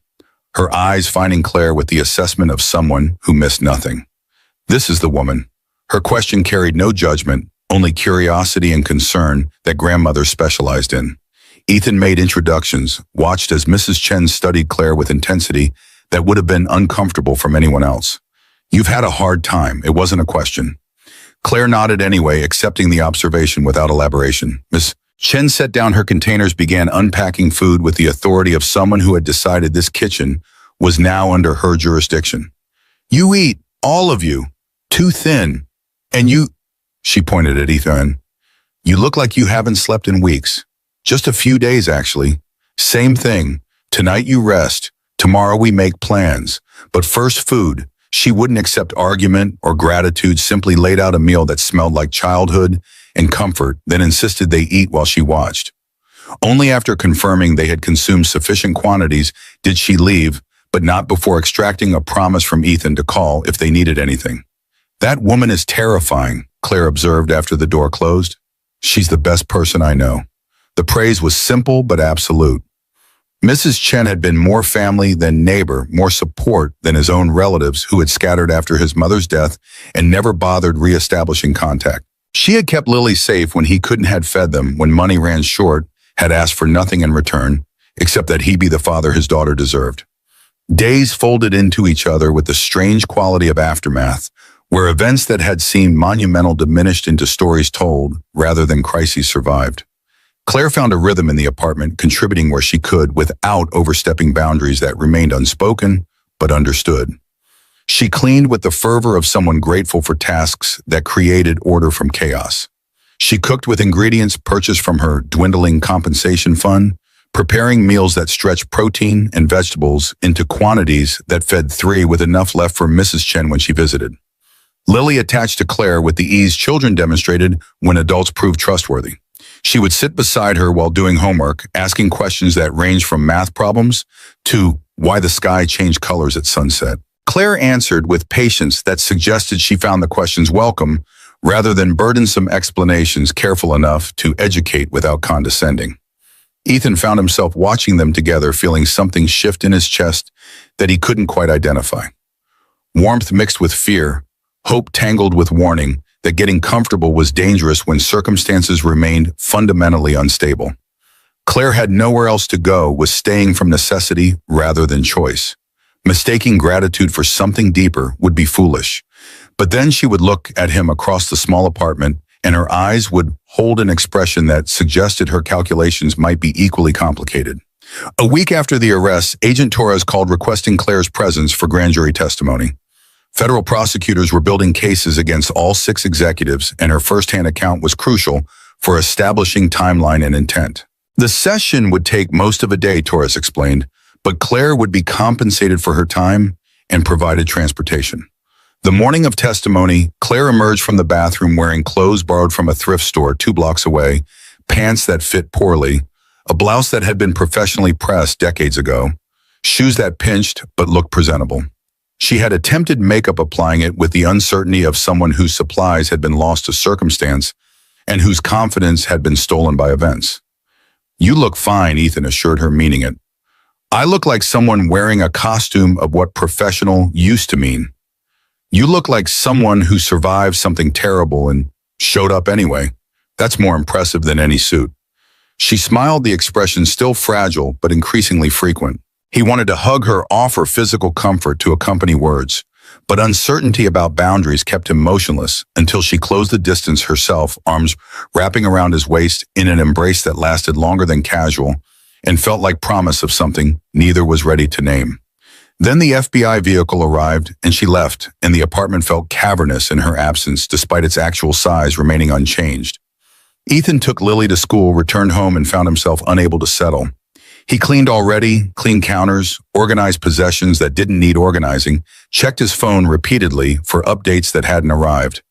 her eyes finding Claire with the assessment of someone who missed nothing. This is the woman. Her question carried no judgment, only curiosity and concern that grandmothers specialized in. Ethan made introductions, watched as Mrs. Chen studied Claire with intensity that would have been uncomfortable from anyone else. You've had a hard time, it wasn't a question. Claire nodded anyway, accepting the observation without elaboration. Miss Chen set down her containers, began unpacking food with the authority of someone who had decided this kitchen was now under her jurisdiction. You eat, all of you, too thin. And you, she pointed at Ethan, you look like you haven't slept in weeks. Just a few days, actually. Same thing. Tonight you rest. Tomorrow we make plans. But first food. She wouldn't accept argument or gratitude, simply laid out a meal that smelled like childhood and comfort, then insisted they eat while she watched. Only after confirming they had consumed sufficient quantities did she leave, but not before extracting a promise from Ethan to call if they needed anything. That woman is terrifying, Claire observed after the door closed. She's the best person I know. The praise was simple but absolute. Mrs. Chen had been more family than neighbor, more support than his own relatives who had scattered after his mother's death and never bothered re-establishing contact. She had kept Lily safe when he couldn't have fed them, when money ran short, had asked for nothing in return, except that he be the father his daughter deserved. Days folded into each other with the strange quality of aftermath, where events that had seemed monumental diminished into stories told rather than crises survived. Claire found a rhythm in the apartment, contributing where she could without overstepping boundaries that remained unspoken but understood. She cleaned with the fervor of someone grateful for tasks that created order from chaos. She cooked with ingredients purchased from her dwindling compensation fund, preparing meals that stretched protein and vegetables into quantities that fed 3 with enough left for Mrs. Chen when she visited. Lily attached to Claire with the ease children demonstrated when adults proved trustworthy. She would sit beside her while doing homework, asking questions that ranged from math problems to why the sky changed colors at sunset. Claire answered with patience that suggested she found the questions welcome rather than burdensome explanations, careful enough to educate without condescending. Ethan found himself watching them together, feeling something shift in his chest that he couldn't quite identify. Warmth mixed with fear, hope tangled with warning that getting comfortable was dangerous when circumstances remained fundamentally unstable. Claire had nowhere else to go, was staying from necessity rather than choice. Mistaking gratitude for something deeper would be foolish. But then she would look at him across the small apartment, and her eyes would hold an expression that suggested her calculations might be equally complicated. A week after the arrest, Agent Torres called requesting Claire's presence for grand jury testimony. Federal prosecutors were building cases against all 6 executives, and her first-hand account was crucial for establishing timeline and intent. The session would take most of a day, Torres explained, but Claire would be compensated for her time and provided transportation. The morning of testimony, Claire emerged from the bathroom wearing clothes borrowed from a thrift store 2 blocks away, pants that fit poorly, a blouse that had been professionally pressed decades ago, shoes that pinched but looked presentable. She had attempted makeup, applying it with the uncertainty of someone whose supplies had been lost to circumstance and whose confidence had been stolen by events. You look fine, Ethan assured her, meaning it. I look like someone wearing a costume of what professional used to mean. You look like someone who survived something terrible and showed up anyway. That's more impressive than any suit. She smiled, the expression still fragile but increasingly frequent. He wanted to hug her, offer physical comfort to accompany words, but uncertainty about boundaries kept him motionless until she closed the distance herself, arms wrapping around his waist in an embrace that lasted longer than casual and felt like promise of something neither was ready to name. Then the FBI vehicle arrived and she left, and the apartment felt cavernous in her absence despite its actual size remaining unchanged. Ethan took Lily to school, returned home, and found himself unable to settle. He cleaned counters, organized possessions that didn't need organizing, checked his phone repeatedly for updates that hadn't arrived.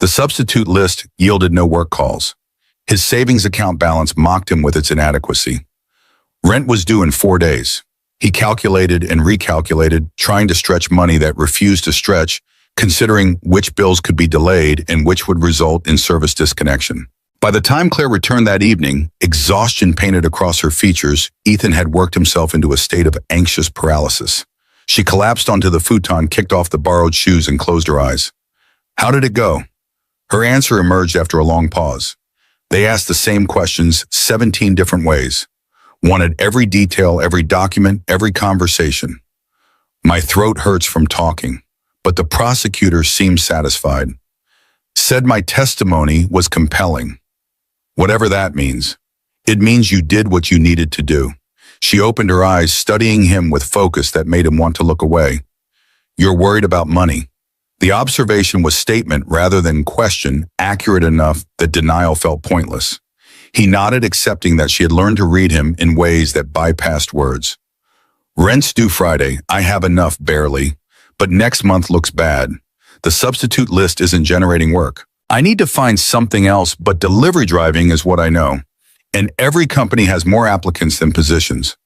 The substitute list yielded no work calls. His savings account balance mocked him with its inadequacy. Rent was due in 4 days. He calculated and recalculated, trying to stretch money that refused to stretch, considering which bills could be delayed and which would result in service disconnection. By the time Claire returned that evening, exhaustion painted across her features, Ethan had worked himself into a state of anxious paralysis. She collapsed onto the futon, kicked off the borrowed shoes, and closed her eyes. How did it go? Her answer emerged after a long pause. They asked the same questions 17 different ways. Wanted every detail, every document, every conversation. My throat hurts from talking, but the prosecutor seemed satisfied. Said my testimony was compelling. Whatever that means. It means you did what you needed to do. She opened her eyes, studying him with focus that made him want to look away. You're worried about money. The observation was statement rather than question, accurate enough that denial felt pointless. He nodded, accepting that she had learned to read him in ways that bypassed words. Rent's due Friday. I have enough, barely. But next month looks bad. The substitute list isn't generating work. I need to find something else, but delivery driving is what I know. And every company has more applicants than positions.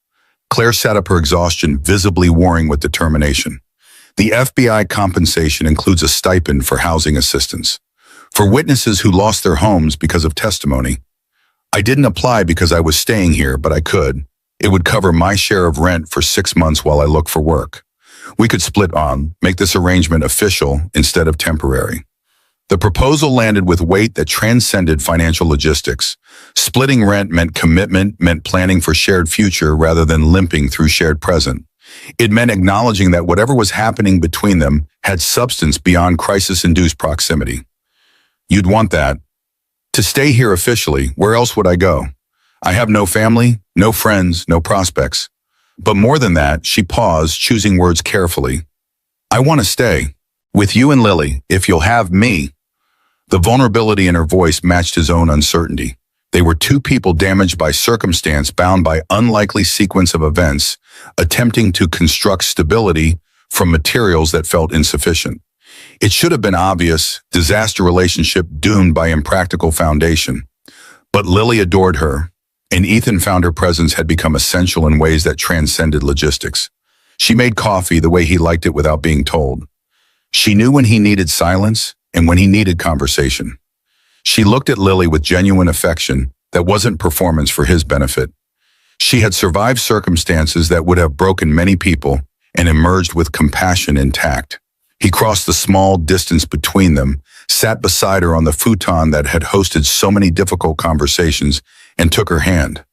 Claire sat up, her exhaustion visibly warring with determination. The FBI compensation includes a stipend for housing assistance. For witnesses who lost their homes because of testimony. I didn't apply because I was staying here, but I could. It would cover my share of rent for 6 months while I look for work. We could split on, make this arrangement official instead of temporary. The proposal landed with weight that transcended financial logistics. Splitting rent meant commitment, meant planning for shared future rather than limping through shared present. It meant acknowledging that whatever was happening between them had substance beyond crisis-induced proximity. You'd want that. To stay here officially, where else would I go? I have no family, no friends, no prospects. But more than that, she paused, choosing words carefully. I want to stay. With you and Lily, if you'll have me. The vulnerability in her voice matched his own uncertainty. They were two people damaged by circumstance, bound by unlikely sequence of events, attempting to construct stability from materials that felt insufficient. It should have been obvious, disaster relationship doomed by impractical foundation. But Lily adored her, and Ethan found her presence had become essential in ways that transcended logistics. She made coffee the way he liked it without being told. She knew when he needed silence and when he needed conversation. She looked at Lily with genuine affection that wasn't performance for his benefit. She had survived circumstances that would have broken many people and emerged with compassion intact. He crossed the small distance between them, sat beside her on the futon that had hosted so many difficult conversations, and took her hand.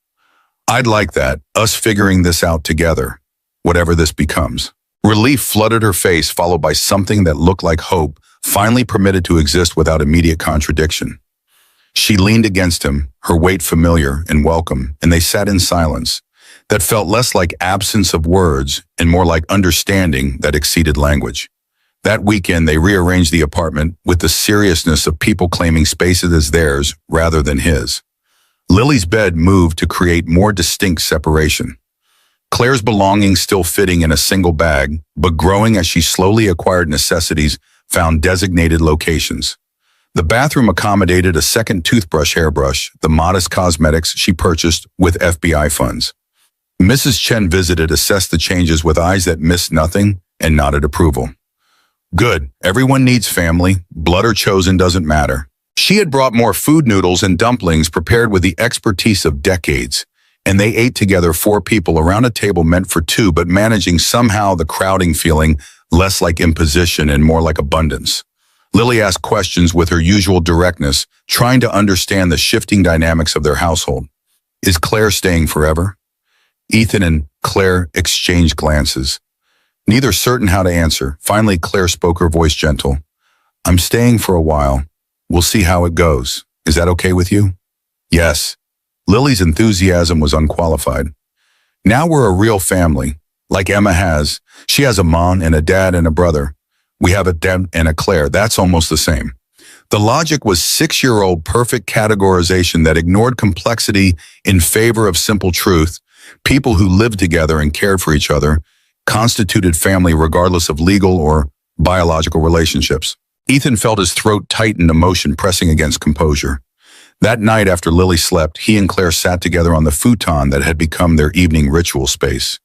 I'd like that, us figuring this out together, whatever this becomes. Relief flooded her face, followed by something that looked like hope, finally permitted to exist without immediate contradiction. She leaned against him, her weight familiar and welcome, and they sat in silence that felt less like absence of words and more like understanding that exceeded language. That weekend, they rearranged the apartment with the seriousness of people claiming spaces as theirs rather than his. Lily's bed moved to create more distinct separation. Claire's belongings still fitting in a single bag, but growing as she slowly acquired necessities found designated locations. The bathroom accommodated a second toothbrush, hairbrush, the modest cosmetics she purchased with FBI funds. Mrs. Chen visited, assessed the changes with eyes that missed nothing, and nodded approval. Good. Everyone needs family. Blood or chosen doesn't matter. She had brought more food, noodles and dumplings prepared with the expertise of decades, and they ate together 4 people around a table meant for 2, but managing somehow the crowding feeling less like imposition and more like abundance. Lily asked questions with her usual directness, trying to understand the shifting dynamics of their household. Is Claire staying forever? Ethan and Claire exchanged glances, neither certain how to answer. Finally, Claire spoke, her voice gentle. I'm staying for a while. We'll see how it goes. Is that okay with you? Yes. Lily's enthusiasm was unqualified. Now we're a real family, like Emma has. She has a mom and a dad and a brother. We have a Deb and a Claire. That's almost the same. The logic was 6-year-old perfect categorization that ignored complexity in favor of simple truth. People who lived together and cared for each other constituted family regardless of legal or biological relationships. Ethan felt his throat tighten, emotion pressing against composure. That night after Lily slept, he and Claire sat together on the futon that had become their evening ritual space.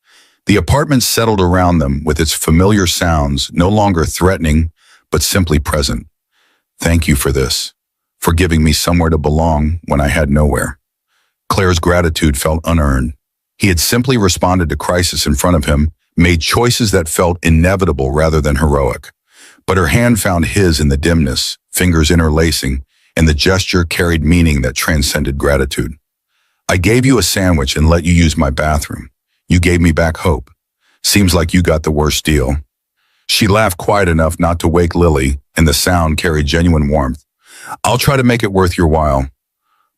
The apartment settled around them with its familiar sounds, no longer threatening, but simply present. Thank you for this, for giving me somewhere to belong when I had nowhere. Claire's gratitude felt unearned. He had simply responded to crisis in front of him, made choices that felt inevitable rather than heroic. But her hand found his in the dimness, fingers interlacing, and the gesture carried meaning that transcended gratitude. I gave you a sandwich and let you use my bathroom. You gave me back hope. Seems like you got the worst deal. She laughed quiet enough not to wake Lily, and the sound carried genuine warmth. I'll try to make it worth your while.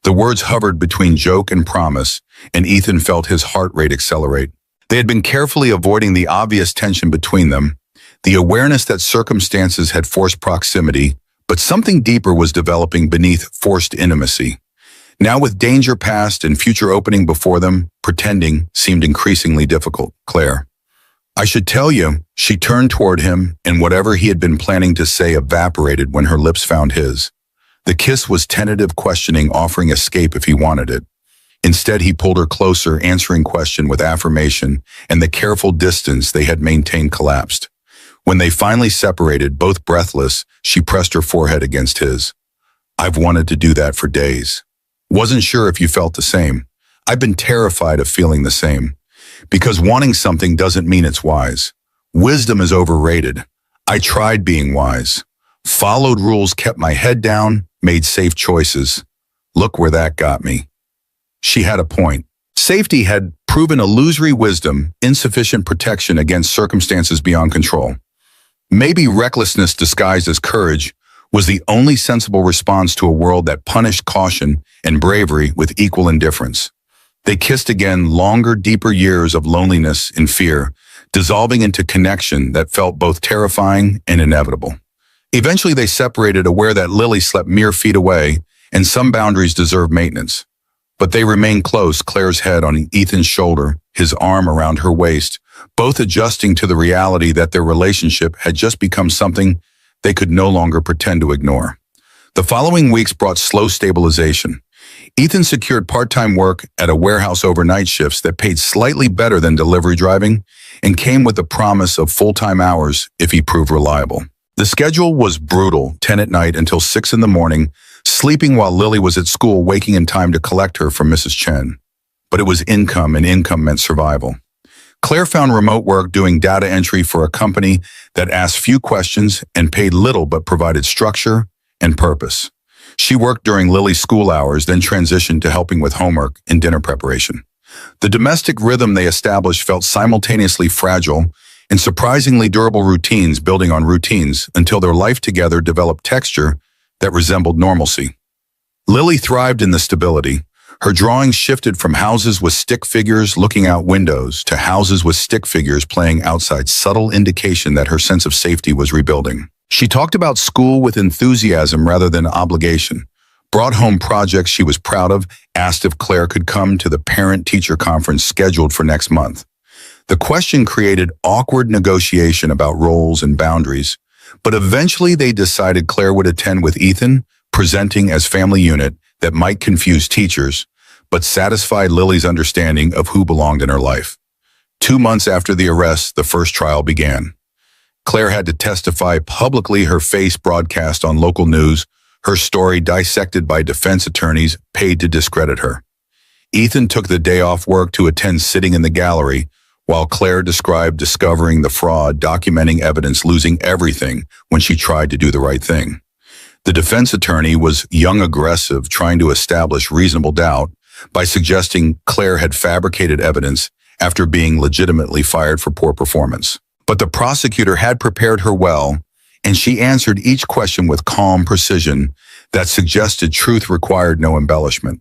The words hovered between joke and promise, and Ethan felt his heart rate accelerate. They had been carefully avoiding the obvious tension between them, the awareness that circumstances had forced proximity, but something deeper was developing beneath forced intimacy. Now with danger past and future opening before them, pretending seemed increasingly difficult. Claire. I should tell you, she turned toward him, and whatever he had been planning to say evaporated when her lips found his. The kiss was tentative questioning, offering escape if he wanted it. Instead, he pulled her closer, answering question with affirmation, and the careful distance they had maintained collapsed. When they finally separated, both breathless, she pressed her forehead against his. I've wanted to do that for days. Wasn't sure if you felt the same. I've been terrified of feeling the same. Because wanting something doesn't mean it's wise. Wisdom is overrated. I tried being wise. Followed rules, kept my head down, made safe choices. Look where that got me. She had a point. Safety had proven illusory wisdom, insufficient protection against circumstances beyond control. Maybe recklessness disguised as courage was the only sensible response to a world that punished caution and bravery with equal indifference. They kissed again, longer, deeper years of loneliness and fear, dissolving into connection that felt both terrifying and inevitable. Eventually they separated, aware that Lily slept mere feet away and some boundaries deserved maintenance. But they remained close, Claire's head on Ethan's shoulder, his arm around her waist, both adjusting to the reality that their relationship had just become something they could no longer pretend to ignore. The following weeks brought slow stabilization. Ethan secured part-time work at a warehouse overnight shifts that paid slightly better than delivery driving and came with the promise of full-time hours if he proved reliable. The schedule was brutal, 10 at night until 6 in the morning, sleeping while Lily was at school, waking in time to collect her from Mrs. Chen. But it was income, and income meant survival. Claire found remote work doing data entry for a company that asked few questions and paid little but provided structure and purpose. She worked during Lily's school hours, then transitioned to helping with homework and dinner preparation. The domestic rhythm they established felt simultaneously fragile and surprisingly durable, routines building on routines until their life together developed texture that resembled normalcy. Lily thrived in the stability. Her drawings shifted from houses with stick figures looking out windows to houses with stick figures playing outside, subtle indication that her sense of safety was rebuilding. She talked about school with enthusiasm rather than obligation, brought home projects she was proud of, asked if Claire could come to the parent-teacher conference scheduled for next month. The question created awkward negotiation about roles and boundaries, but eventually they decided Claire would attend with Ethan, presenting as family unit that might confuse teachers, but satisfied Lily's understanding of who belonged in her life. 2 months after the arrest, the first trial began. Claire had to testify publicly, her face broadcast on local news, her story dissected by defense attorneys paid to discredit her. Ethan took the day off work to attend sitting in the gallery, while Claire described discovering the fraud, documenting evidence, losing everything when she tried to do the right thing. The defense attorney was young aggressive, trying to establish reasonable doubt by suggesting Claire had fabricated evidence after being legitimately fired for poor performance. But the prosecutor had prepared her well, and she answered each question with calm precision that suggested truth required no embellishment.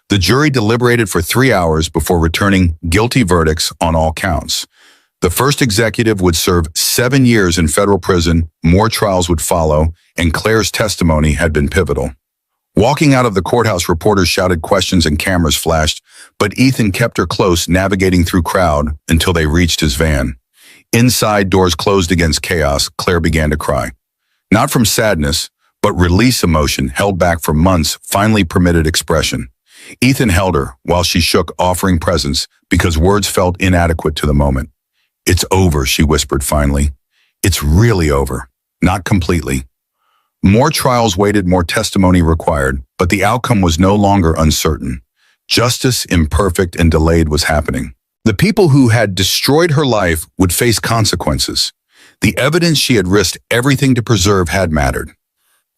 The jury deliberated for 3 hours before returning guilty verdicts on all counts. The first executive would serve 7 years in federal prison, more trials would follow, and Claire's testimony had been pivotal. Walking out of the courthouse, reporters shouted questions and cameras flashed, but Ethan kept her close, navigating through crowd until they reached his van. Inside, doors closed against chaos, Claire began to cry. Not from sadness, but release emotion held back for months finally permitted expression. Ethan held her while she shook, offering presence because words felt inadequate to the moment. "It's over," she whispered finally. "It's really over. Not completely." More trials waited, more testimony required, but the outcome was no longer uncertain. Justice, imperfect and delayed, was happening. The people who had destroyed her life would face consequences. The evidence she had risked everything to preserve had mattered.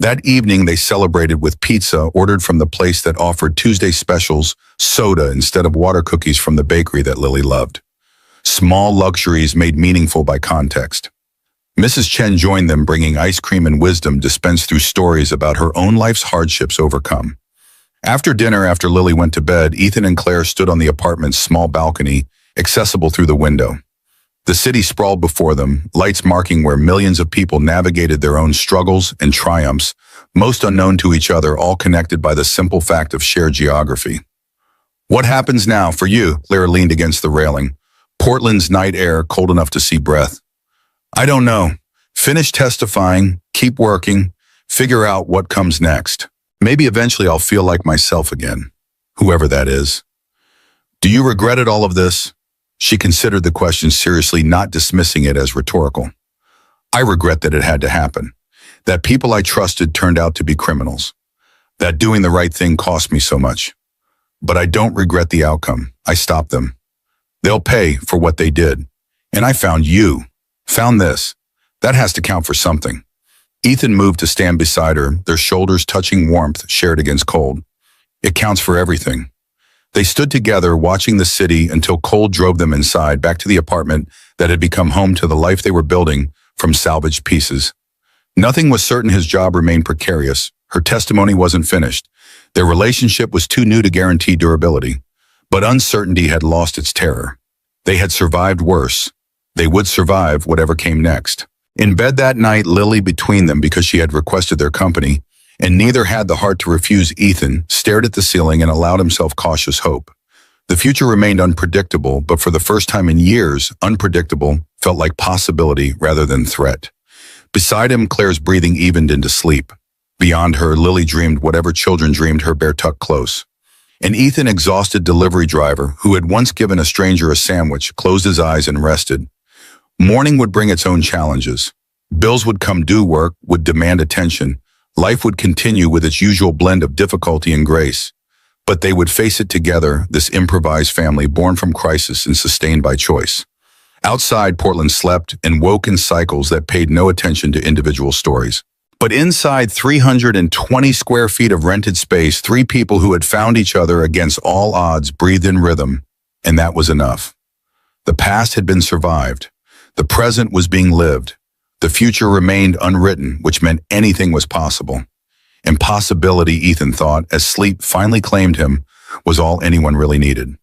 That evening, they celebrated with pizza ordered from the place that offered Tuesday specials, soda instead of water cookies from the bakery that Lily loved. Small luxuries made meaningful by context. Mrs. Chen joined them, bringing ice cream and wisdom dispensed through stories about her own life's hardships overcome. After dinner, after Lily went to bed, Ethan and Claire stood on the apartment's small balcony, accessible through the window. The city sprawled before them, lights marking where millions of people navigated their own struggles and triumphs, most unknown to each other, all connected by the simple fact of shared geography. "What happens now for you?" Claire leaned against the railing. Portland's night air cold enough to see breath. "I don't know. Finish testifying, keep working, figure out what comes next. Maybe eventually I'll feel like myself again, whoever that is." "Do you regret it, all of this?" She considered the question seriously, not dismissing it as rhetorical. "I regret that it had to happen, that people I trusted turned out to be criminals, that doing the right thing cost me so much. But I don't regret the outcome. I stopped them. They'll pay for what they did. And I found you, found this. That has to count for something." Ethan moved to stand beside her, their shoulders touching, warmth shared against cold. "It counts for everything." They stood together, watching the city until cold drove them inside, back to the apartment that had become home to the life they were building from salvaged pieces. Nothing was certain. His job remained precarious. Her testimony wasn't finished. Their relationship was too new to guarantee durability. But uncertainty had lost its terror. They had survived worse. They would survive whatever came next. In bed that night, Lily, between them because she had requested their company, and neither had the heart to refuse, Ethan stared at the ceiling and allowed himself cautious hope. The future remained unpredictable, but for the first time in years, unpredictable felt like possibility rather than threat. Beside him, Claire's breathing evened into sleep. Beyond her, Lily dreamed whatever children dreamed, her bear tucked close. And Ethan, exhausted delivery driver, who had once given a stranger a sandwich, closed his eyes and rested. Morning would bring its own challenges. Bills would come due, work would demand attention. Life would continue with its usual blend of difficulty and grace. But they would face it together, this improvised family born from crisis and sustained by choice. Outside, Portland slept and woke in cycles that paid no attention to individual stories. But inside 320 square feet of rented space, 3 people who had found each other against all odds breathed in rhythm, and that was enough. The past had been survived. The present was being lived. The future remained unwritten, which meant anything was possible. Impossibility, Ethan thought, as sleep finally claimed him, was all anyone really needed.